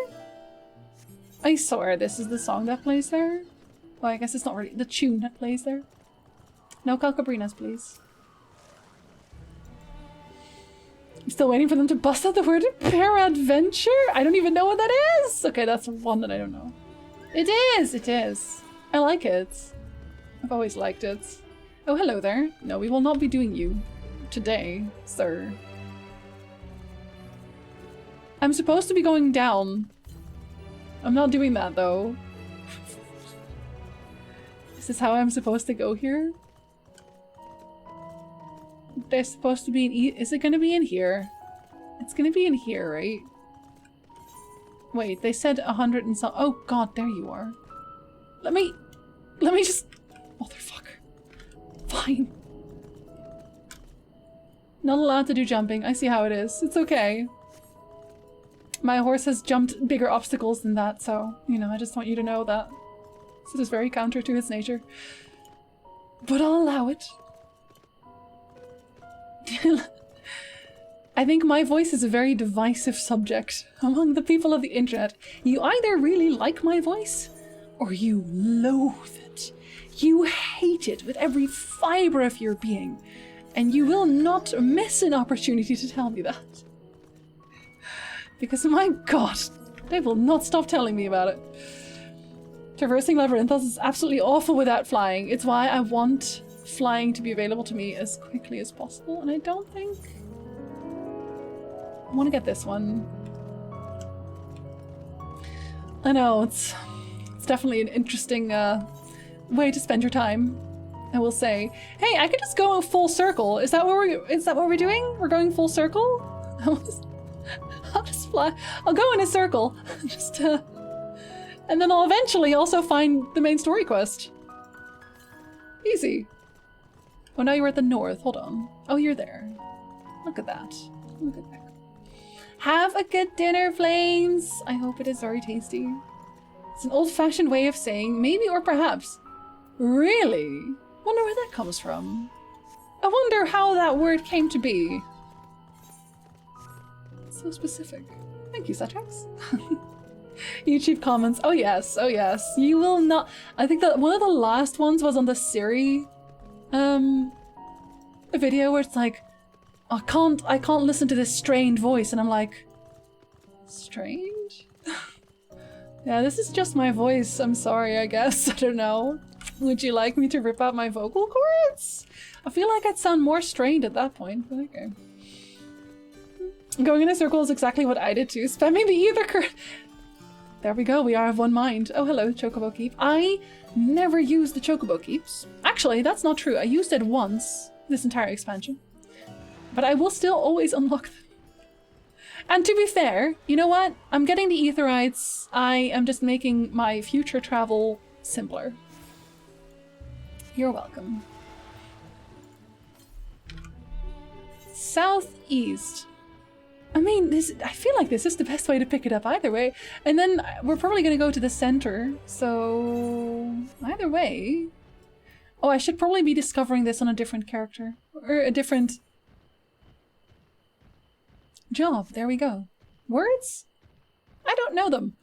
I swear this is the song that plays there. Well, I guess it's not really the tune that plays there. No Calcabrinas, please. I'm still waiting for them to bust out the word peradventure. I don't even know what that is. Okay, that's one that I don't know. It is, it is. I like it. I've always liked it. Oh, hello there. No, we will not be doing you today, sir. I'm supposed to be going down. I'm not doing that, though. Is this how I'm supposed to go here? They're supposed to be in is it gonna be in here? It's gonna be in here, right? Wait, they said 100 and some. Oh god, there you are. Let me just. Motherfucker. Fine. Not allowed to do jumping. I see how it is. It's okay. My horse has jumped bigger obstacles than that, so, you know, I just want you to know that. So it is very counter to its nature. But I'll allow it. I think my voice is a very divisive subject among the people of the internet. You either really like my voice, or you loathe it. You hate it with every fiber of your being, and you will not miss an opportunity to tell me that. Because my god, they will not stop telling me about it. Traversing Labyrinthus is absolutely awful without flying. It's why I want flying to be available to me as quickly as possible, and I don't think... I want to get this one. I know, it's definitely an interesting way to spend your time, I will say. Hey, I could just go full circle. Is that what we're doing? We're going full circle? I'll just fly. I'll go in a circle. Just and then I'll eventually also find the main story quest. Easy. Oh, now you're at the north. Hold on. Oh, you're there. Look at that. Look at that. Have a good dinner, Flames. I hope it is very tasty. It's an old-fashioned way of saying maybe or perhaps. Really? Wonder where that comes from. I wonder how that word came to be. So specific. Thank you, Satrax. YouTube comments. Oh yes, oh yes. You will not. I think that one of the last ones was on the Siri a video where it's like, I can't listen to this strained voice, and I'm like, strange? Yeah, this is just my voice. I'm sorry, I guess. I don't know. Would you like me to rip out my vocal cords? I feel like I'd sound more strained at that point, but okay. Going in a circle is exactly what I did too. Spamming the ether current. There we go, we are of one mind. Oh, hello, Chocobo Keep. I never used the Chocobo Keeps. Actually, that's not true. I used it once, this entire expansion. But I will still always unlock them. And to be fair, you know what? I'm getting the Aetherites. I am just making my future travel simpler. You're welcome. Southeast. I mean, I feel like this is the best way to pick it up either way. And then we're probably going to go to the center. So either way. Oh, I should probably be discovering this on a different character. Or a different job. There we go. Words? I don't know them.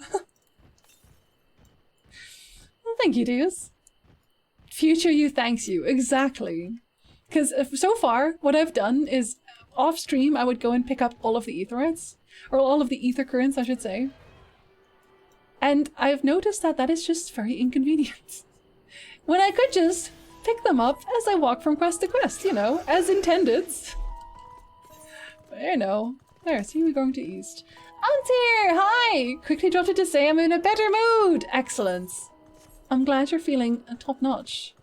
Well, thank you, Deus. Future you thanks you. Exactly. Because so far, what I've done is off stream, I would go and pick up all of the Aetherites. Or all of the ether currents, I should say. And I've noticed that that is just very inconvenient. When I could just pick them up as I walk from quest to quest, you know, as intended. But, you know. There, see, we're going to east. Antir, hi! Quickly dropped it to say I'm in a better mood. Excellent. I'm glad you're feeling top-notch.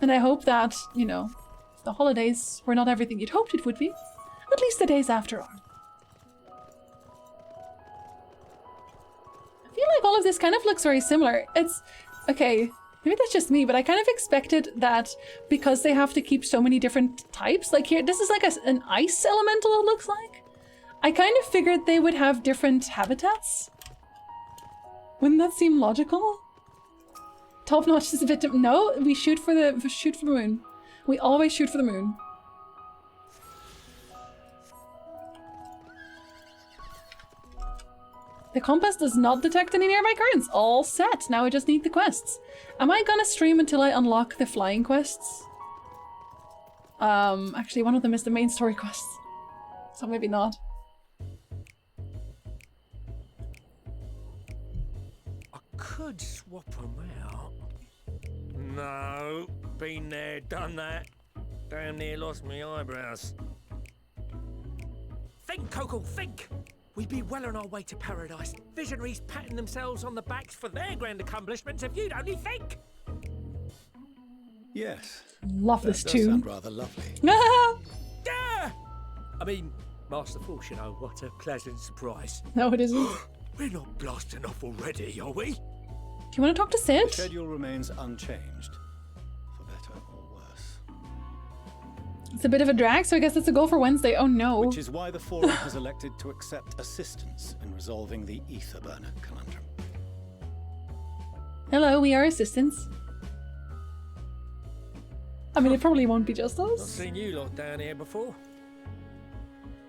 And I hope that, you know, the holidays were not everything you'd hoped it would be. At least the days after are. I feel like all of this kind of looks very similar. It's... okay, maybe that's just me, but I kind of expected that because they have to keep so many different types. Like here, this is like an ice elemental, it looks like. I kind of figured they would have different habitats. Wouldn't that seem logical? Top notch is a bit... no, we shoot for the moon. We always shoot for the moon. The compass does not detect any nearby currents. All set. Now I just need the quests. Am I gonna stream until I unlock the flying quests? Actually, one of them is the main story quests. So maybe not. I could swap them out. No. Been there, done that. Damn near lost my eyebrows. Think, Coco, think! We'd be well on our way to paradise. Visionaries patting themselves on the backs for their grand accomplishments if you'd only think! Yes. Love this That does tune. sound rather lovely. I mean, Master Force, you know, what a pleasant surprise. No, it isn't. We're not blasting off already, are we? Do you want to talk to Sid? The schedule remains unchanged, for better or worse. It's a bit of a drag, so I guess it's a goal for Wednesday. Oh no. Which is why the Forum has elected to accept assistance in resolving the Ether Burner conundrum. Hello, we are assistants. I mean, it probably won't be just Not us. seen you lot down here before.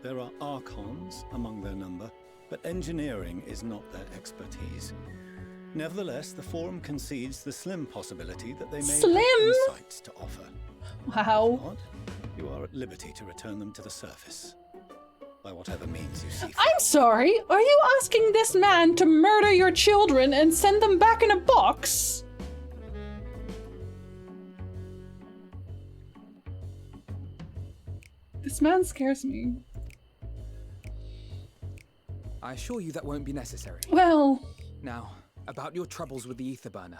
There are Archons among their number, but engineering is not their expertise. Nevertheless, the Forum concedes the slim possibility that they may have insights to offer. Wow. If not, you are at liberty to return them to the surface, by whatever means you see fit. I'm sorry, are you asking this man to murder your children and send them back in a box? This man scares me. I assure you that won't be necessary. Well... Now, about your troubles with the Ether Burner.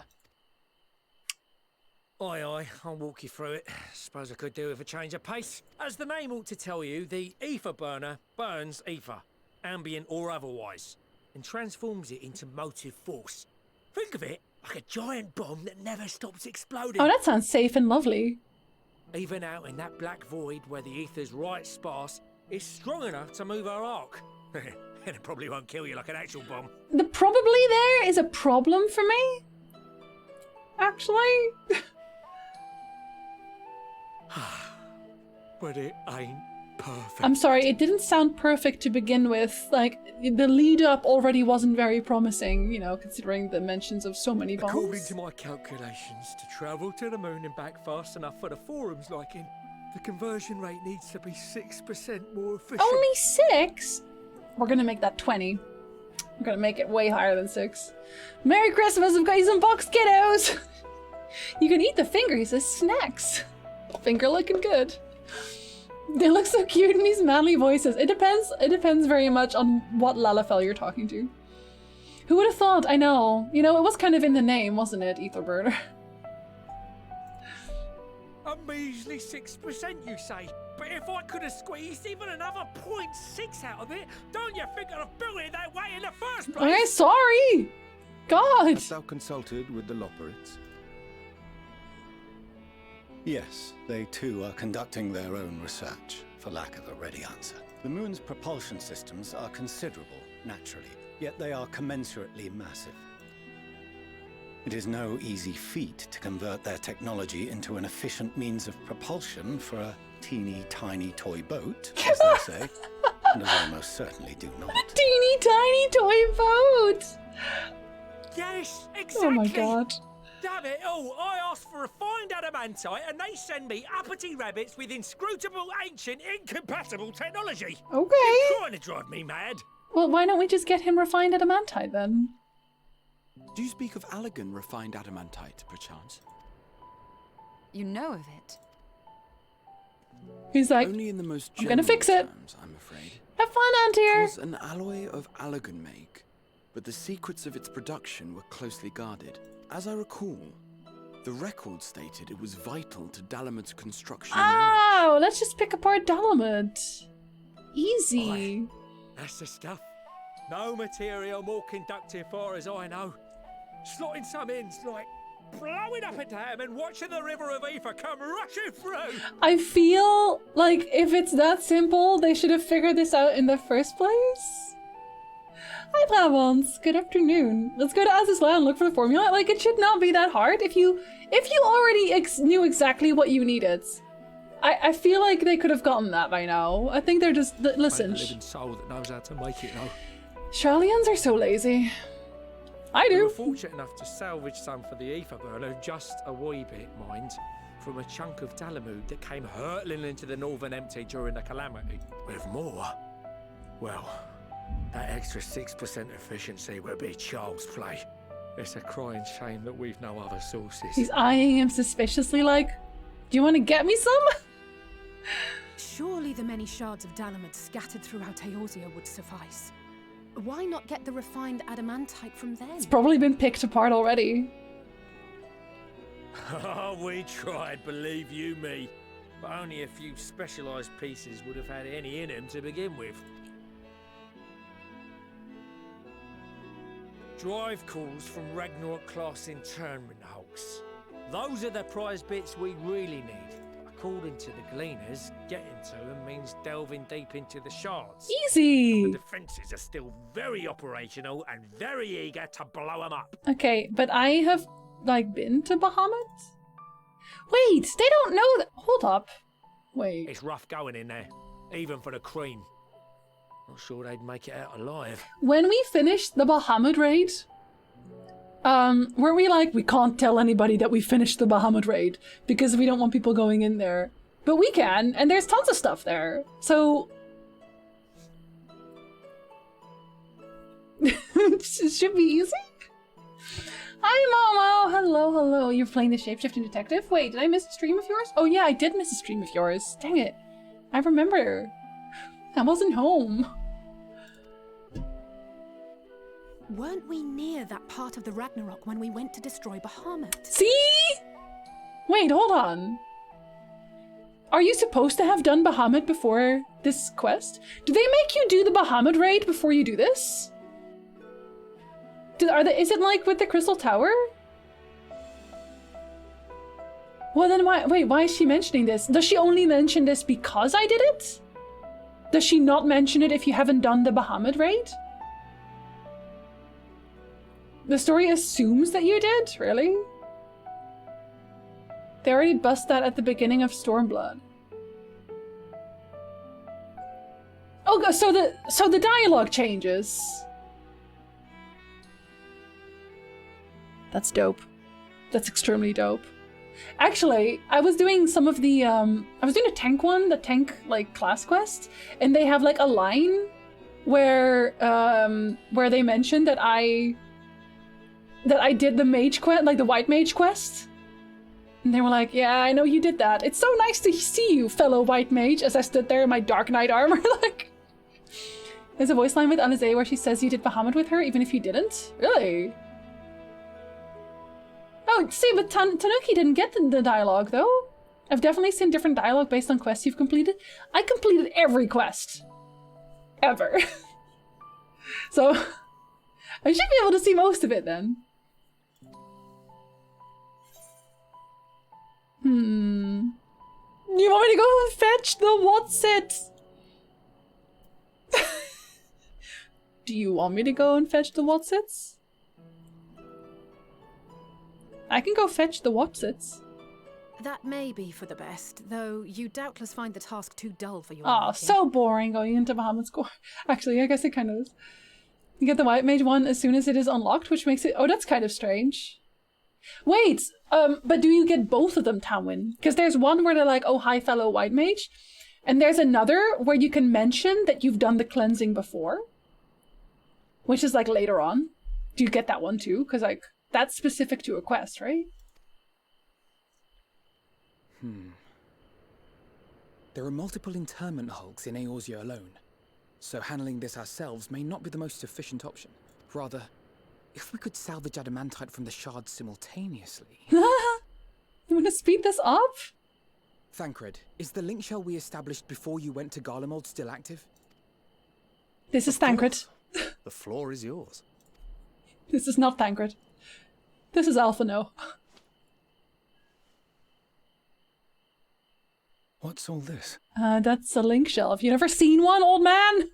Aye, I'll walk you through it. Suppose I could do with a change of pace. As the name ought to tell you, the Ether Burner burns ether, ambient or otherwise, and transforms it into motive force. Think of it like a giant bomb that never stops exploding. Oh, that sounds safe and lovely. Even out in that black void where the ether's right sparse, it's strong enough to move our arc. And it probably won't kill you like an actual bomb. The probably there is a problem for me. Actually. But it ain't perfect. I'm sorry, it didn't sound perfect to begin with. Like, the lead up already wasn't very promising, you know, considering the mentions of so many bombs. According to my calculations, to travel to the moon and back fast enough for the Forum's liking, the conversion rate needs to be 6% more efficient. Only 6? We're gonna make that 20. We're gonna make it way higher than 6. Merry Christmas, I've got you some box kiddos! You can eat the fingers as snacks. Finger looking good. They look so cute in these manly voices. It depends very much on what Lalafell you're talking to. Who would have thought? I know. You know, it was kind of in the name, wasn't it, Etherburner? A measly 6%, you say? But if I could have squeezed even another 0.6 out of it, don't you think I'd have built it that way in the first place? Okay, sorry! God! Hast thou consulted with the Loporits? Yes, they too are conducting their own research, for lack of a ready answer. The moon's propulsion systems are considerable, naturally, yet they are commensurately massive. It is no easy feat to convert their technology into an efficient means of propulsion for a teeny tiny toy boat, as they say, and as I most certainly do not. A teeny tiny toy boat! Yes, exactly! Oh my god. Damn it all, I asked for refined adamantite and they send me uppity rabbits with inscrutable, ancient, incompatible technology. Okay. You're trying to drive me mad. Well, why don't we just get him refined adamantite then? Do you speak of Allegan refined adamantite, perchance? You know of it? He's like, only in the most I'm gonna fix it. Terms, I'm afraid. Have fun, Antir. It was an alloy of Allegan make, but the secrets of its production were closely guarded. As I recall, the record stated it was vital to Dalamud's construction. Oh, let's just pick apart Dalamud. Easy. That's the stuff. No material more conductive far as I know. Slotting some ends like blowing up a dam and watching the river of ether come rushing through. I feel like if it's that simple, they should have figured this out in the first place. Hi, Plavons. Good afternoon. Let's go to Azizla and look for the formula. Like, it should not be that hard if you already knew exactly what you needed. I feel like they could have gotten that by now. I think they're just listen. I'm a living soul that knows how to make it now. Sharlians are so lazy. I do. We were fortunate enough to salvage some for the ether burner, just a wee bit, mind, from a chunk of Dalamud that came hurtling into the northern empty during the calamity. With more, well, that extra 6% efficiency would be child's play. It's a crying shame that we've no other sources. He's eyeing him suspiciously like, do you want to get me some? Surely the many shards of Dalamud scattered throughout Eorzea would suffice. Why not get the refined adamantite from them? It's probably been picked apart already. Oh, we tried, believe you me. But only a few specialised pieces would have had any in them to begin with. Drive calls from Ragnarok-class internment hulks. Those are the prize bits we really need. According to the Gleaners, getting to them means delving deep into the shards. Easy! The defences are still very operational and very eager to blow them up. Okay, but I have, like, been to Bahamut? Wait, they don't know that. Hold up. Wait. It's rough going in there, even for the cream. Not sure they'd make it out alive. When we finished the Bahamut raid, weren't we like, we can't tell anybody that we finished the Bahamut raid because we don't want people going in there. But we can, and there's tons of stuff there. So it should be easy. Hi, Momo. Hello, hello. You're playing the shapeshifting detective? Wait, did I miss a stream of yours? Oh yeah, I did miss a stream of yours. Dang it. I remember. I wasn't home. Weren't we near that part of the Ragnarok when we went to destroy Bahamut? See? Wait, hold on. Are you supposed to have done Bahamut before this quest? Do they make you do the Bahamut raid before you do this? Is it like with the Crystal Tower? Well then why is she mentioning this? Does she only mention this because I did it? Does she not mention it if you haven't done the Bahamut raid? The story assumes that you did? Really? They already bust that at the beginning of Stormblood. Oh, so the dialogue changes. That's dope. That's extremely dope. Actually, I was doing some of the I was doing a tank one, the tank like class quest, and they have like a line where they mentioned that I did the mage quest, like the white mage quest. And they were like, yeah, I know you did that. It's so nice to see you, fellow white mage, as I stood there in my Dark Knight armor. Like, there's a voice line with Alize where she says you did Bahamut with her, even if you didn't? Really? Oh, see, but Tanuki didn't get the dialogue, though. I've definitely seen different dialogue based on quests you've completed. I completed every quest. Ever. So, I should be able to see most of it, then. You want me to go and fetch the what's it? Do you want me to go and fetch the what's its? I can go fetch the what's its. That may be for the best, though you doubtless find the task too dull for your Oh, liking. so boring going into Bahamut's core. Actually, I guess it kind of is. You get the white mage one as soon as it is unlocked, which makes it... Oh, that's kind of strange. Wait, but do you get both of them, Tamwin? Because there's one where they're like, oh, hi, fellow white mage. And there's another where you can mention that you've done the cleansing before. Which is like later on. Do you get that one too? Because like, that's specific to a quest, right? There are multiple internment hulks in Eorzea alone, so handling this ourselves may not be the most efficient option. Rather, if we could salvage adamantite from the shards simultaneously... You want to speed this up? Thancred, is the link shell we established before you went to Garlemald still active? This is Thancred. The floor is yours. This is not Thancred. This is Alphino. What's all this? That's a link shell. Have you never seen one, old man?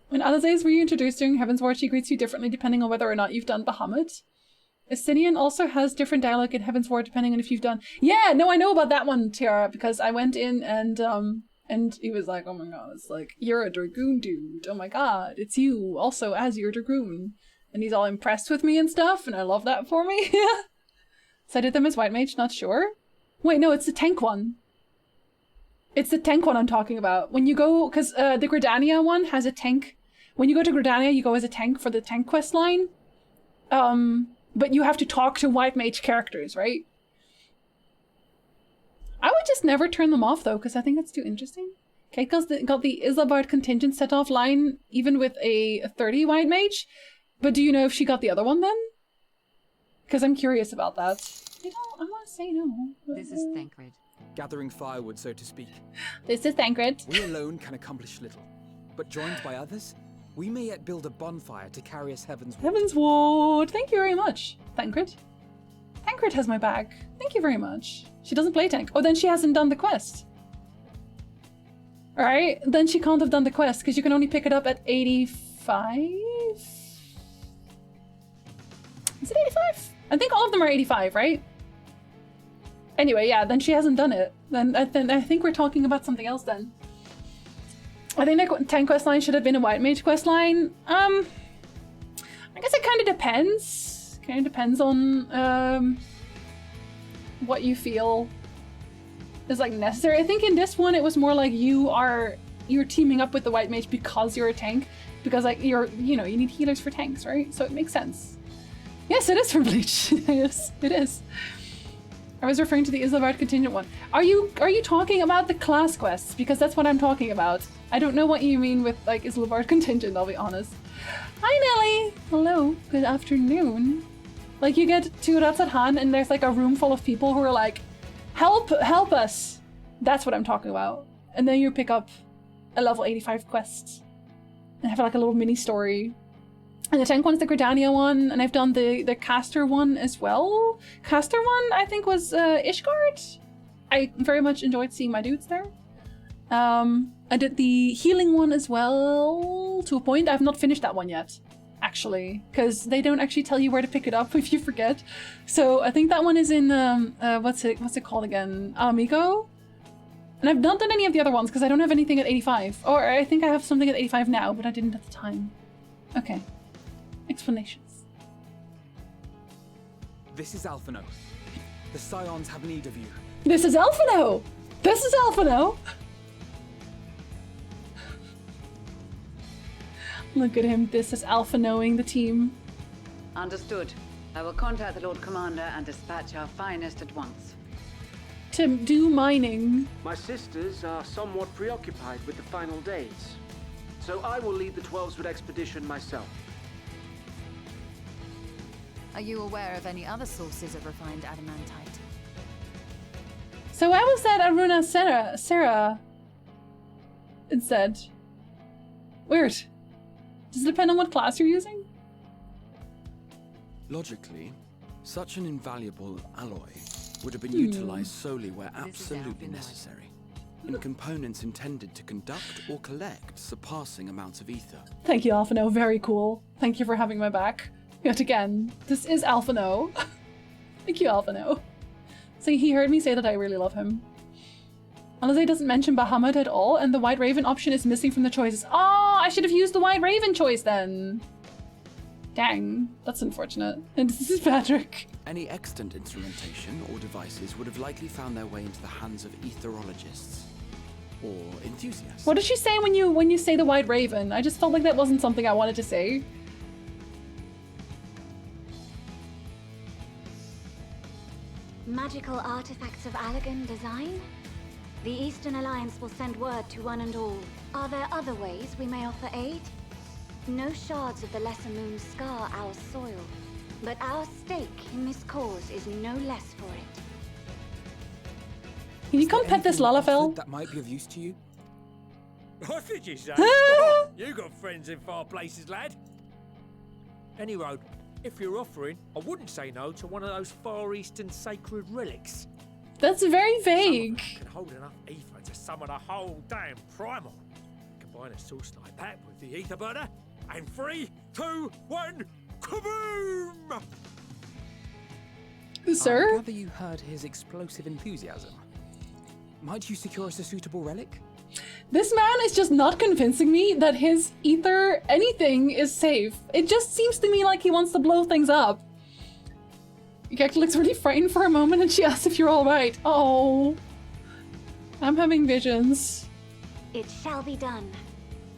When Alize is reintroduced during Heavensward, she greets you differently depending on whether or not you've done Bahamut. Estinian also has different dialogue in Heavensward depending on if you've done... Yeah, no, I know about that one, Tiara, because I went in and he was like, oh my god, it's like, you're a Dragoon dude. Oh my god, it's you also as your Dragoon. And he's all impressed with me and stuff, and I love that for me. So I did them as White Mage, not sure. Wait, no, it's the tank one. It's the tank one I'm talking about. When you go, because the Gridania one has a tank. When you go to Gridania, you go as a tank for the tank quest line. But you have to talk to White Mage characters, right? I would just never turn them off, though, because I think that's too interesting. Kate got the Islabard contingent set off line, even with a 30 White Mage. But do you know if she got the other one, then? Because I'm curious about that. I want to say no. This is Thancred. Gathering firewood, so to speak. This is Thancred. We alone can accomplish little, but joined by others, we may yet build a bonfire to carry us heavenward. Heavensward! Thank you very much, Thancred. Thancred has my back. Thank you very much. She doesn't play tank. Oh, then she hasn't done the quest. Alright, then she can't have done the quest, because you can only pick it up at 85? Is it 85? I think all of them are 85, right? Anyway, yeah, then she hasn't done it. Then I think we're talking about something else then. I think that tank quest line should have been a white mage quest line. I guess it kind of depends. Kind of depends on what you feel is like necessary. I think in this one it was more like you're teaming up with the white mage because you're a tank, because like you need healers for tanks, right? So it makes sense. Yes, it is from Bleach. Yes, it is. I was referring to the Islavard contingent one. Are you talking about the class quests? Because that's what I'm talking about. I don't know what you mean with like Islavard contingent, I'll be honest. Hi Nelly! Hello, good afternoon. Like you get to Ratzat Han and there's like a room full of people who are like, help us! That's what I'm talking about. And then you pick up a level 85 quest and have like a little mini story. And the tank one's the Gridania one, and I've done the caster one as well. Caster one, I think, was Ishgard. I very much enjoyed seeing my dudes there. I did the healing one as well, to a point. I've not finished that one yet, actually, because they don't actually tell you where to pick it up if you forget. So I think that one is in, what's it called again? Amigo? And I've not done any of the other ones, because I don't have anything at 85. Or I think I have something at 85 now, but I didn't at the time. Okay. Explanations. This is Alphino. The Scions have need of you. This is Alphino! This is Alphino! Look at him. This is Alphinoing the team. Understood. I will contact the Lord Commander and dispatch our finest at once. To do mining. My sisters are somewhat preoccupied with the final days, so I will lead the 12-foot expedition myself. Are you aware of any other sources of refined adamantite? So why was that Aruna Sarah instead? Weird. Does it depend on what class you're using? Logically, such an invaluable alloy would have been utilized solely where absolutely necessary, in components intended to conduct or collect surpassing amounts of ether. Thank you, Alphino. Very cool. Thank you for having my back. Yet again, this is Alphino. Thank you, Alphino. So he heard me say that I really love him. Alize doesn't mention Bahamut at all, and the White Raven option is missing from the choices. Oh, I should have used the White Raven choice then. Dang, that's unfortunate. And this is Patrick. Any extant instrumentation or devices would have likely found their way into the hands of etherologists or enthusiasts. What did you say when you say the White Raven? I just felt like that wasn't something I wanted to say. Magical artifacts of Allagan design? The Eastern Alliance will send word to one and all. Are there other ways we may offer aid? No shards of the Lesser Moon scar our soil, but our stake in this cause is no less for it. Can you come pet this Lalafell? That might be of use to you? What did you say? You got friends in far places, lad. Any road. If you're offering, I wouldn't say no to one of those Far Eastern sacred relics. That's very vague. Can hold enough ether to summon a whole damn primal. Combine a source like that with the ether burner, and 3, 2, 1, kaboom! Sir? I gather you heard his explosive enthusiasm. Might you secure us a suitable relic? This man is just not convincing me that his ether anything is safe. It just seems to me like he wants to blow things up. Gekta looks really frightened for a moment and she asks if you're alright. Oh. I'm having visions. It shall be done.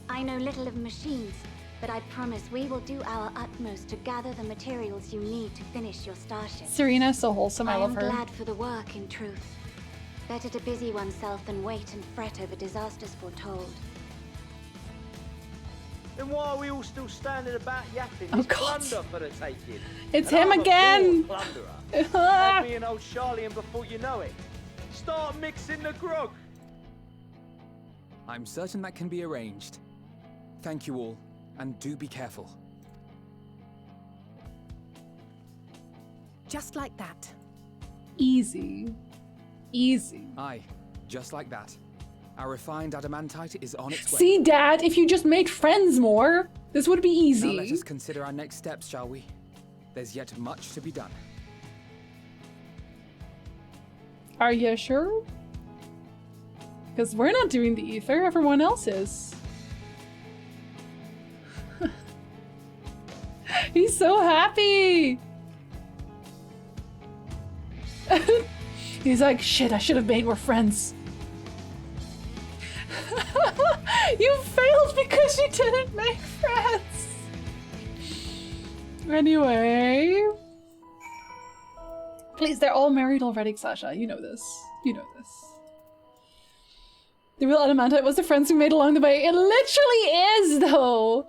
I know little of machines, but I promise we will do our utmost to gather the materials you need to finish your starship. Serena is so wholesome, I love her. I am glad for the work, in truth. Better to busy oneself than wait and fret over disasters foretold. Then why are we all still standing about yapping? Oh, It's God. plunder for the taking. It's And him I'm a again. poor plunderer. Have me and old Charlie, and before you know it, start mixing the grog. I'm certain that can be arranged. Thank you all, and do be careful. Just like that. Easy. Easy. Aye, just like that. Our refined adamantite is on its way. See, Dad, if you just made friends more, this would be easy. Now let us consider our next steps, shall we? There's yet much to be done. Are you sure? Because we're not doing the ether, everyone else is. He's so happy! He's like, shit, I should have made more friends. You failed because you didn't make friends! Anyway... Please, they're all married already, Sasha. You know this. You know this. The real adamantite was the friends we made along the way. It literally is, though!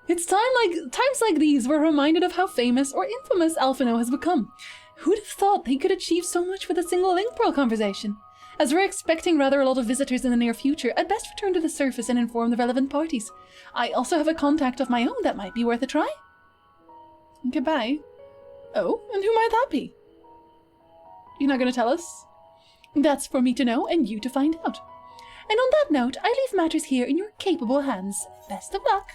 It's times like these we're reminded of how famous or infamous Alphino has become. Who'd have thought they could achieve so much with a single link pearl conversation? As we're expecting rather a lot of visitors in the near future, I'd best return to the surface and inform the relevant parties. I also have a contact of my own that might be worth a try. Goodbye. Oh, and who might that be? You're not gonna tell us? That's for me to know and you to find out. And on that note, I leave matters here in your capable hands. Best of luck.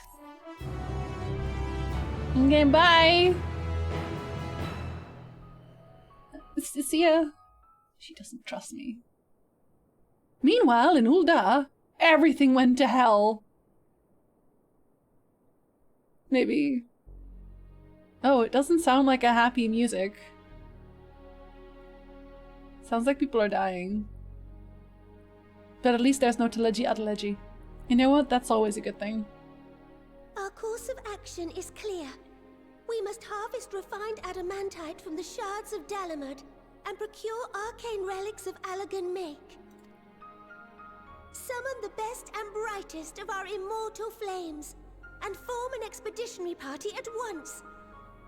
Okay, bye. See ya. She doesn't trust me. Meanwhile, in Ul'dah, everything went to hell. Maybe. Oh, it doesn't sound like a happy music. Sounds like people are dying. But at least there's no Teleji Adeleji. You know what? That's always a good thing. Our course of action is clear. We must harvest refined adamantite from the shards of Dalamud and procure arcane relics of Allagan make. Summon the best and brightest of our immortal flames and form an expeditionary party at once.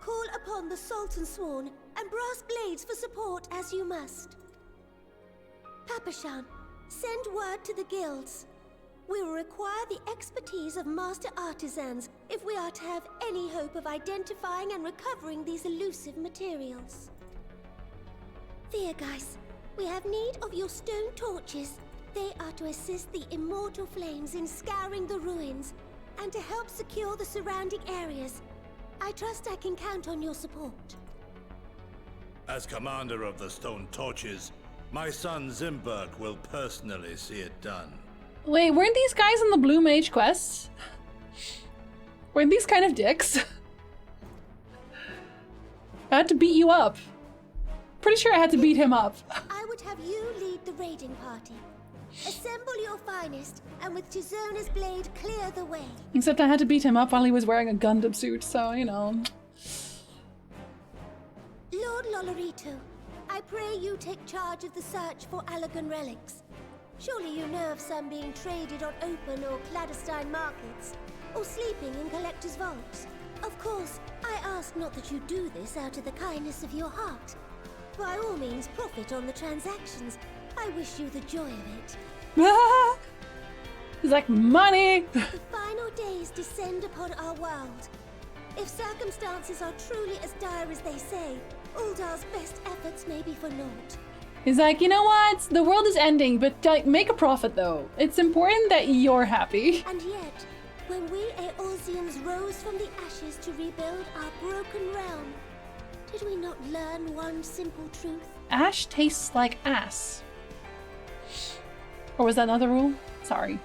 Call upon the Sultan Sworn and Brass Blades for support as you must. Papashan, send word to the guilds. We will require the expertise of master artisans if we are to have any hope of identifying and recovering these elusive materials. Viergeist, we have need of your stone torches. They are to assist the immortal flames in scouring the ruins and to help secure the surrounding areas. I trust I can count on your support. As commander of the Stone Torches, my son Zimberg will personally see it done. Wait, weren't these guys on the Blue Mage quest? Weren't these kind of dicks? I had to beat you up. Pretty sure I had to beat him up. I would have you lead the raiding party. Assemble your finest, and with Chizona's blade, clear the way. Except I had to beat him up while he was wearing a Gundam suit, so, you know. Lord Lolorito, I pray you take charge of the search for Allagan relics. Surely you know of some being traded on open or clandestine markets, or sleeping in collectors' vaults. Of course, I ask not that you do this out of the kindness of your heart. By all means, profit on the transactions. I wish you the joy of it. He's like, money! The final days descend upon our world. If circumstances are truly as dire as they say, Ul'dah's best efforts may be for naught. He's like, you know what? The world is ending, but make a profit though. It's important that you're happy. And yet, when we Eorzeans rose from the ashes to rebuild our broken realm, did we not learn one simple truth? Ash tastes like ass. Or was that another rule? Sorry.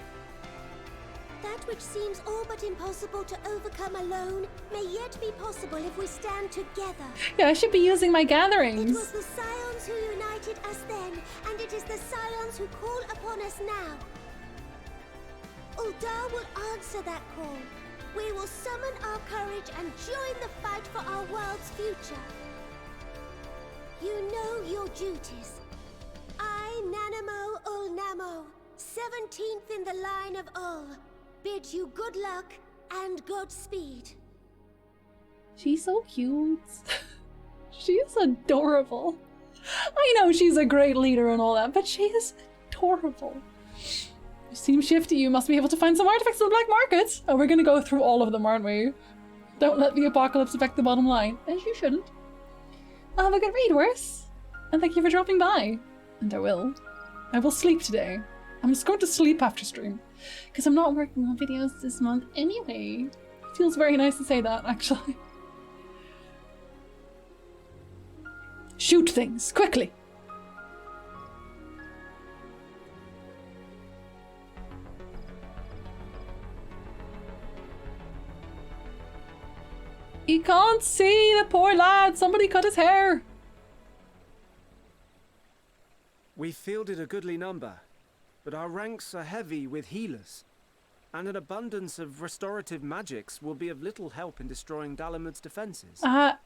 That which seems all but impossible to overcome alone may yet be possible if we stand together. Yeah, I should be using my gatherings. It was the Scions who united us then, and it is the Scions who call upon us now. Ul'dah will answer that call. We will summon our courage and join the fight for our world's future. You know your duties. I, Nanamo Ul'Namo, 17th in the line of Ul, bid you good luck and Godspeed. She's so cute. She's adorable. I know she's a great leader and all that, but she is adorable. You seem shifty. You must be able to find some artifacts in the black market. Oh, we're gonna go through all of them, aren't we? Don't let the apocalypse affect the bottom line. As you shouldn't. I'll have a good read, Worse. And thank you for dropping by. And I will. I will sleep today. I'm just going to sleep after stream. Because I'm not working on videos this month anyway. Feels very nice to say that, actually. Shoot things, quickly! He can't see, the poor lad! Somebody cut his hair! We fielded a goodly number, but our ranks are heavy with healers, and an abundance of restorative magics will be of little help in destroying Dalamud's defenses.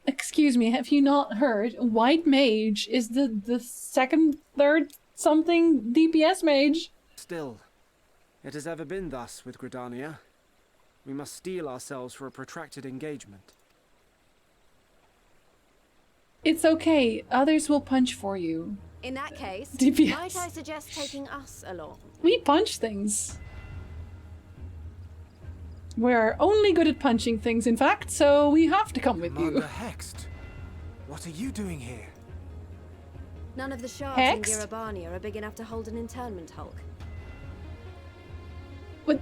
Excuse me, have you not heard? White Mage is the second, third something DPS mage. Still, it has ever been thus with Gridania. We must steel ourselves for a protracted engagement. It's okay, others will punch for you. In that case, DPS. might I suggest taking us along? We punch things. We're only good at punching things, in fact, so we have to come with you. Commander Hext, what are you doing here? None of the shards in Girabania are big enough to hold an internment hulk. What?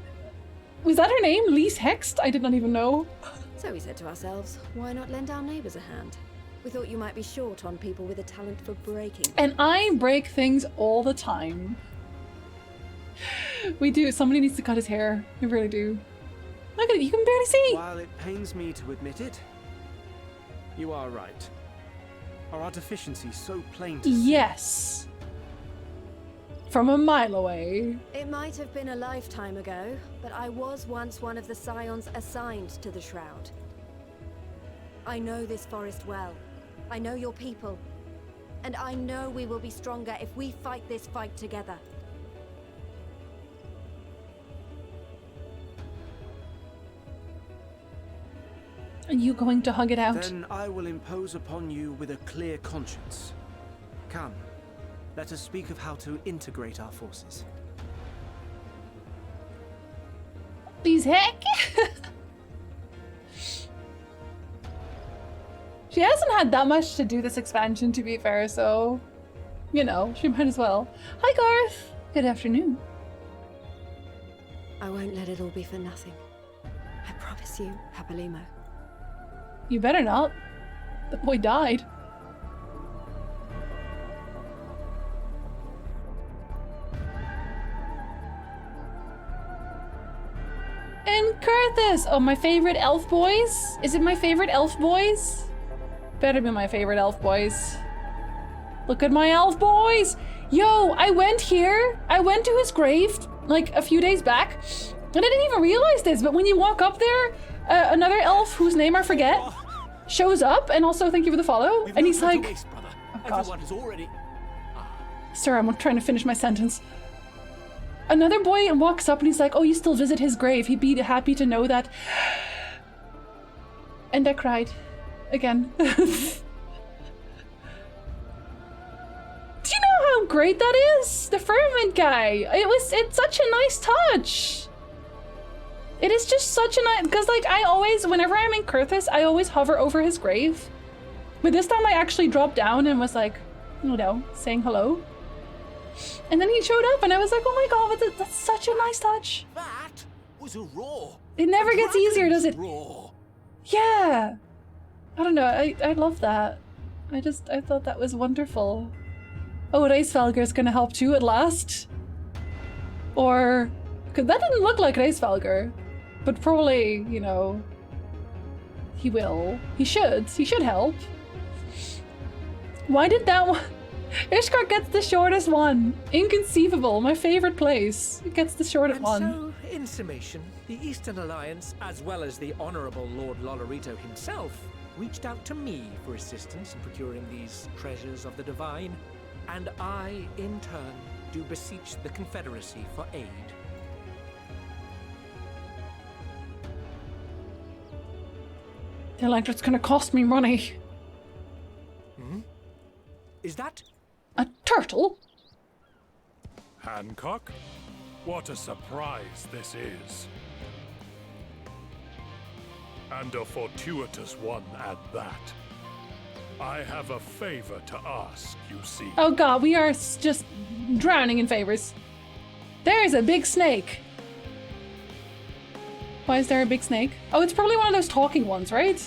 Was that her name? Lise Hext? I did not even know. So we said to ourselves, why not lend our neighbors a hand? We thought you might be short on people with a talent for breaking. And I break things all the time. We do. Somebody needs to cut his hair. We really do. Look at it, you can barely see! While it pains me to admit it, you are right. Are our deficiencies so plain to see? Yes. From a mile away. It might have been a lifetime ago, but I was once one of the scions assigned to the Shroud. I know this forest well. I know your people. And I know we will be stronger if we fight this fight together. Are you going to hug it out? Then I will impose upon you with a clear conscience. Come, let us speak of how to integrate our forces. Please, heck! She hasn't had that much to do this expansion, to be fair, so... You know, she might as well. Hi, Garth! Good afternoon. I won't let it all be for nothing. I promise you, Papalimo. You better not. The boy died. And Kurthus! Oh, my favorite elf boys? Is it my favorite elf boys? Better be my favorite elf boys. Look at my elf boys! Yo, I went here. I went to his grave like a few days back. And I didn't even realize this, but when you walk up there, another elf whose name I forget shows up, and also thank you for the follow. And he's like, oh God. Sir, I'm trying to finish my sentence. Another boy walks up and he's like, oh, you still visit his grave. He'd be happy to know that. And I cried again. Do you know how great that is? The firmament guy. It's such a nice touch. It is just such a nice, because like I always, whenever I'm in Kurthus, I always hover over his grave. But this time I actually dropped down and was like, you know, saying hello. And then he showed up and I was like, oh my God, that's such a nice touch. That was a roar. It never gets easier, does it? Roar. Yeah. I don't know, I love that. I thought that was wonderful. Oh, Reisfelger's gonna help too at last. Or, because that didn't look like Reisfelger. But probably, you know, he will. He should help. Why did that one? Ishkar gets the shortest one. Inconceivable. My favorite place. It gets the shortest one. So, in summation, the Eastern Alliance, as well as the Honourable Lord Lolorito himself, reached out to me for assistance in procuring these treasures of the divine, and I, in turn, do beseech the Confederacy for aid. The electric's gonna cost me money. Hmm? Is that... a turtle? Hancock? What a surprise this is. And a fortuitous one at that. I have a favor to ask, you see. Oh god, we are just drowning in favors. There's a big snake. Why is there a big snake? Oh, it's probably one of those talking ones, right?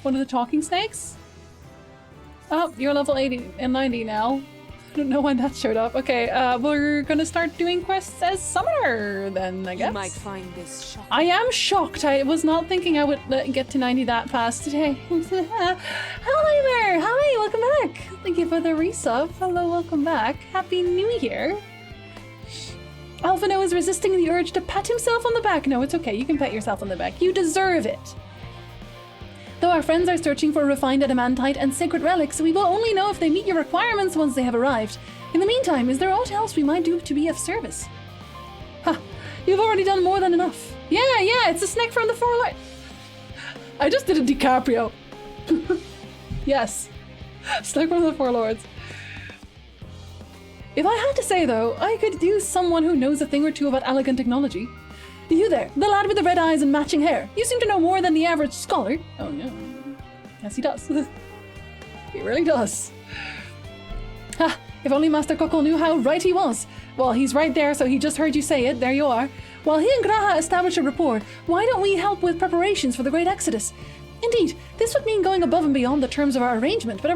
One of the talking snakes? Oh, you're level 80 and 90 now. I don't know when that showed up. Okay, we're gonna start doing quests as summoner then, I guess. You might find this shocking. I am shocked. I was not thinking I would get to 90 that fast today. Hi there! Hi, welcome back! Thank you for the resub. Hello, welcome back. Happy New Year! Alphino is resisting the urge to pat himself on the back. No, it's okay. You can pat yourself on the back. You deserve it. Though our friends are searching for refined adamantite and sacred relics, we will only know if they meet your requirements once they have arrived. In the meantime, is there aught else we might do to be of service? Ha! You've already done more than enough. Yeah, it's a snake from the Four Lords. I just did a DiCaprio. Yes. Snake from the Four Lords. If I had to say, though, I could use someone who knows a thing or two about elegant technology. You there, the lad with the red eyes and matching hair. You seem to know more than the average scholar. Oh, no. Yes, he does. He really does. Ha! If only Master Cockle knew how right he was. Well, he's right there, so he just heard you say it. There you are. While he and Graha establish a rapport, why don't we help with preparations for the Great Exodus? Indeed, this would mean going above and beyond the terms of our arrangement, but I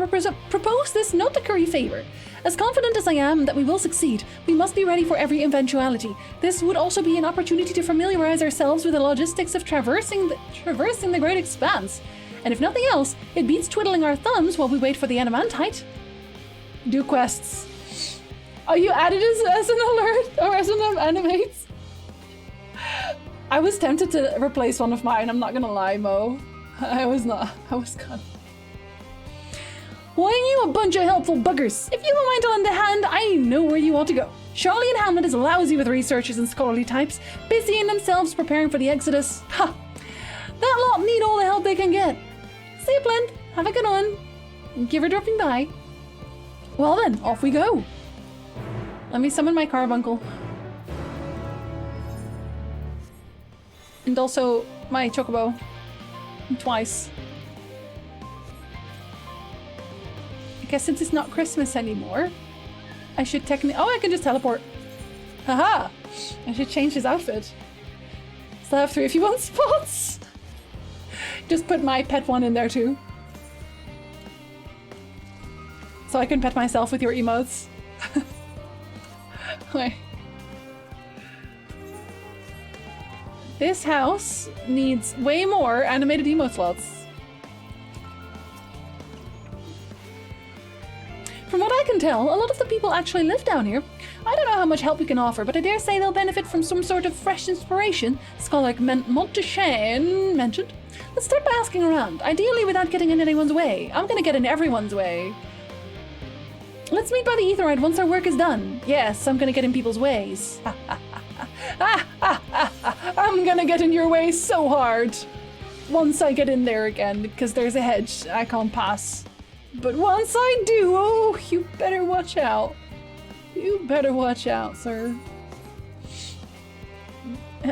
propose this not to curry favor. As confident as I am that we will succeed, we must be ready for every eventuality. This would also be an opportunity to familiarize ourselves with the logistics of traversing the great expanse. And if nothing else, it beats twiddling our thumbs while we wait for the adamantite. Do quests. Are you added as an alert or as an animate? I was tempted to replace one of mine, I'm not gonna lie, Mo. I was gonna. Why you a bunch of helpful buggers? If you have a mind to lend a hand, I know where you ought to go. Charlie and Hamlet is lousy with researchers and scholarly types, busying themselves preparing for the Exodus. Ha! That lot need all the help they can get. See you, Blend. Have a good one. Give her dropping by. Well then, off we go. Let me summon my carbuncle. And also my chocobo. Twice. I guess since it's not Christmas anymore, I should technically... Oh, I can just teleport. Haha! I should change his outfit. Still have 3 if you want spots. Just put my pet one in there too. So I can pet myself with your emotes. Okay. This house needs way more animated emote slots. From what I can tell, a lot of the people actually live down here. I don't know how much help we can offer, but I dare say they'll benefit from some sort of fresh inspiration, Scholar Monteshane mentioned. Let's start by asking around, ideally without getting in anyone's way. I'm gonna get in everyone's way. Let's meet by the Aetheryte once our work is done. Yes, I'm gonna get in people's ways. I'm gonna get in your way so hard. Once I get in there again, because there's a hedge I can't pass. But once I do, oh, you better watch out. You better watch out, sir.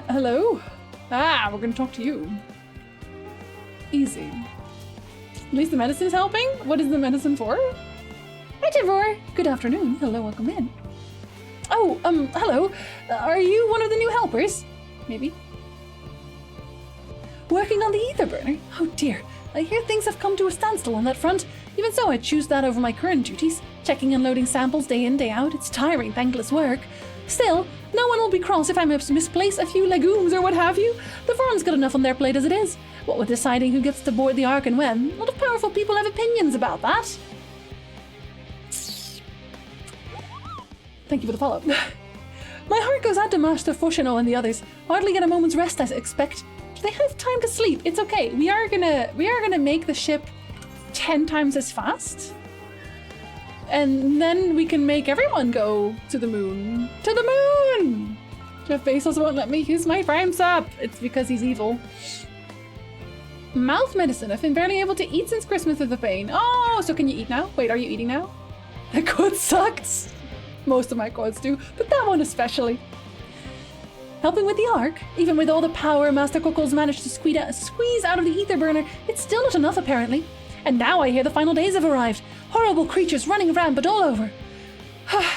Hello? Ah, we're gonna talk to you. Easy. At least the medicine's helping? What is the medicine for? Hi, Tivor. Good afternoon. Hello, welcome in. Oh, hello. Are you one of the new helpers? Maybe. Working on the ether burner? Oh dear. I hear things have come to a standstill on that front. Even so, I'd choose that over my current duties. Checking and loading samples day in, day out. It's tiring, thankless work. Still, no one will be cross if I misplace a few legumes or what have you. The farm's got enough on their plate as it is. What with deciding who gets to board the Ark and when, a lot of powerful people have opinions about that. Thank you for the follow-up. My heart goes out to Master Foshino and the others. Hardly get a moment's rest, I expect. Do they have time to sleep? It's okay. We are gonna make the ship 10 times as fast. And then we can make everyone go to the moon. To the moon! Jeff Bezos won't let me use my frame sub. It's because he's evil. Mouth medicine. I've been barely able to eat since Christmas with the pain. Oh, so can you eat now? Wait, are you eating now? That quote sucks. Most of my quotes do, but that one especially. Helping with the Ark, even with all the power Master Cockle's managed to squeeze out of the ether burner, it's still not enough apparently. And now I hear the final days have arrived. Horrible creatures running rampant all over.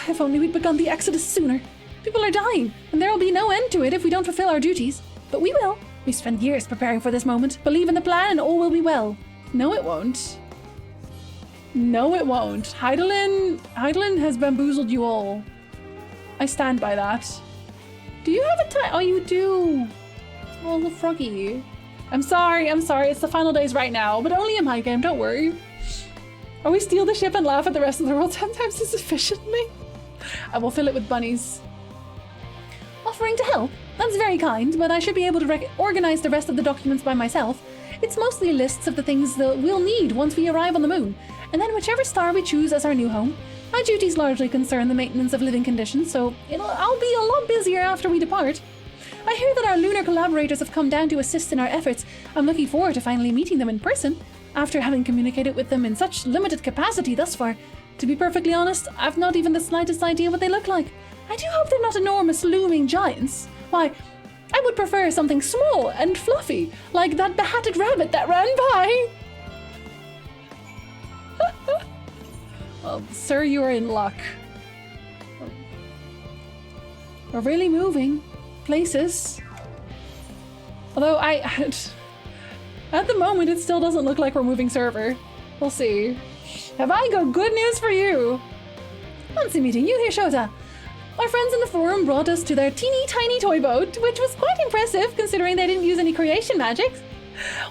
If only we'd begun the exodus sooner. People are dying, and there will be no end to it if we don't fulfill our duties. But we will. We spent years preparing for this moment. Believe in the plan and all will be well. No, it won't. No, it won't. Heidelin has bamboozled you all. I stand by that. Do you have a time? Oh, you do. Oh, the froggy. I'm sorry. It's the final days right now, but only in my game, don't worry. Or we steal the ship and laugh at the rest of the world 10 times as efficiently. I will fill it with bunnies. Offering to help? That's very kind, but I should be able to organize the rest of the documents by myself. It's mostly lists of the things that we'll need once we arrive on the moon, and then whichever star we choose as our new home. My duties largely concern the maintenance of living conditions, so I'll be a lot busier after we depart. I hear that our lunar collaborators have come down to assist in our efforts. I'm looking forward to finally meeting them in person, after having communicated with them in such limited capacity thus far. To be perfectly honest, I've not even the slightest idea what they look like. I do hope they're not enormous looming giants. Why, I would prefer something small and fluffy, like that behatted rabbit that ran by. Well, sir, you are in luck. We're really moving places. Although at the moment, it still doesn't look like we're moving server. We'll see. Have I got good news for you? Fancy meeting you here, Shota. Our friends in the forum brought us to their teeny tiny toy boat, which was quite impressive considering they didn't use any creation magic.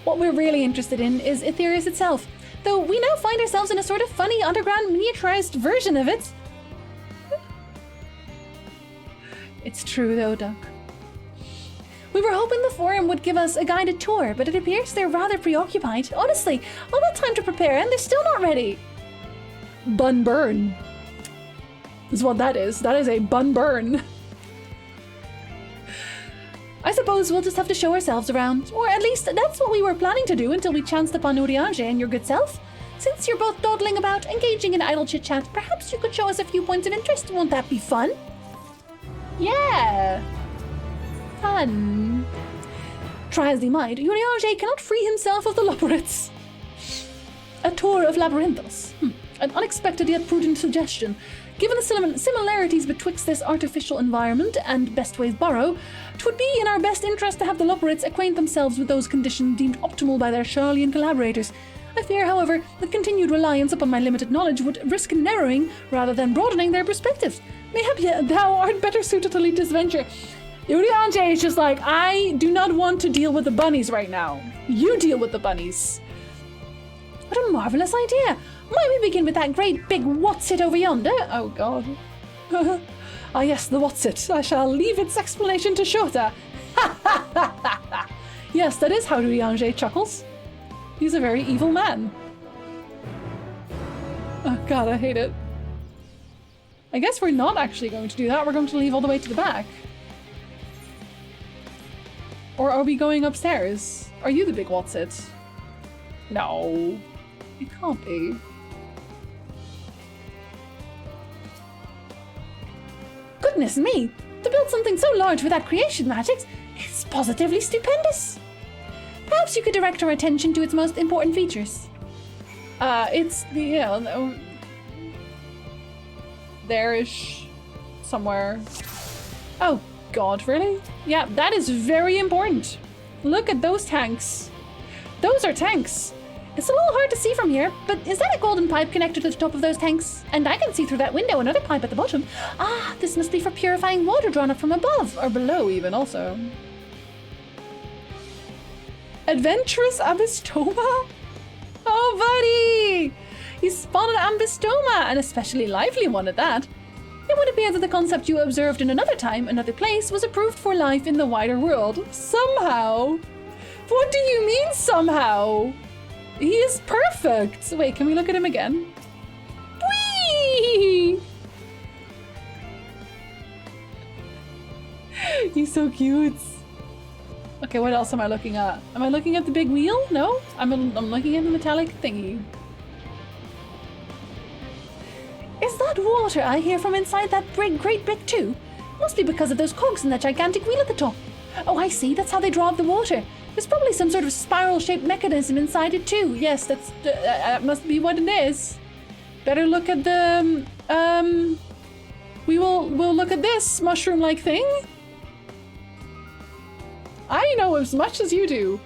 What we're really interested in is Aetherius itself, though we now find ourselves in a sort of funny underground miniaturized version of it. It's true though, Duck. We were hoping the forum would give us a guided tour, but it appears they're rather preoccupied. Honestly, all that time to prepare and they're still not ready. Bun burn. Is what that is. That is a bun burn. I suppose we'll just have to show ourselves around, or at least that's what we were planning to do until we chanced upon Urianger and your good self. Since you're both dawdling about, engaging in idle chit-chat, perhaps you could show us a few points of interest. Won't that be fun? Yeah. Fun. Try as he might, Urianger cannot free himself of the Labyrinthus. A tour of Labyrinthus. An unexpected yet prudent suggestion. Given the similarities betwixt this artificial environment and Bestway's burrow, 'twould be in our best interest to have the Labyrinths acquaint themselves with those conditions deemed optimal by their Charlian collaborators. I fear, however, that continued reliance upon my limited knowledge would risk narrowing rather than broadening their perspectives. Mayhap thou art better suited to lead this venture. Urianger is just like, I do not want to deal with the bunnies right now. You deal with the bunnies. What a marvelous idea! Might we begin with that great big what's-it over yonder? Oh god. Ah yes, the what's-it. I shall leave its explanation to Shota. Yes, that is how Urianger chuckles. He's a very evil man. Oh god, I hate it. I guess we're not actually going to do that. We're going to leave all the way to the back. Or are we going upstairs? Are you the big what's-it? No. You can't be. Goodness me! To build something so large without creation magics is positively stupendous! Perhaps you could direct our attention to its most important features. It's the, there-ish somewhere. Oh god, really? Yeah, that is very important. Look at those tanks. Those are tanks. It's a little hard to see from here, but is that a golden pipe connected to the top of those tanks? And I can see through that window another pipe at the bottom. Ah, this must be for purifying water drawn up from above, or below even also. Adventurous Ambystoma? Oh, buddy! You spotted Ambystoma, an especially lively one at that. It would appear that the concept you observed in another time, another place, was approved for life in the wider world. Somehow. What do you mean, somehow? He is perfect! Wait, can we look at him again? Whee! He's so cute. Okay, what else am I looking at? Am I looking at the big wheel? No? I'm looking at the metallic thingy. Is that water I hear from inside that great brick too? Must be because of those cogs in that gigantic wheel at the top. Oh, I see. That's how they draw up the water. There's probably some sort of spiral-shaped mechanism inside it too. Yes, that must be what it is. Better look at the, we'll look at this mushroom-like thing. I know as much as you do.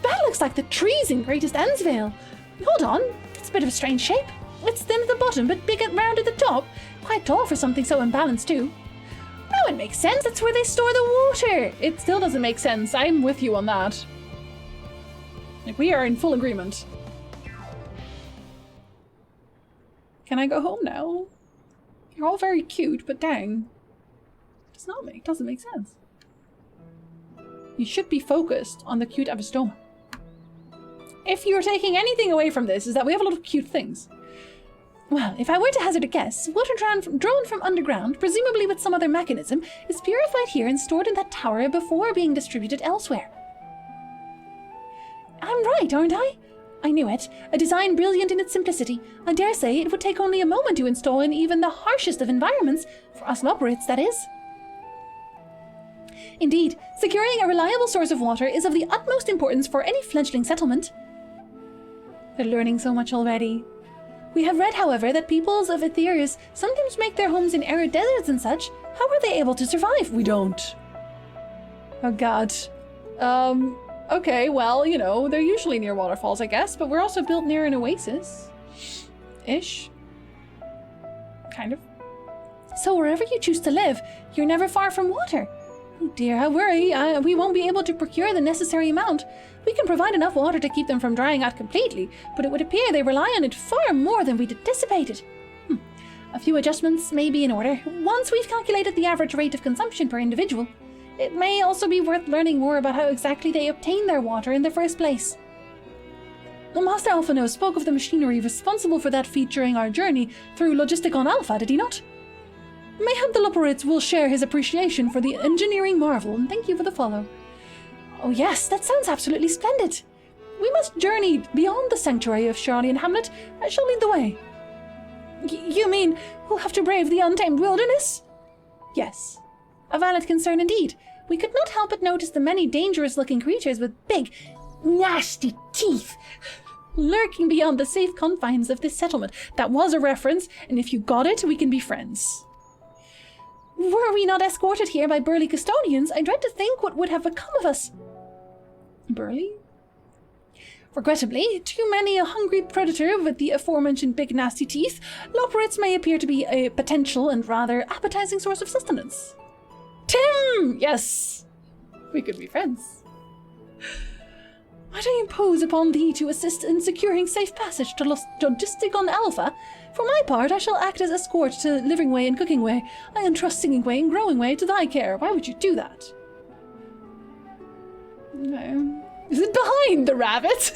That looks like the trees in Greatest Ensvale. Hold on, it's a bit of a strange shape. It's thin at the bottom, but big and round at the top. Quite tall for something so imbalanced too. Now it makes sense, that's where they store the water. It still doesn't make sense, I'm with you on that. Like, we are in full agreement. Can I go home now? You're all very cute, but dang. It doesn't make sense. You should be focused on the cute Avistoma. If you're taking anything away from this, is that we have a lot of cute things. Well, if I were to hazard a guess, water drawn from underground, presumably with some other mechanism, is purified here and stored in that tower before being distributed elsewhere. I'm right, aren't I? I knew it. A design brilliant in its simplicity. I dare say it would take only a moment to install in even the harshest of environments, for us Loporits, that is. Indeed, securing a reliable source of water is of the utmost importance for any fledgling settlement. They're learning so much already. We have read, however, that peoples of Aetheris sometimes make their homes in arid deserts and such. How are they able to survive? We don't. Oh god. Okay, well, you know, they're usually near waterfalls, I guess, but we're also built near an oasis. Ish. Kind of. So wherever you choose to live, you're never far from water. Oh dear, I worry. We won't be able to procure the necessary amount. We can provide enough water to keep them from drying out completely, but it would appear they rely on it far more than we'd anticipated. A few adjustments may be in order. Once we've calculated the average rate of consumption per individual, it may also be worth learning more about how exactly they obtain their water in the first place. Well, Master Alphino spoke of the machinery responsible for that feat during our journey through Logisticon Alpha, did he not? Mayhap the Loporits will share his appreciation for the engineering marvel, and thank you for the follow. Oh yes, that sounds absolutely splendid. We must journey beyond the sanctuary of Charlian Hamlet. I shall lead the way. You mean we'll have to brave the untamed wilderness? Yes. A valid concern indeed. We could not help but notice the many dangerous-looking creatures with big, nasty teeth lurking beyond the safe confines of this settlement. That was a reference, and if you got it, we can be friends. Were we not escorted here by burly custodians, I dread to think what would have become of us. Burly? Regrettably, too many a hungry predator with the aforementioned big nasty teeth, Loporits may appear to be a potential and rather appetizing source of sustenance. Tim! Yes! We could be friends. Might I impose upon thee to assist in securing safe passage to Logisticon Alpha? For my part, I shall act as escort to Living Way and Cooking Way. I entrust Singing Way and Growing Way to thy care. Why would you do that? No. Is it behind the rabbit?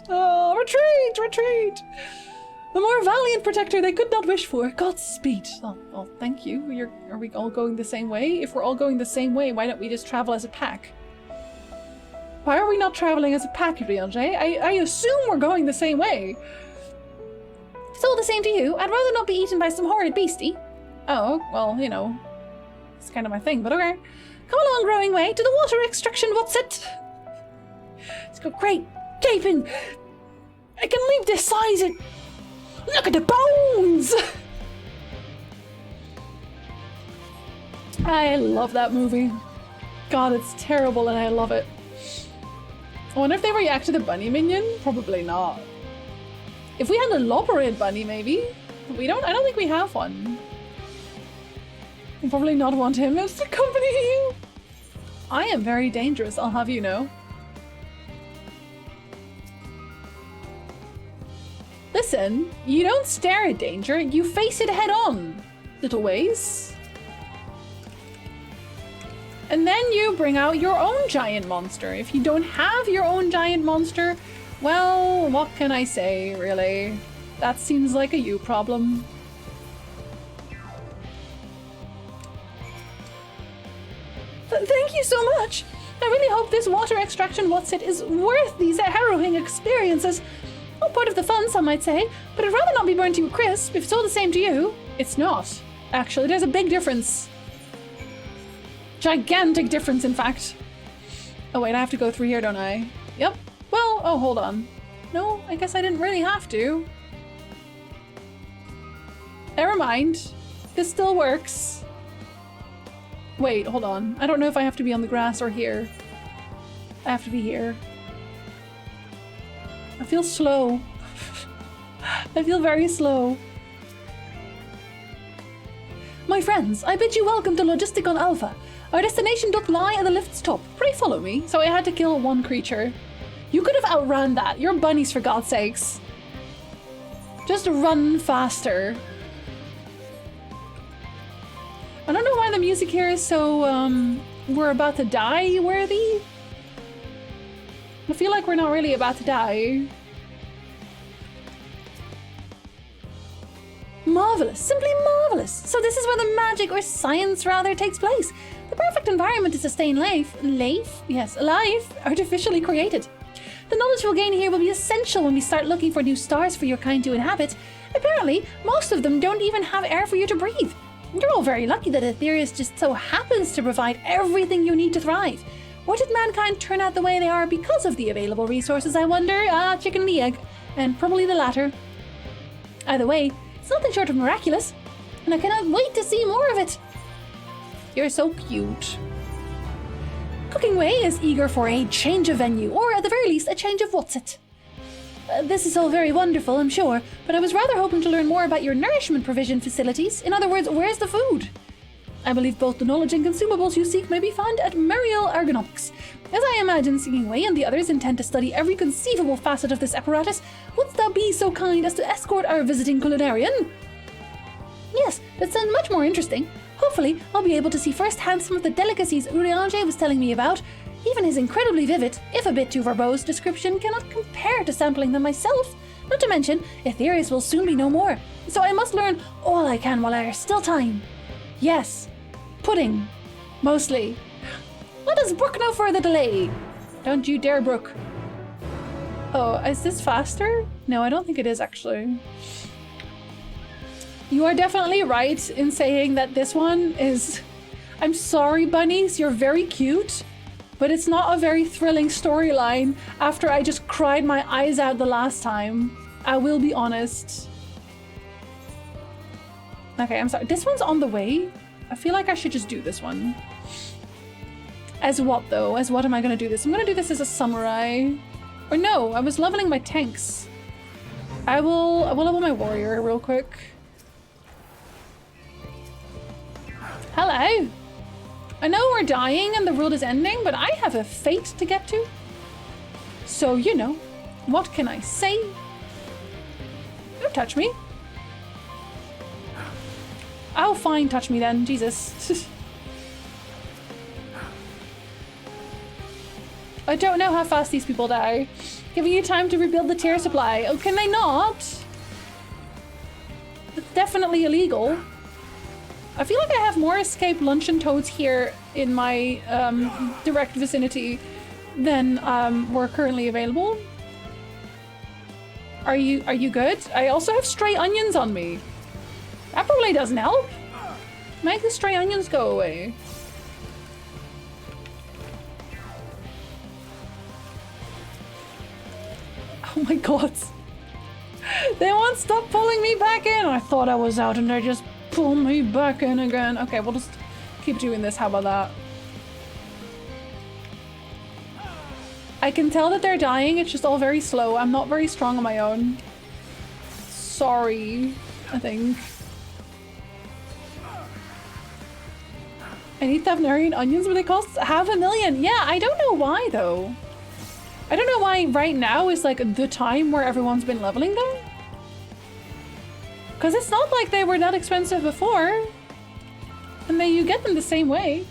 Oh, retreat, retreat! The more valiant protector they could not wish for. Godspeed. Oh, thank you. Are we all going the same way? If we're all going the same way, why don't we just travel as a pack? Why are we not traveling as a pack, Riange? I assume we're going the same way. It's all the same to you. I'd rather not be eaten by some horrid beastie. Oh, well, you know, it's kind of my thing, but okay. Come along, Growing Way, to the water extraction, what's it? It's got great gaping. I can leap this size and look at the bones! I love that movie. God, it's terrible and I love it. I wonder if they react to the bunny minion? Probably not. If we had a Loporid bunny, maybe? I don't think we have one. We'll probably not want him as to accompany you. I am very dangerous, I'll have you know. Listen, you don't stare at danger, you face it head on, little ways. And then you bring out your own giant monster. If you don't have your own giant monster, well, what can I say, really? That seems like a you problem. Thank you so much. I really hope this water extraction what's-it is worth these harrowing experiences. All part of the fun, some might say, but I'd rather not be burned to a crisp if it's all the same to you. It's not. Actually, there's a big difference. Gigantic difference, in fact. Oh wait, I have to go through here, don't I? Yep. Well, oh, hold on. No, I guess I didn't really have to. Never mind. This still works. Wait, hold on. I don't know if I have to be on the grass or here. I have to be here. I feel slow. I feel very slow. My friends, I bid you welcome to Logisticon Alpha. Our destination doth lie at the lift's top. Pray follow me. So I had to kill one creature. You could have outrun that. You're bunnies, for God's sakes. Just run faster. I don't know why the music here is so, we're about to die worthy. I feel like we're not really about to die. Marvelous, simply marvelous. So this is where the magic, or science rather, takes place. The perfect environment to sustain life, artificially created. The knowledge we'll gain here will be essential when we start looking for new stars for your kind to inhabit. Apparently, most of them don't even have air for you to breathe. You're all very lucky that Aetherius just so happens to provide everything you need to thrive. Or did mankind turn out the way they are because of the available resources, I wonder? Chicken and the egg. And probably the latter. Either way, it's nothing short of miraculous. And I cannot wait to see more of it. You're so cute. Cooking Way is eager for a change of venue, or at the very least, a change of what's-it. This is all very wonderful, I'm sure, but I was rather hoping to learn more about your nourishment provision facilities. In other words, where's the food? I believe both the knowledge and consumables you seek may be found at Muriel Ergonomics. As I imagine Singing Way and the others intend to study every conceivable facet of this apparatus, wouldst thou be so kind as to escort our visiting culinarian? Yes, that sounds much more interesting. Hopefully, I'll be able to see firsthand some of the delicacies Urianger was telling me about. Even his incredibly vivid, if a bit too verbose, description cannot compare to sampling them myself. Not to mention, Aetherius will soon be no more, so I must learn all I can while there's still time. Yes, pudding. Mostly. Let us brook no further delay. Don't you dare brook. Oh, is this faster? No, I don't think it is actually. You are definitely right in saying that this one is... I'm sorry, bunnies, you're very cute, but it's not a very thrilling storyline after I just cried my eyes out the last time. I will be honest. Okay, I'm sorry. This one's on the way. I feel like I should just do this one. As what, though? As what am I gonna do this? I'm gonna do this as a samurai. Or no, I was leveling my tanks. I will level my warrior real quick. Hello. I know we're dying and the world is ending, but I have a fate to get to. So, you know, what can I say? Don't touch me. Oh, fine, touch me then. Jesus. I don't know how fast these people die. Giving you time to rebuild the tier supply. Oh, can they not? It's definitely illegal. I feel like I have more escaped luncheon toads here in my direct vicinity than were currently available. Are you good? I also have stray onions on me. That probably doesn't help. Make the stray onions go away. Oh my god. They won't stop pulling me back in. I thought I was out and they just pull me back in again. Okay, we'll just keep doing this. How about that? I can tell that they're dying. It's just all very slow. I'm not very strong on my own. Sorry, I think. I need Thavnarian onions, but they cost $500,000. Yeah, I don't know why though. I don't know why right now is like the time where everyone's been leveling them. Because it's not like they were that expensive before. And then you get them the same way.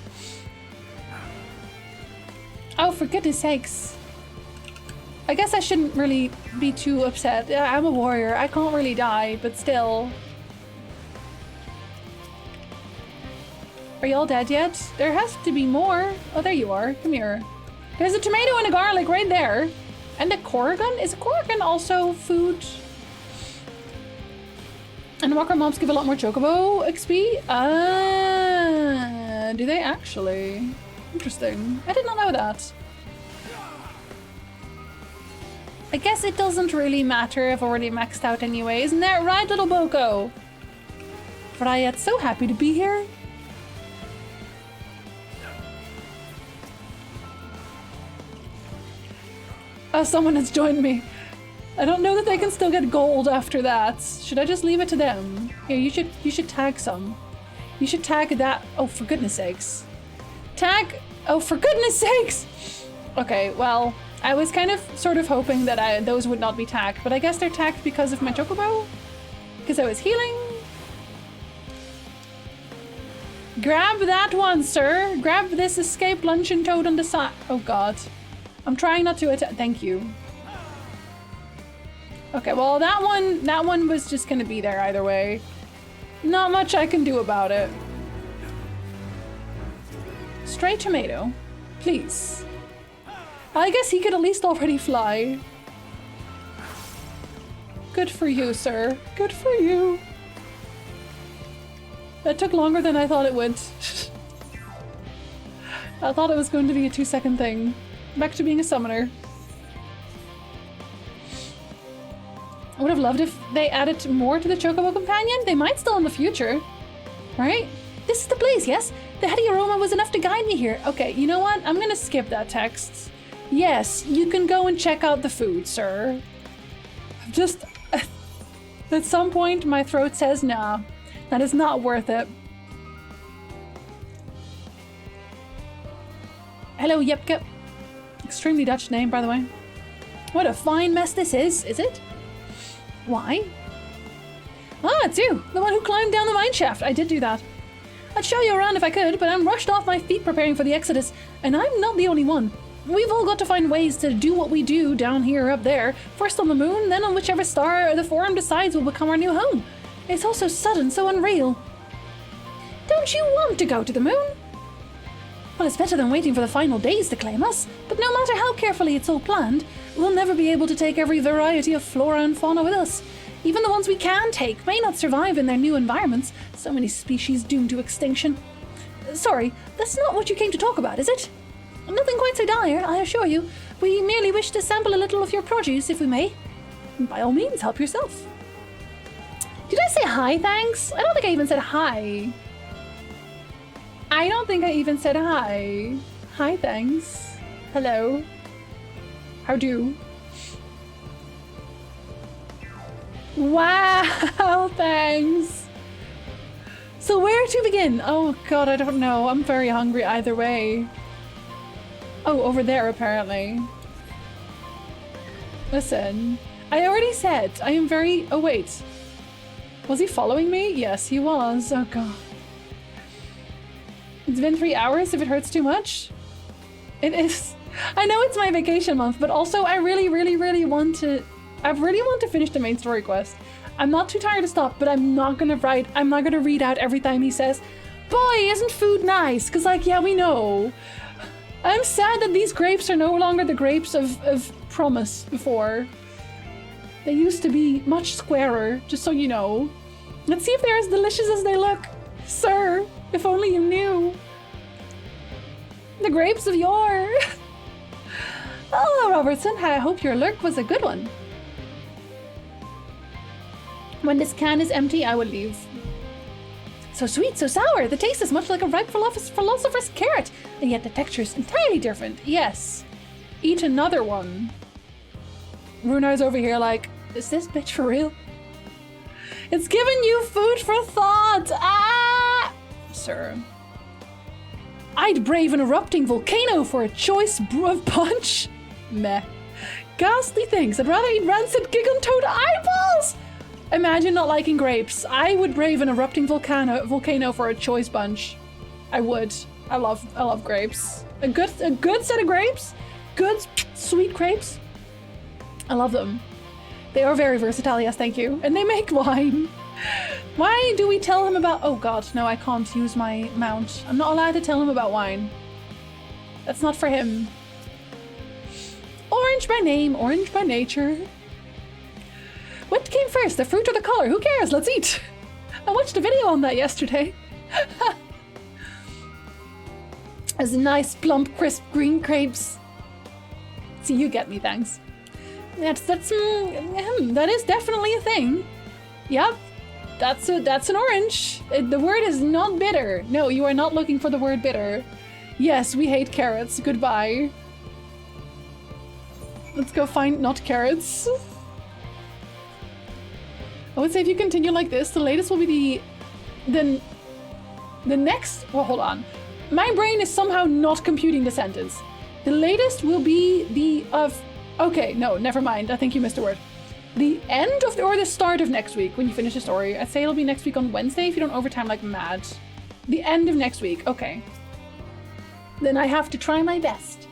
Oh, for goodness sakes. I guess I shouldn't really be too upset. I'm a warrior. I can't really die, but still. Are you all dead yet? There has to be more. Oh, there you are. Come here. There's a tomato and a garlic right there. And a Corrigan? Is a Corrigan also food? And walker mobs give a lot more chocobo XP? Do they actually? Interesting. I did not know that. I guess it doesn't really matter. I've already maxed out anyway. Isn't that right, little Boko? But I am so happy to be here. Oh, someone has joined me. I don't know that they can still get gold after that. Should I just leave it to them? Here, you should tag some. You should tag that. Oh, for goodness sakes. Tag. Oh, for goodness sakes. Okay, well, I was kind of sort of hoping that those would not be tagged, but I guess they're tagged because of my chocobo. Because I was healing. Grab that one, sir. Grab this escaped luncheon toad on the side. Oh god. I'm trying not to attack. Thank you. Okay, well that one was just gonna be there either way. Not much I can do about it. Stray tomato, please. I guess he could at least already fly. Good for you, sir. Good for you. That took longer than I thought it would. I thought it was going to be a 2-second thing. Back to being a summoner. I would have loved if they added more to the Chocobo Companion. They might still in the future. Right? This is the place, yes? The heady aroma was enough to guide me here. Okay, you know what? I'm gonna skip that text. Yes, you can go and check out the food, sir. Just... at some point, my throat says, nah, that is not worth it. Hello, Yepke. Extremely Dutch name, by the way. What a fine mess this is it? Why? Ah, it's you, the one who climbed down the mine shaft. I did do that. I'd show you around if I could, but I'm rushed off my feet preparing for the Exodus, and I'm not the only one. We've all got to find ways to do what we do down here or up there. First on the moon, then on whichever star the Forum decides will become our new home. It's all so sudden, so unreal. Don't you want to go to the moon? Well, it's better than waiting for the final days to claim us. But no matter how carefully it's all planned, we'll never be able to take every variety of flora and fauna with us. Even the ones we can take may not survive in their new environments. So many species doomed to extinction. Sorry, that's not what you came to talk about, is it? Nothing quite so dire, I assure you. We merely wish to sample a little of your produce, if we may. By all means, help yourself. Did I say hi, thanks? I don't think I even said hi. I don't think I even said hi. Hi, thanks. Hello. How do? Wow, thanks. So where to begin? Oh god, I don't know. I'm very hungry either way. Oh, over there apparently. Listen, I already said I am very... Oh wait. Was he following me? Yes, he was. Oh god. It's been 3 hours if it hurts too much. It is. I know it's my vacation month, but also I really want to finish the main story quest. I'm not too tired to stop, but I'm not gonna read out every time he says, boy, isn't food nice? Cause like, yeah, we know. I'm sad that these grapes are no longer the grapes of promise before. They used to be much squarer, just so you know. Let's see if they're as delicious as they look. Sir, if only you knew. The grapes of yore. Hello, Robertson. I hope your lurk was a good one. When this can is empty, I will leave. So sweet, so sour. The taste is much like a ripe philosopher's carrot, and yet the texture is entirely different. Yes. Eat another one. Runar's over here like, is this bitch for real? It's giving you food for thought. Ah! Sir. I'd brave an erupting volcano for a choice of punch. Meh. Ghastly things. I'd rather eat rancid gigantoad eyeballs. Imagine not liking grapes. I would brave an erupting volcano for a choice bunch. I would. I love grapes. A good set of grapes. Good sweet grapes. I love them. They are very versatile, yes, thank you. And they make wine. Why do we tell him about... Oh god, no, I can't use my mount. I'm not allowed to tell him about wine. That's not for him. Orange by name, orange by nature. What came first, the fruit or the color? Who cares? Let's eat. I watched a video on that yesterday. As nice, plump, crisp green grapes. See, you get me, thanks. That is definitely a thing. Yep, that's an orange. The word is not bitter. No, you are not looking for the word bitter. Yes, we hate carrots. Goodbye. Let's go find not carrots. I would say if you continue like this, the latest will be the next. Well, hold on. My brain is somehow not computing the sentence. The latest will be the of. Okay, no, never mind. I think you missed a word. The end of or the start of next week when you finish the story. I'd say it'll be next week on Wednesday if you don't overtime like mad. The end of next week. Okay. Then I have to try my best.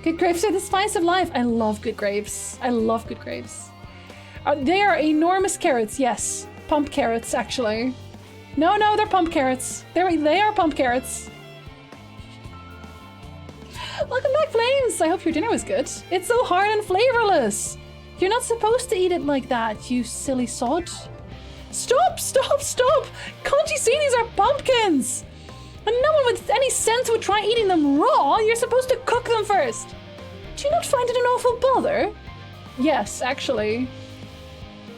Good grapes are the spice of life. I love good grapes. I love good grapes. They are enormous carrots. Yes, pump carrots actually. No, they're pump carrots. They are pump carrots. Welcome back, Flames! I hope your dinner was good. It's so hard and flavorless! You're not supposed to eat it like that, you silly sod. Stop! Can't you see these are pumpkins? And no one with any sense would try eating them raw. You're supposed to cook them first. Do you not find it an awful bother? Yes, actually.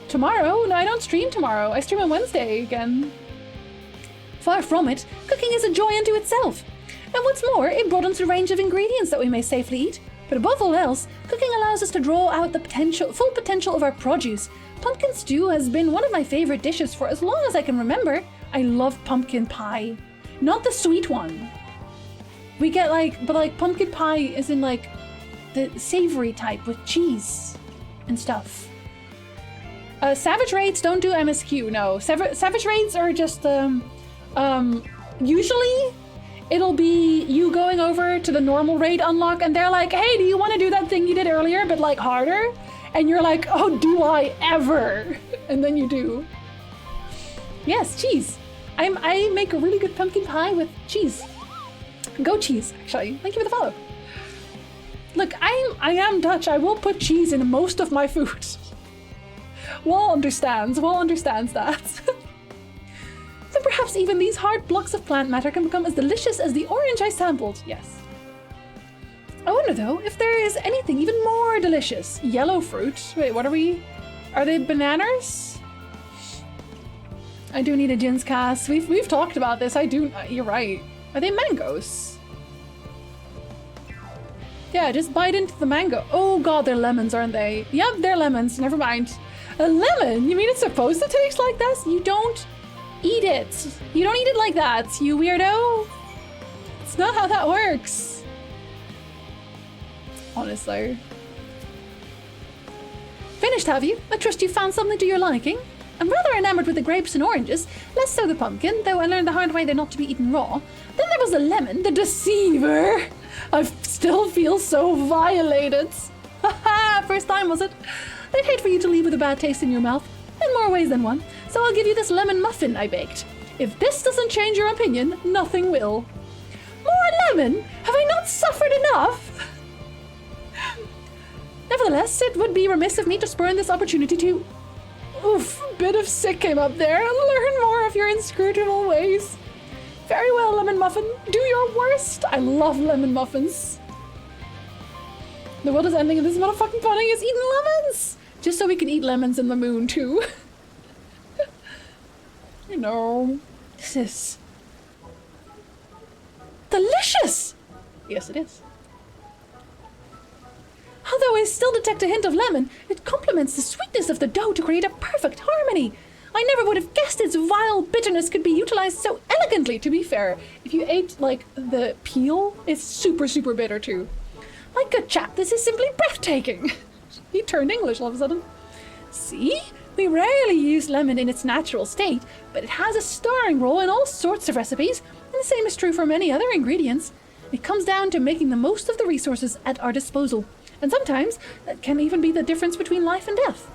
Tomorrow? No, I don't stream tomorrow. I stream on Wednesday again. Far from it. Cooking is a joy unto itself. And what's more, it broadens the range of ingredients that we may safely eat. But above all else, cooking allows us to draw out the full potential of our produce. Pumpkin stew has been one of my favorite dishes for as long as I can remember. I love pumpkin pie. Not the sweet one. We get but pumpkin pie is in like the savory type with cheese and stuff. Savage raids don't do MSQ, no. Savage raids are just, usually it'll be you going over to the normal raid unlock and they're like, hey, do you want to do that thing you did earlier but like harder? And you're like, oh, do I ever? And then you do. Yes, cheese. I make a really good pumpkin pie with cheese. Goat cheese, actually. Thank you for the follow. Look, I am Dutch. I will put cheese in most of my food. Wall understands that. Then perhaps even these hard blocks of plant matter can become as delicious as the orange I sampled. Yes. I wonder though, if there is anything even more delicious. Yellow fruit. Wait, what are we? Are they bananas? I do need a Jin's cast. We've talked about this. I do. You're right. Are they mangoes? Yeah, just bite into the mango. Oh god, they're lemons, aren't they? Yep, they're lemons. Never mind. A lemon? You mean it's supposed to taste like this? You don't eat it. You don't eat it like that, you weirdo. It's not how that works. Honestly. Finished, have you? I trust you found something to your liking. I'm rather enamored with the grapes and oranges, less so the pumpkin, though I learned the hard way they're not to be eaten raw. Then there was the lemon, the deceiver. I still feel so violated. Haha, first time was it? I'd hate for you to leave with a bad taste in your mouth, in more ways than one, so I'll give you this lemon muffin I baked. If this doesn't change your opinion, nothing will. More lemon? Have I not suffered enough? Nevertheless, it would be remiss of me to spurn this opportunity to... Oof, bit of sick came up there. Learn more of your inscrutable ways. Very well, lemon muffin. Do your worst. I love lemon muffins. The world is ending and this motherfucking pudding is eating lemons. Just so we can eat lemons in the moon, too. You know, this is... delicious! Yes, it is. Although I still detect a hint of lemon, it complements the sweetness of the dough to create a perfect harmony. I never would have guessed its vile bitterness could be utilized so elegantly, to be fair. If you ate, like, the peel, it's super, super bitter, too. My good chap, this is simply breathtaking. He turned English all of a sudden. See? We rarely use lemon in its natural state, but it has a starring role in all sorts of recipes, and the same is true for many other ingredients. It comes down to making the most of the resources at our disposal. And sometimes that can even be the difference between life and death.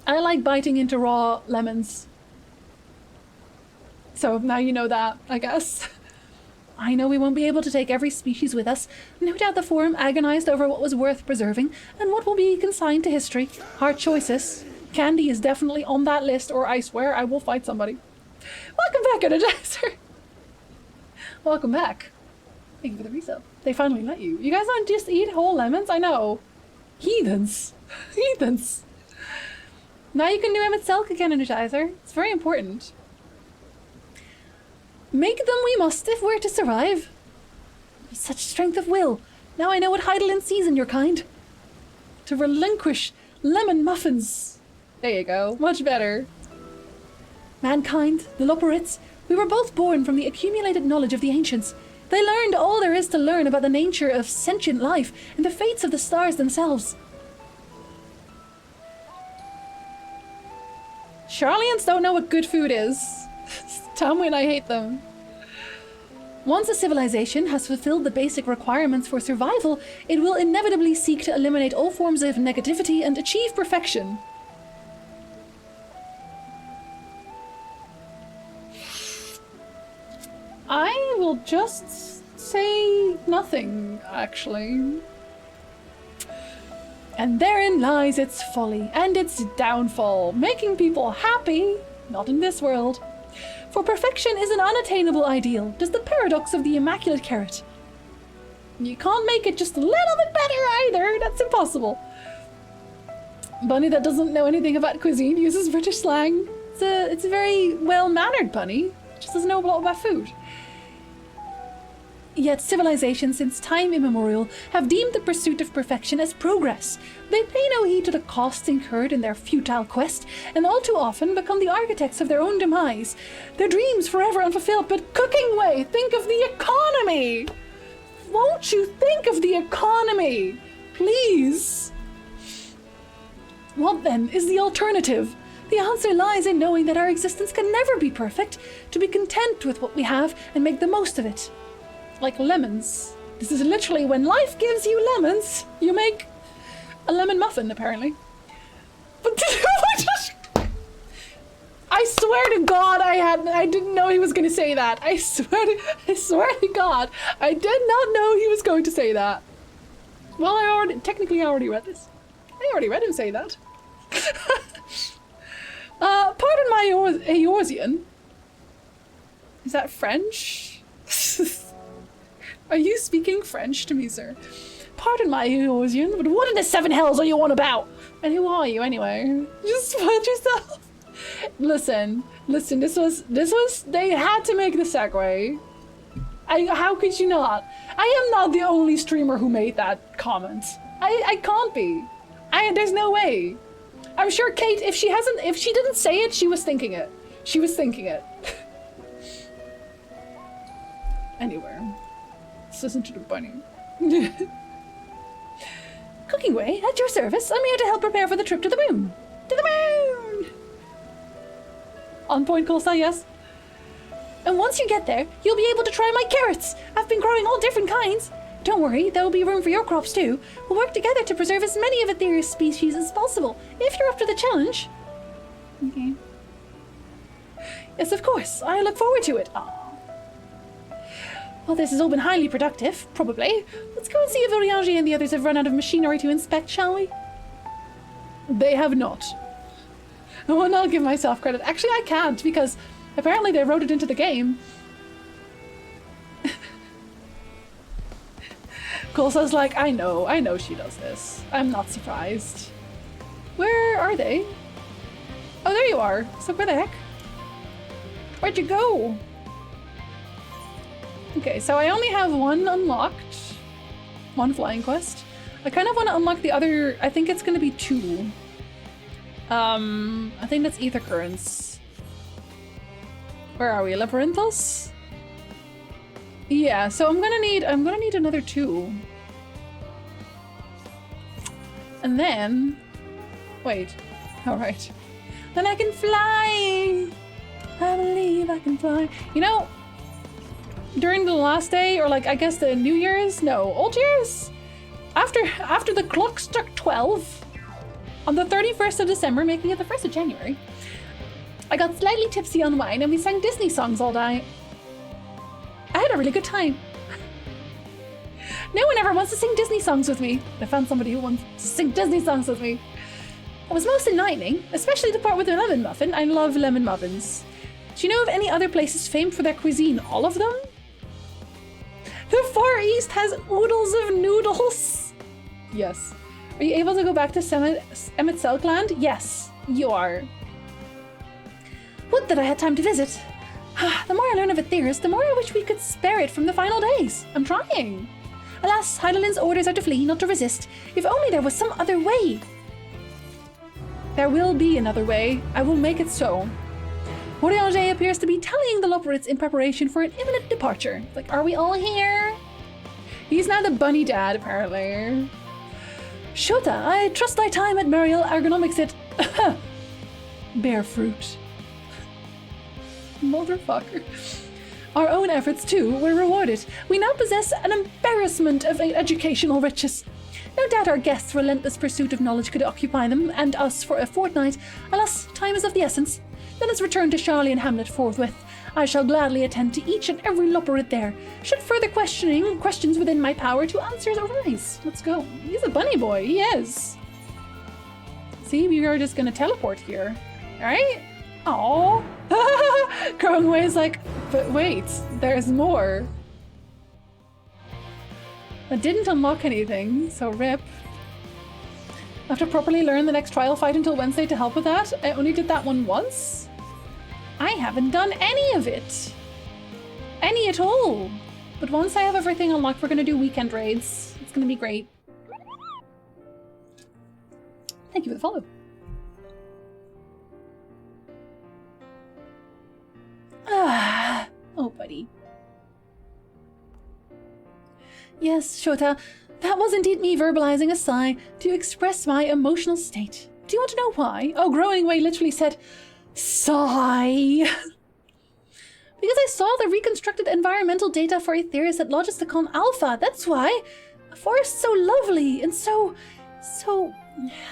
I like biting into raw lemons. So now you know that, I guess. I know we won't be able to take every species with us. No doubt the Forum agonized over what was worth preserving and what will be consigned to history. Hard choices. Candy is definitely on that list, or I swear I will fight somebody. Welcome back, Energizer. Welcome back. Thank you for the resub. They finally let you. You guys don't just eat whole lemons? I know. Heathens. Heathens. Now you can do Emmett Selk again, Energizer. It's very important. Make them we must if we're to survive. Such strength of will. Now I know what Heidelin sees in your kind. To relinquish lemon muffins. There you go. Much better. Mankind, the Loporits, we were both born from the accumulated knowledge of the ancients. They learned all there is to learn about the nature of sentient life and the fates of the stars themselves. Charlians don't know what good food is. Tell me when I hate them. Once a civilization has fulfilled the basic requirements for survival, it will inevitably seek to eliminate all forms of negativity and achieve perfection. I will just say nothing, actually. And therein lies its folly and its downfall, making people happy, not in this world. For perfection is an unattainable ideal, just the paradox of the immaculate carrot. You can't make it just a little bit better either, that's impossible. Bunny that doesn't know anything about cuisine uses British slang. It's a very well-mannered bunny, just doesn't know a lot about food. Yet civilizations since time immemorial have deemed the pursuit of perfection as progress. They pay no heed to the costs incurred in their futile quest, and all too often become the architects of their own demise. Their dreams forever unfulfilled, but cooking way, think of the economy! Won't you think of the economy? Please! What then is the alternative? The answer lies in knowing that our existence can never be perfect, to be content with what we have and make the most of it. Like lemons. This is literally when life gives you lemons, you make a lemon muffin, apparently. But I swear to God, I didn't know he was going to say that. I swear to God, I did not know he was going to say that. Well, I already read this. I already read him say that. Pardon my Eorzean. Is that French? Are you speaking French to me, sir? Pardon my Eorzean, but what in the seven hells are you on about? And who are you anyway? Just watch yourself. Listen, this was, they had to make the segue. How could you not? I am not the only streamer who made that comment. I can't be. There's no way. I'm sure Kate, if she didn't say it, she was thinking it. She was thinking it. Anyway. Listen to the bunny. Cooking way, at your service. I'm here to help prepare for the trip to the moon. To the moon! On point, Colsa, yes. And once you get there, you'll be able to try my carrots. I've been growing all different kinds. Don't worry, there will be room for your crops too. We'll work together to preserve as many of Aetheria's species as possible, if you're up to the challenge. Okay. Yes, of course. I look forward to it. Aww. Well, this has all been highly productive, probably. Let's go and see if Oriange and the others have run out of machinery to inspect, shall we? They have not. I will not give myself credit. Actually, I can't, because apparently they wrote it into the game. Colsa's like, I know she does this. I'm not surprised. Where are they? Oh, there you are. So where the heck? Where'd you go? Okay, so I only have one unlocked. One flying quest. I kind of want to unlock the other. I think it's going to be 2. I think that's Ether Currents. Where are we? Labyrinthus? Yeah, so I'm gonna need another 2. And then wait. Alright. Then I can fly! I believe I can fly. You know, during the last day, or like I guess the New Year's? No, Old Year's? After the clock struck 12, On the 31st of December, making it the 1st of January, I got slightly tipsy on wine and we sang Disney songs all night. I had a really good time. No one ever wants to sing Disney songs with me. I found somebody who wants to sing Disney songs with me. It was most enlightening, especially the part with the lemon muffin. I love lemon muffins. Do you know of any other places famed for their cuisine? All of them? The Far East has oodles of noodles. Yes. Are you able to go back to Emmett Selkland? Yes, you are. Would that I had time to visit. The more I learn of Aetheris, the more I wish we could spare it from the final days. I'm trying. Alas, Hydaelyn's orders are to flee, not to resist. If only there was some other way. There will be another way. I will make it so. Orianger appears to be tallying the Loporrits in preparation for an imminent departure. Like, are we all here? He's now the bunny dad, apparently. Shota, I trust thy time at Mariel Ergonomics it. Bear fruit. Motherfucker. Our own efforts, too, were rewarded. We now possess an embarrassment of educational riches. No doubt our guests' relentless pursuit of knowledge could occupy them and us for a fortnight. Alas, time is of the essence. Let us return to Charlie and Hamlet forthwith. I shall gladly attend to each and every Loporrit there. Should further questions within my power to answer arise. Let's go. He's a bunny boy. He is. See, we are just gonna teleport here. Alright? Aww. Crowingway is like, but wait, there's more. I didn't unlock anything, so rip. I have to properly learn the next trial fight until Wednesday to help with that. I only did that one once. I haven't done any of it. Any at all. But once I have everything unlocked, we're gonna do weekend raids. It's gonna be great. Thank you for the follow. Oh, buddy. Yes, Shota, that was indeed me verbalizing a sigh to express my emotional state. Do you want to know why? Oh, Growingway literally said, sigh. Because I saw the reconstructed environmental data for Aetheris at Logisticon Alpha. That's why. A forest so lovely and so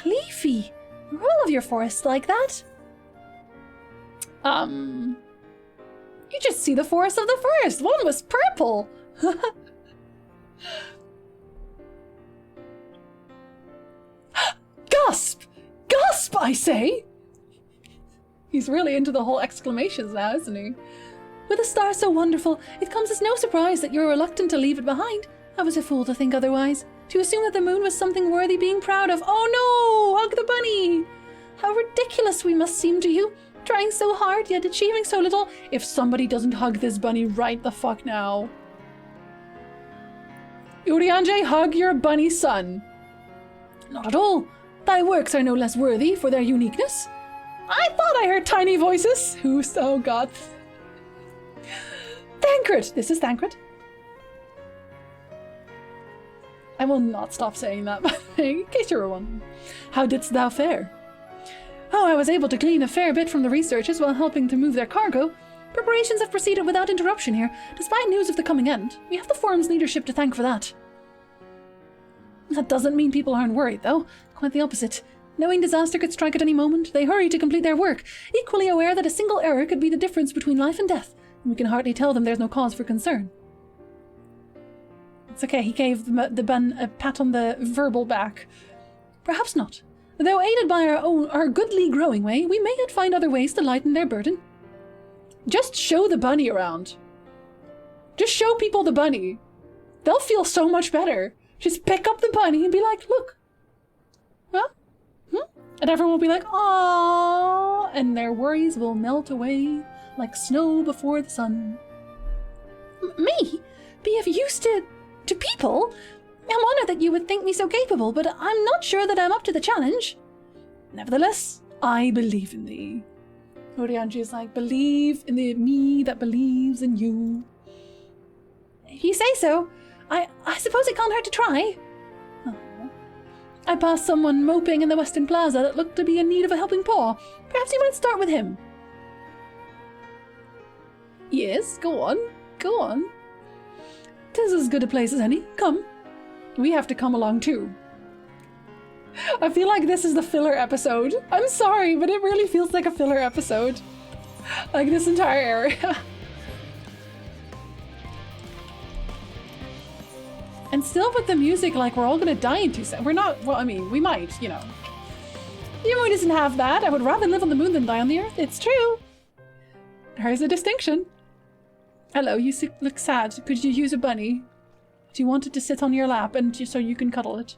leafy. Are all of your forests like that? You just see the forest of the forest. One was purple. Gasp! Gasp, I say! He's really into the whole exclamations now, isn't he? With a star so wonderful, it comes as no surprise that you're reluctant to leave it behind. I was a fool to think otherwise. To assume that the moon was something worthy being proud of. Oh no! Hug the bunny! How ridiculous we must seem to you. Trying so hard, yet achieving so little. If somebody doesn't hug this bunny right the fuck now. Urianger, hug your bunny son. Not at all. Thy works are no less worthy for their uniqueness. I thought I heard tiny voices. Who's, oh god. Thancred. This is Thancred. I will not stop saying that, in case you were wondering. How didst thou fare? Oh, I was able to glean a fair bit from the researchers while helping to move their cargo. Preparations have proceeded without interruption here, despite news of the coming end. We have the forum's leadership to thank for that. That doesn't mean people aren't worried, though. Quite the opposite. Knowing disaster could strike at any moment, they hurry to complete their work, equally aware that a single error could be the difference between life and death, and we can hardly tell them there's no cause for concern. It's okay, he gave the bun a pat on the verbal back. Perhaps not. Though aided by our goodly Growingway, we may yet find other ways to lighten their burden. Just show the bunny around. Just show people the bunny. They'll feel so much better. Just pick up the bunny and be like, look. Huh? And everyone will be like, aww. And their worries will melt away like snow before the sun. Me? Be of use to people? I'm honored that you would think me so capable, but I'm not sure that I'm up to the challenge. Nevertheless, I believe in thee. Orianji is like, believe in the me that believes in you. If you say so, I suppose it can't hurt to try. Oh. I passed someone moping in the Western Plaza that looked to be in need of a helping paw. Perhaps you might start with him. Yes, go on. Go on. 'Tis as good a place as any. Come. We have to come along too. I feel like this is the filler episode. I'm sorry, but it really feels like a filler episode. Like this entire area. And still with the music like we're all gonna die in 2 seconds. We're not, well, I mean, we might, you know. The moon doesn't have that. I would rather live on the moon than die on the earth. It's true. There's a distinction. Hello, you look sad. Could you use a bunny? Do you want it to sit on your lap and so you can cuddle it?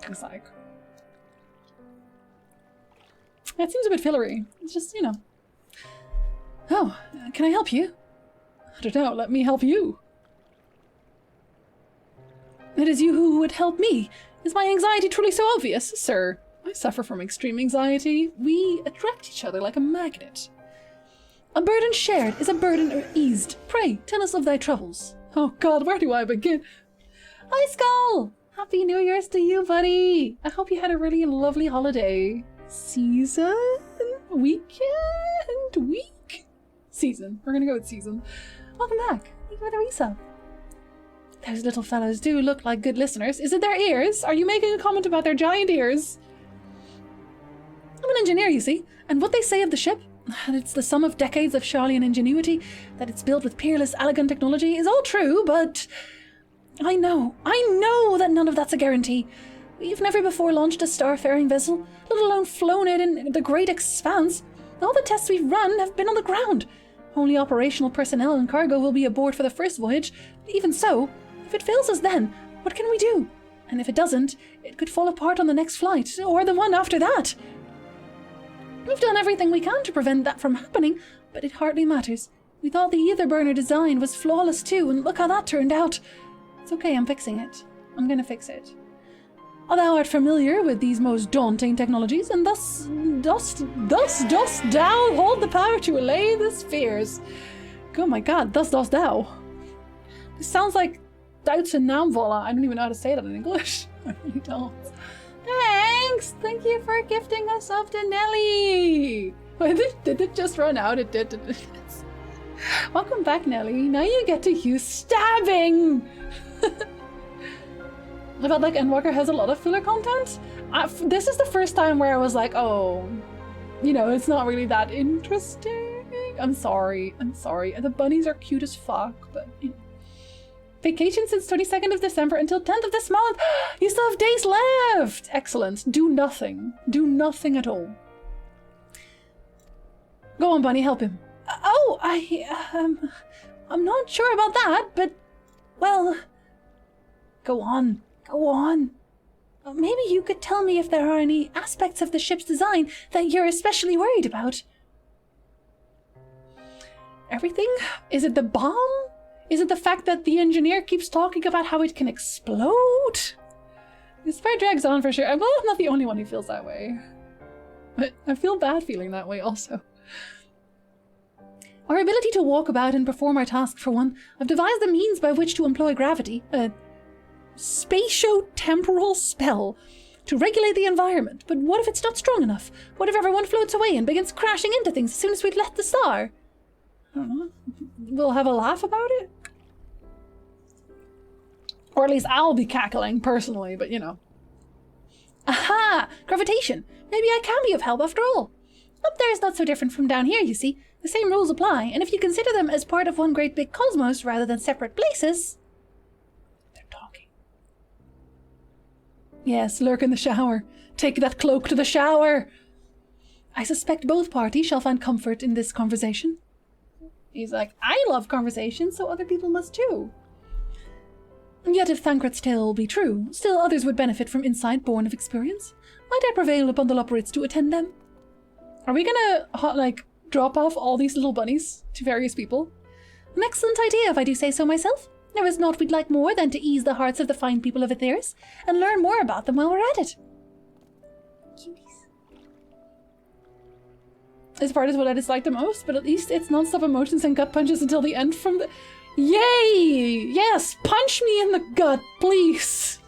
It's like... That seems a bit fillery. It's just, you know. Oh, can I help you? I don't know, let me help you. It is you who would help me. Is my anxiety truly so obvious? Sir, I suffer from extreme anxiety. We attract each other like a magnet. A burden shared is a burden eased. Pray, tell us of thy troubles. Oh god, where do I begin? Hi, Skull! Happy New Year's to you, buddy! I hope you had a really lovely holiday. Season? Weekend? Week? Season. We're gonna go with season. Welcome back. Thank you for the resub. Those little fellows do look like good listeners. Is it their ears? Are you making a comment about their giant ears? I'm an engineer, you see, and what they say of the ship, that it's the sum of decades of Sharlayan ingenuity, that it's built with peerless, elegant technology, is all true, but I know that none of that's a guarantee. We've never before launched a starfaring vessel, let alone flown it in the great expanse. All the tests we've run have been on the ground. Only operational personnel and cargo will be aboard for the first voyage. Even so, if it fails us then, what can we do? And if it doesn't, it could fall apart on the next flight, or the one after that. We've done everything we can to prevent that from happening, but it hardly matters. We thought the ether burner design was flawless too, and look how that turned out. It's okay, I'm fixing it. I'm gonna fix it. Thou art familiar with these most daunting technologies, and thus dost thou hold the power to allay the spheres. Oh my god, thus dost thou. This sounds like Duitse naamvallen. I don't even know how to say that in English. I really don't. Thanks! Thank you for gifting us up to Nelly! Wait, did it just run out? It did. Welcome back, Nelly. Now you get to use stabbing! I felt like Endwalker has a lot of filler content. This is the first time where I was like, oh, you know, it's not really that interesting. I'm sorry. The bunnies are cute as fuck, but you know. Vacation since 22nd of December until 10th of this month. You still have days left. Excellent. Do nothing. Do nothing at all. Go on, Bunny, help him. I'm not sure about that, but, well, go on. Go on. Maybe you could tell me if there are any aspects of the ship's design that you're especially worried about. Everything? Is it the bomb? Is it the fact that the engineer keeps talking about how it can explode? This fight drags on for sure. I'm not the only one who feels that way. But I feel bad feeling that way also. Our ability to walk about and perform our tasks, for one. I've devised the means by which to employ gravity, a spatio-temporal spell, to regulate the environment. But what if it's not strong enough? What if everyone floats away and begins crashing into things as soon as we've left the star? I don't know. We'll have a laugh about it? Or at least I'll be cackling, personally, but you know. Aha! Gravitation! Maybe I can be of help after all. Up there is not so different from down here, you see. The same rules apply, and if you consider them as part of one great big cosmos rather than separate places... They're talking. Yes, lurk in the shower. Take that cloak to the shower! I suspect both parties shall find comfort in this conversation. He's like, I love conversation, so other people must too. Yet if Thancred's tale be true, still others would benefit from insight born of experience. Might I prevail upon the Loporrits to attend them? Are we gonna, like, drop off all these little bunnies to various people? An excellent idea, if I do say so myself. There is naught we'd like more than to ease the hearts of the fine people of Aetheris, and learn more about them while we're at it. Cuties. This part is what I dislike the most, but at least it's non-stop emotions and gut punches until the end from the... Yay! Yes! Punch me in the gut, please!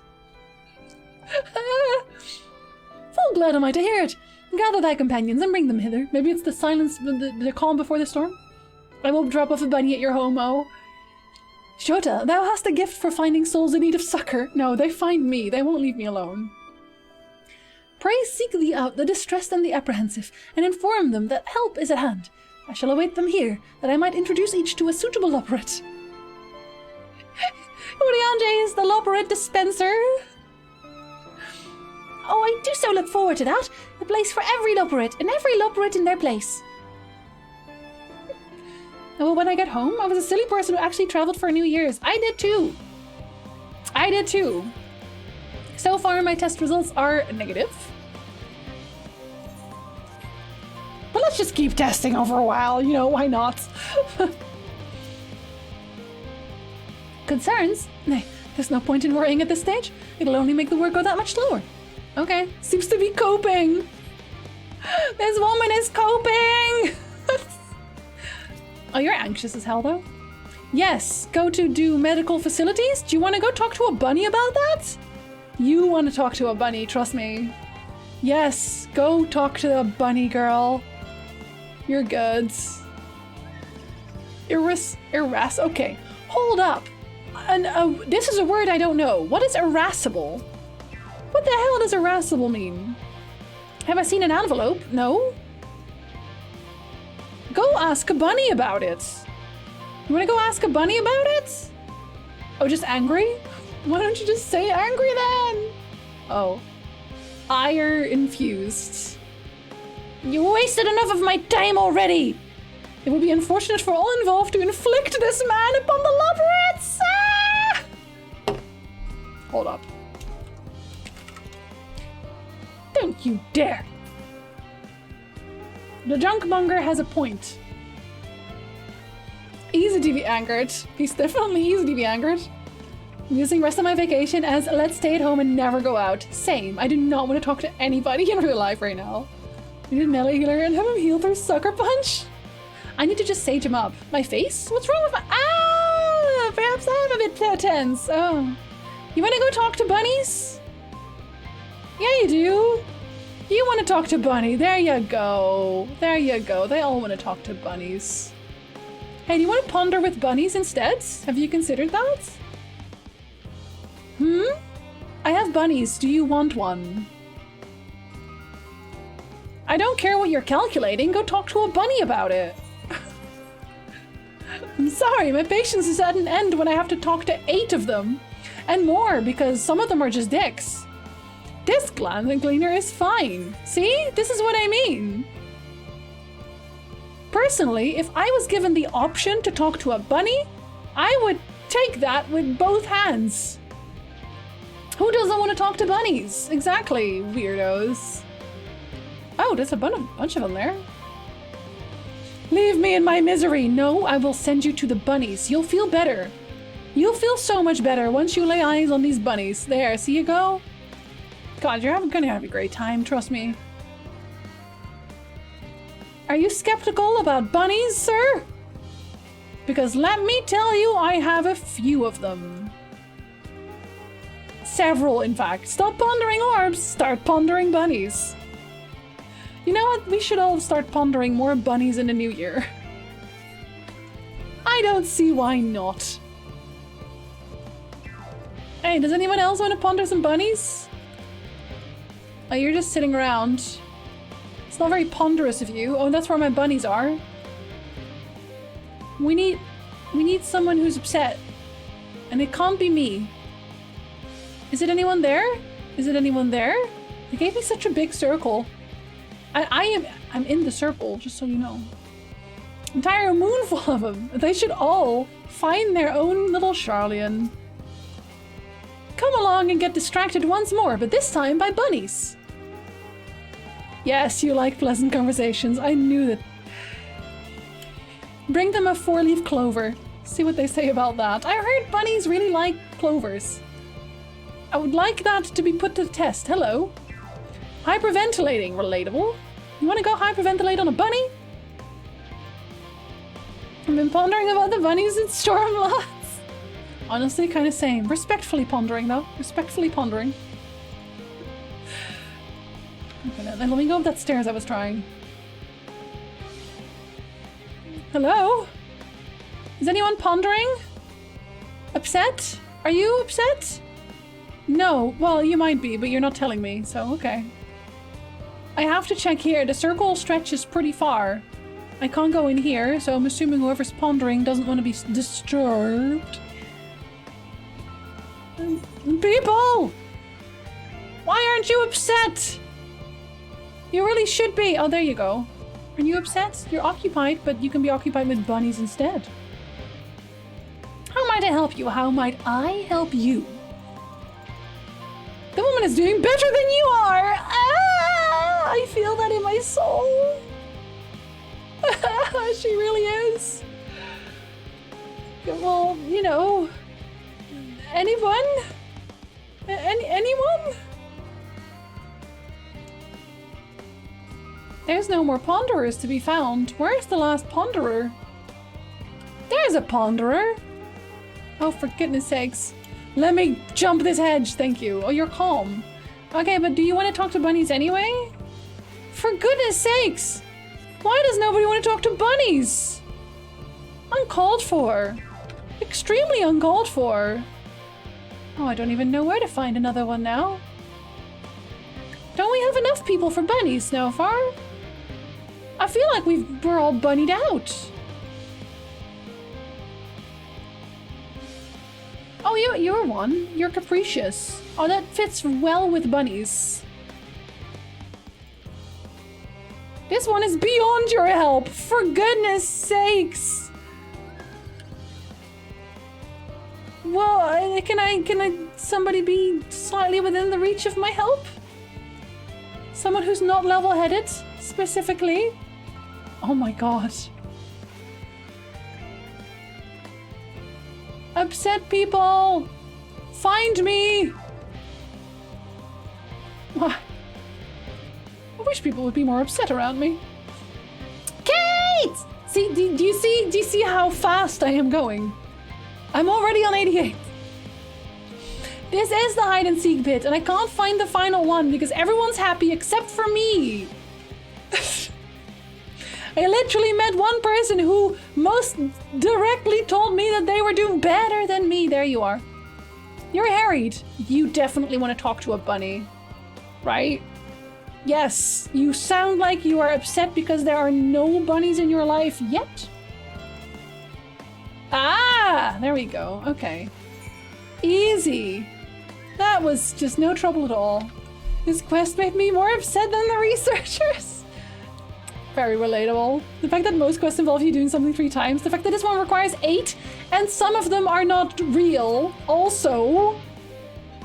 Full glad am I to hear it. Gather thy companions and bring them hither. Maybe it's the silence, the calm before the storm? I will drop off a bunny at your home, oh. Shota, thou hast a gift for finding souls in need of succor. No, they find me. They won't leave me alone. Pray seek thee out the distressed and the apprehensive, and inform them that help is at hand. I shall await them here, that I might introduce each to a suitable loporate. Urianger is the loporate dispenser. Oh, I do so look forward to that. A place for every loporate, and every loporate in their place. Well, when I get home, I was a silly person who actually traveled for New Year's. I did too. I did too. So far, my test results are negative. But let's just keep testing over a while. You know, why not? Concerns? Nay, there's no point in worrying at this stage. It'll only make the work go that much slower. Okay, seems to be coping. This woman is coping! Oh, you're anxious as hell, though? Yes, go to do medical facilities? Do you want to go talk to a bunny about that? You want to talk to a bunny, trust me. Yes, go talk to the bunny girl. You're good. Okay, hold up. This is a word I don't know. What is irascible? What the hell does irascible mean? Have I seen an envelope? No? Go ask a bunny about it. You want to go ask a bunny about it? Oh, just angry? Why don't you just say angry then? Oh. Ire infused. You wasted enough of my time already! It would be unfortunate for all involved to inflict this man upon the loporits! Ah! Hold up. Don't you dare! The junkmonger has a point. Easy to be angered. He's definitely easy to be angered. I'm using rest of my vacation as let's stay at home and never go out. Same. I do not want to talk to anybody in real life right now. I need a melee healer and have him heal through Sucker Punch. I need to just sage him up. My face? What's wrong with my... Ah! Perhaps I am a bit tense. Oh. You want to go talk to bunnies? Yeah, you do. You want to talk to Bunny. There you go. There you go. They all want to talk to bunnies. Hey, do you want to ponder with bunnies instead? Have you considered that? I have bunnies. Do you want one? I don't care what you're calculating. Go talk to a bunny about it. I'm sorry. My patience is at an end when I have to talk to 8 of them. And more, because some of them are just dicks. This gland cleaner is fine. See? This is what I mean. Personally, if I was given the option to talk to a bunny, I would take that with both hands. Who doesn't want to talk to bunnies? Exactly, weirdos. Oh, there's a bunch of them there. Leave me in my misery. No, I will send you to the bunnies. You'll feel better. You'll feel so much better once you lay eyes on these bunnies. There, see you go? God, you're gonna have a great time, trust me. Are you skeptical about bunnies, sir? Because let me tell you, I have a few of them. Several, in fact. Stop pondering orbs, start pondering bunnies. You know what? We should all start pondering more bunnies in the new year. I don't see why not. Hey, does anyone else want to ponder some bunnies? Oh, you're just sitting around. It's not very ponderous of you. Oh, that's where my bunnies are. We need someone who's upset. And it can't be me. Is it anyone there? Is it anyone there? They gave me such a big circle. I'm in the circle, just so you know. Entire moon full of them. They should all find their own little Charlian. Come along and get distracted once more, but this time by bunnies. Yes, you like pleasant conversations. I knew that. Bring them a 4-leaf clover. See what they say about that. I heard bunnies really like clovers. I would like that to be put to the test. Hello. Hyperventilating. Relatable. You want to go hyperventilate on a bunny? I've been pondering about the bunnies in Stormlots. Honestly, kind of same. Respectfully pondering, though. Respectfully pondering. Okay, now let me go up that stairs I was trying. Hello? Is anyone pondering? Upset? Are you upset? No. Well, you might be, but you're not telling me, so okay. I have to check here. The circle stretches pretty far. I can't go in here, so I'm assuming whoever's pondering doesn't want to be disturbed. People! Why aren't you upset? You really should be. Oh, there you go. Are you upset? You're occupied, but you can be occupied with bunnies instead. How might I help you? How might I help you? The woman is doing better than you are! Ah, I feel that in my soul. She really is. Well, you know, anyone? Anyone? There's no more ponderers to be found. Where's the last ponderer? There's a ponderer. Oh, for goodness sakes. Let me jump this hedge, thank you. Oh, you're calm. Okay, but do you want to talk to bunnies anyway? For goodness sakes! Why does nobody want to talk to bunnies? Uncalled for. Extremely uncalled for. Oh, I don't even know where to find another one now. Don't we have enough people for bunnies, Snowfar? I feel like we're all bunnied out. Oh, you're one. You're capricious. Oh, that fits well with bunnies. This one is beyond your help, for goodness sakes. Well, can somebody be slightly within the reach of my help? Someone who's not level-headed, specifically. Oh my god. Upset people! Find me! What? I wish people would be more upset around me. Kate! See, do you see how fast I am going? I'm already on 88. This is the hide and seek bit, and I can't find the final one because everyone's happy except for me. I literally met one person who most directly told me that they were doing better than me. There you are. You're harried. You definitely want to talk to a bunny, right? Yes, you sound like you are upset because there are no bunnies in your life yet. Ah, there we go. Okay. Easy. That was just no trouble at all. This quest made me more upset than the researchers. Very relatable. The fact that most quests involve you doing something 3 times. The fact that this one requires 8 and some of them are not real. Also,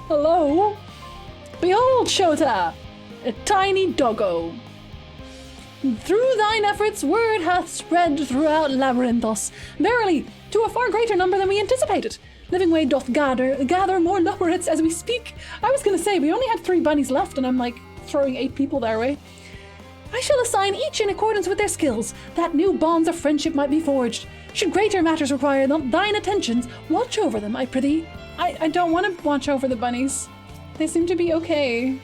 hello. Behold, Shota, a tiny doggo. Through thine efforts, word hath spread throughout Labyrinthus. Verily, to a far greater number than we anticipated. Living Way doth gather more Loporits as we speak. I was gonna say, we only had 3 bunnies left and I'm like throwing 8 people their way. I shall assign each in accordance with their skills, that new bonds of friendship might be forged. Should greater matters require thine attentions, watch over them, I prithee. I don't want to watch over the bunnies. They seem to be okay.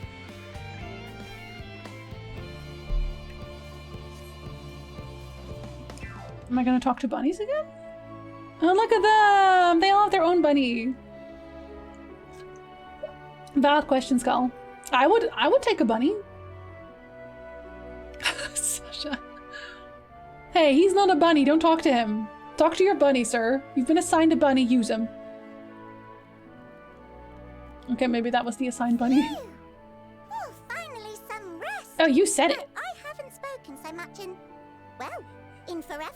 Am I gonna talk to bunnies again? Oh, look at them! They all have their own bunny. Valid question, Skull. I would take a bunny. Sasha. Hey, he's not a bunny. Don't talk to him. Talk to your bunny, sir. You've been assigned a bunny. Use him. Okay, maybe that was the assigned bunny. Oh, finally some rest. Oh, you said it. I haven't spoken so much in forever.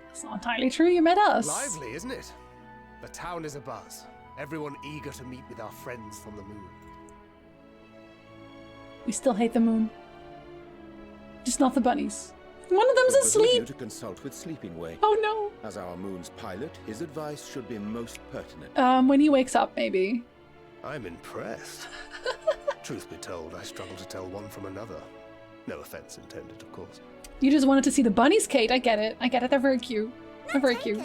That's not entirely true. You met us. Lively, isn't it? The town is abuzz. Everyone eager to meet with our friends from the moon. We still hate the moon. Just not the bunnies. One of them's asleep. To consult with Sleeping Way. Oh no. As our moon's pilot, his advice should be most pertinent. When he wakes up, maybe. I'm impressed. Truth be told, I struggle to tell one from another. No offense intended, of course. You just wanted to see the bunnies, Kate. I get it. I get it. They're very cute. They're very cute.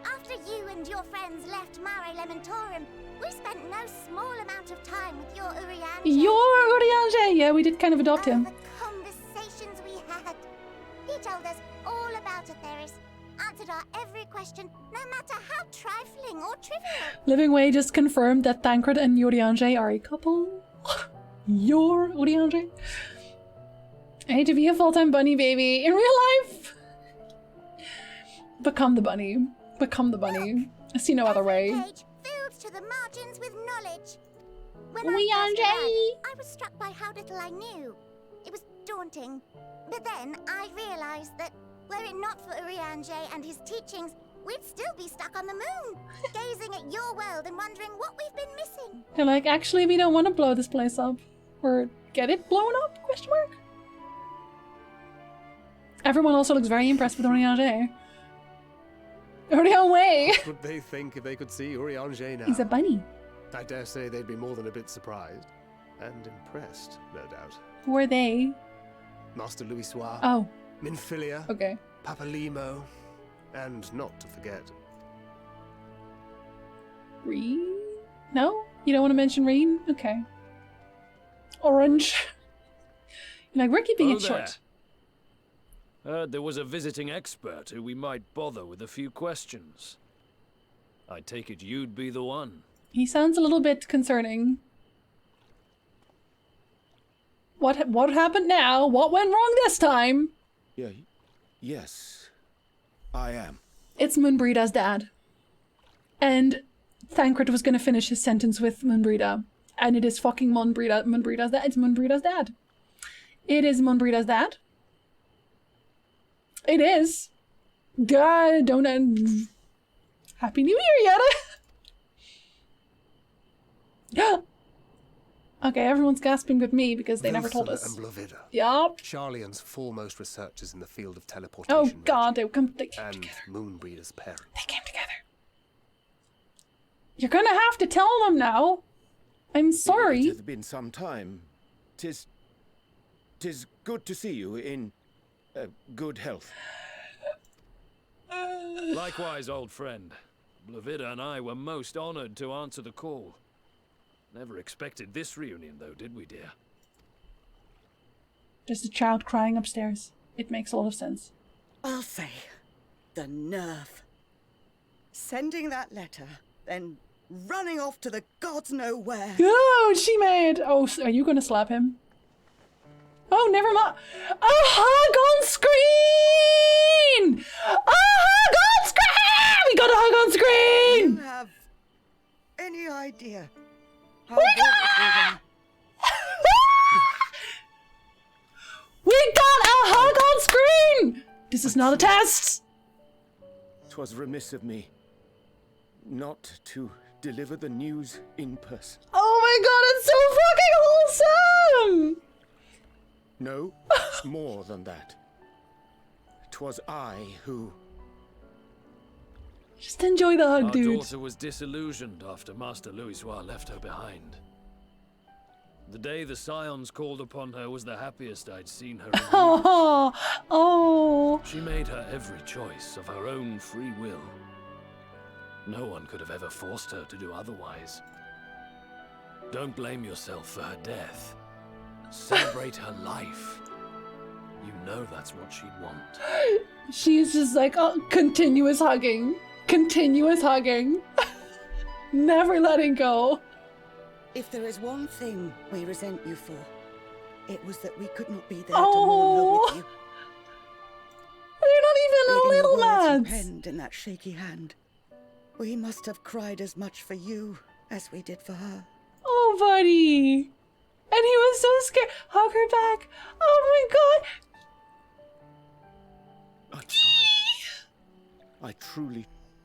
After you and your friends left Mare Lamentorum, we spent no small amount of time with your Urianger. Your Urianger! Yeah, we did kind of adopt him. The conversations we had. He told us all about Atheris, answered our every question question, no matter how trifling or trivial. Living Way just confirmed that Thancred and Urianger are a couple. Your Urianger? I hate to be a full-time bunny baby. In real life, become the bunny. Become the bunny. I see no other way. Page filled to the margins with knowledge. When I first arrived, I was struck by how little I knew. It was daunting. But then I realized that were it not for Urianger and his teachings, we'd still be stuck on the moon, gazing at your world and wondering what we've been missing. They're like, actually, we don't want to blow this place up. Or get it blown up? Question mark? Everyone also looks very impressed with Urianger. Way! What would they think if they could see Urianger now? He's a bunny. I dare say they'd be more than a bit surprised. And impressed, no doubt. Who are they? Master Louisoix. Oh. Minfilia. Okay. Papalimo. And not to forget... Reen? No? You don't want to mention Reen? Okay. Orange. You're like, we're keeping it short. Heard there was a visiting expert who we might bother with a few questions. I take it you'd be the one. He sounds a little bit concerning. What happened now? What went wrong this time? Yeah, yes, I am. It's Moonbreeda's dad. And Thancred was going to finish his sentence with Moonbreeda. And it is fucking Moonbreeda's dad. It's Moonbreeda's dad. It is Moonbreeda's dad. It is. God, don't end. Happy New Year, Yetta! Okay, everyone's gasping with me because they never told us. And Blovida. Yup. Sharlayan's foremost researchers in the field of teleportation. Oh god, they came and together. Moonbreeder's parents. They came together. You're gonna have to tell them now. I'm sorry. It has been some time. Tis good to see you in good health. Likewise, old friend. Blovida and I were most honored to answer the call. Never expected this reunion, though, did we, dear? There's a child crying upstairs. It makes a lot of sense. I'll say, the nerve. Sending that letter, then running off to the gods know where. Oh, she made. Oh, are you gonna slap him? Oh, never mind. A hug on screen! A hug on screen! We got a hug on screen! Do you have any idea? We got a hug on screen! This is not a test! 'Twas remiss of me not to deliver the news in person. Oh my god, it's so fucking wholesome! No, more than that. 'Twas I who... Just enjoy the hug, Our dude. daughter was disillusioned after Master Louisoix left her behind. The day the Scions called upon her was the happiest I'd seen her in years. Oh. She made her every choice of her own free will. No one could have ever forced her to do otherwise. Don't blame yourself for her death. Celebrate her life. You know that's what she'd want. She's just like, oh, continuous hugging. Continuous hugging. Never letting go. If there is one thing we resent you for, it was that we could not be there to Oh. mourn her with you. They're not even a Reading little the words you lads. penned in that shaky hand. We must have cried as much for you as we did for her. Oh, buddy. And he was so scared. Hug her back. Oh my god. I'm sorry. I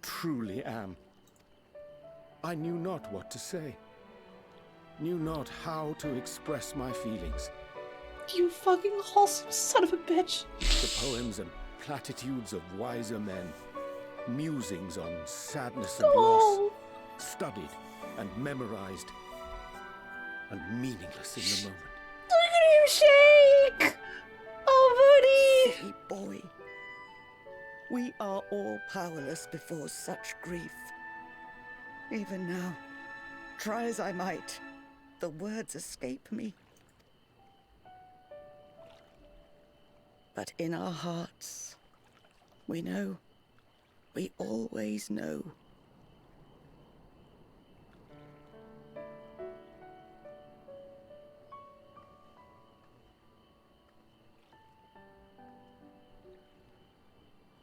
truly am. I knew not what to say. Knew not how to express my feelings. You fucking wholesome son of a bitch. The poems and platitudes of wiser men. Musings on sadness and loss. Studied and memorized. And meaningless in the moment. Look at him shake. Oh, buddy. Silly boy. We are all powerless before such grief. Even now, try as I might, the words escape me. But in our hearts, we know We always know.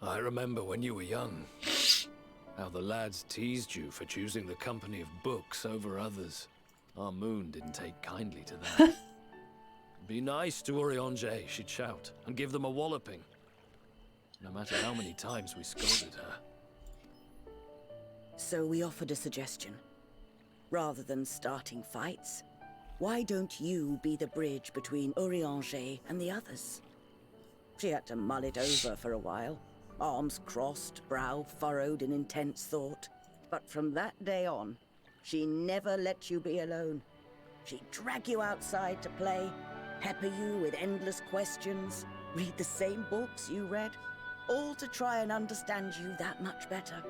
I remember when you were young, how the lads teased you for choosing the company of books over others. Our moon didn't take kindly to that. Be nice to Urianger, she'd shout, and give them a walloping. No matter how many times we scolded her. So we offered a suggestion. Rather than starting fights, why don't you be the bridge between Urianger and the others? She had to mull it over for a while. Arms crossed, brow furrowed in intense thought. But from that day on, she never let you be alone. She'd drag you outside to play, pepper you with endless questions, read the same books you read, all to try and understand you that much better.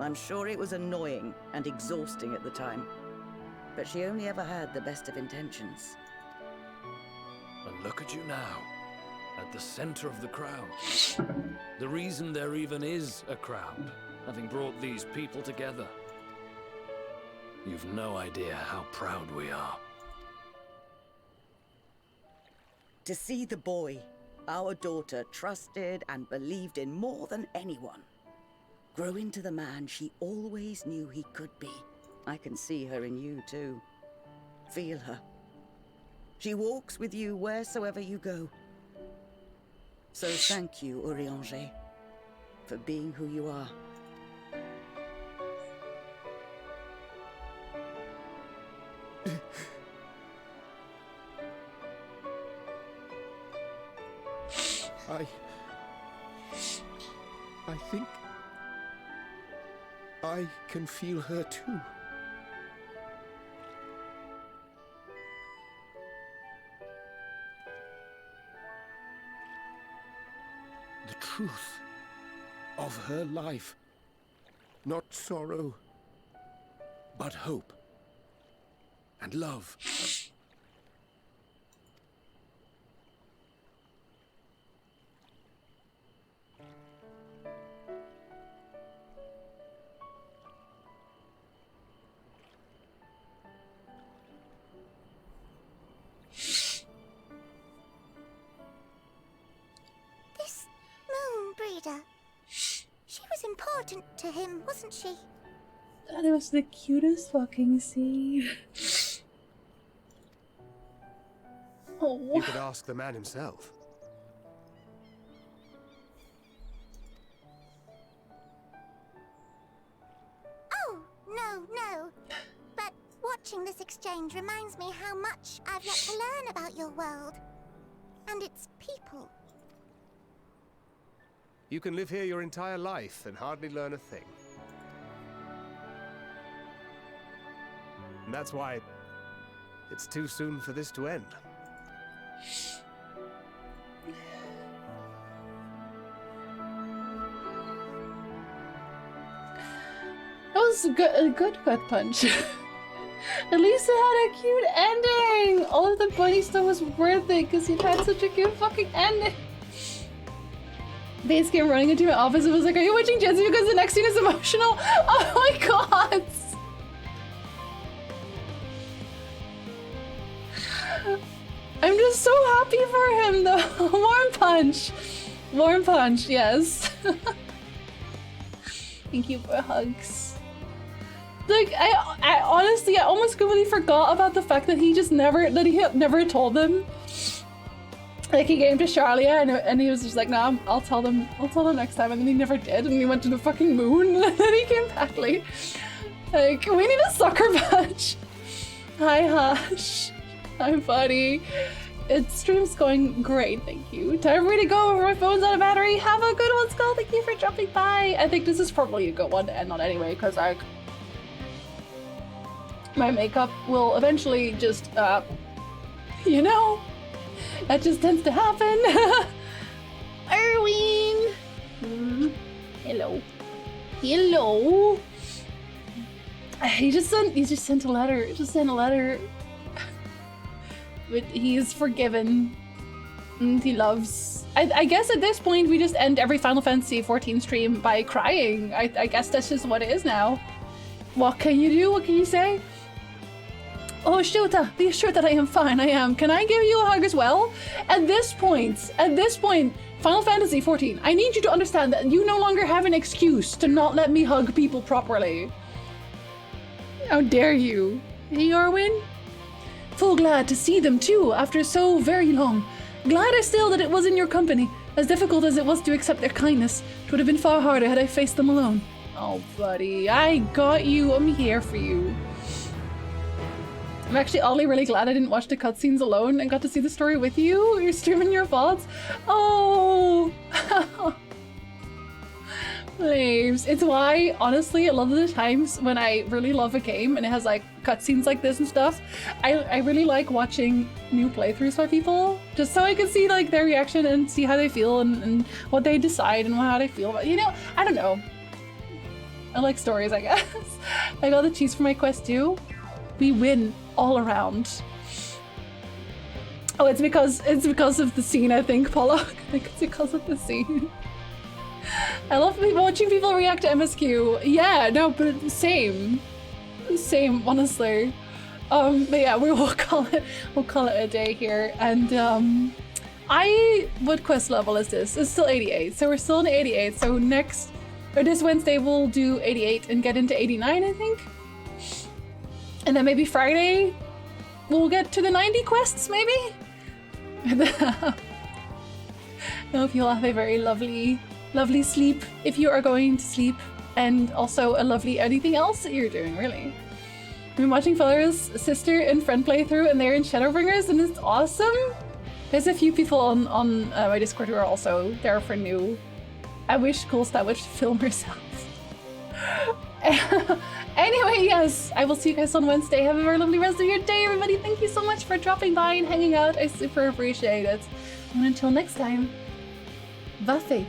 I'm sure it was annoying and exhausting at the time, but she only ever had the best of intentions. And look at you now, at the center of the crowd. The reason there even is a crowd, having brought these people together. You've no idea how proud we are. To see the boy, our daughter, trusted and believed in more than anyone, grow into the man she always knew he could be. I can see her in you too. Feel her. She walks with you wheresoever you go. So thank you, Urianger, for being who you are. I think I can feel her too. The truth of her life. Not sorrow, but hope and love. She was important to him, wasn't she? That was the cutest fucking scene. Oh. You could ask the man himself. Oh, no. But watching this exchange reminds me how much I've yet to learn about your world. And its people. You can live here your entire life and hardly learn a thing. And that's why it's too soon for this to end. That was a good gut punch. At least it had a cute ending! All of the bunny stuff was worth it because it had such a cute fucking ending. Basically, I'm running into my office and was like, are you watching Jesse because the next scene is emotional? Oh my god! I'm just so happy for him though. Warm punch. Warm punch, yes. Thank you for hugs. Like, I honestly, I almost completely forgot about the fact that he never told them. Like, he gave him to Charlia and he was just like, nah, I'll tell them next time, and then he never did, and he went to the fucking moon, and then he came back like, we need a sucker punch. Hi, Hush. Hi, buddy. Stream's going great, thank you. Time for me to go, my phone's out of battery. Have a good one, Skull. Thank you for dropping by. I think this is probably a good one to end on anyway, because my makeup will eventually just, you know, that just tends to happen. Erwin! Hello. Hello! He just sent a letter. Just sent a letter. But he is forgiven. And he loves... I guess at this point we just end every Final Fantasy XIV stream by crying. I guess that's just what it is now. What can you do? What can you say? Oh, Shota, be assured that I am fine. I am. Can I give you a hug as well? At this point, Final Fantasy XIV, I need you to understand that you no longer have an excuse to not let me hug people properly. How dare you? Hey, Arwen? Full glad to see them too, after so very long. Glad still that it was in your company. As difficult as it was to accept their kindness, it would have been far harder had I faced them alone. Oh, buddy, I got you. I'm here for you. I'm actually oddly really glad I didn't watch the cutscenes alone and got to see the story with you. You're streaming your VODs. Oh! Flames. It's why, honestly, a lot of the times when I really love a game and it has like cutscenes like this and stuff, I really like watching new playthroughs by people, just so I can see like their reaction and see how they feel and what they decide and how they feel. But you know, I don't know. I like stories, I guess. I got the cheese for my quest too. We win all around. Oh, it's because of the scene, I think, Pollock. I think it's because of the scene. I love watching people react to MSQ. Yeah, no, but same, honestly. But yeah, we'll call it a day here. And what quest level is this? It's still 88, so we're still in 88. So this Wednesday we'll do 88 and get into 89, I think. And then maybe Friday we'll get to the 90 quests, maybe. I hope you'll have a very lovely sleep if you are going to sleep, and also a lovely anything else that you're doing, really. I've been watching Feller's sister and friend playthrough, and they're in Shadowbringers, and it's awesome. There's a few people on my Discord who are also there for new. I wish Coolstat would film herself. Anyway, yes, I will see you guys on Wednesday. Have a very lovely rest of your day, everybody. Thank you so much for dropping by and hanging out. I super appreciate it. And until next time, Vafe.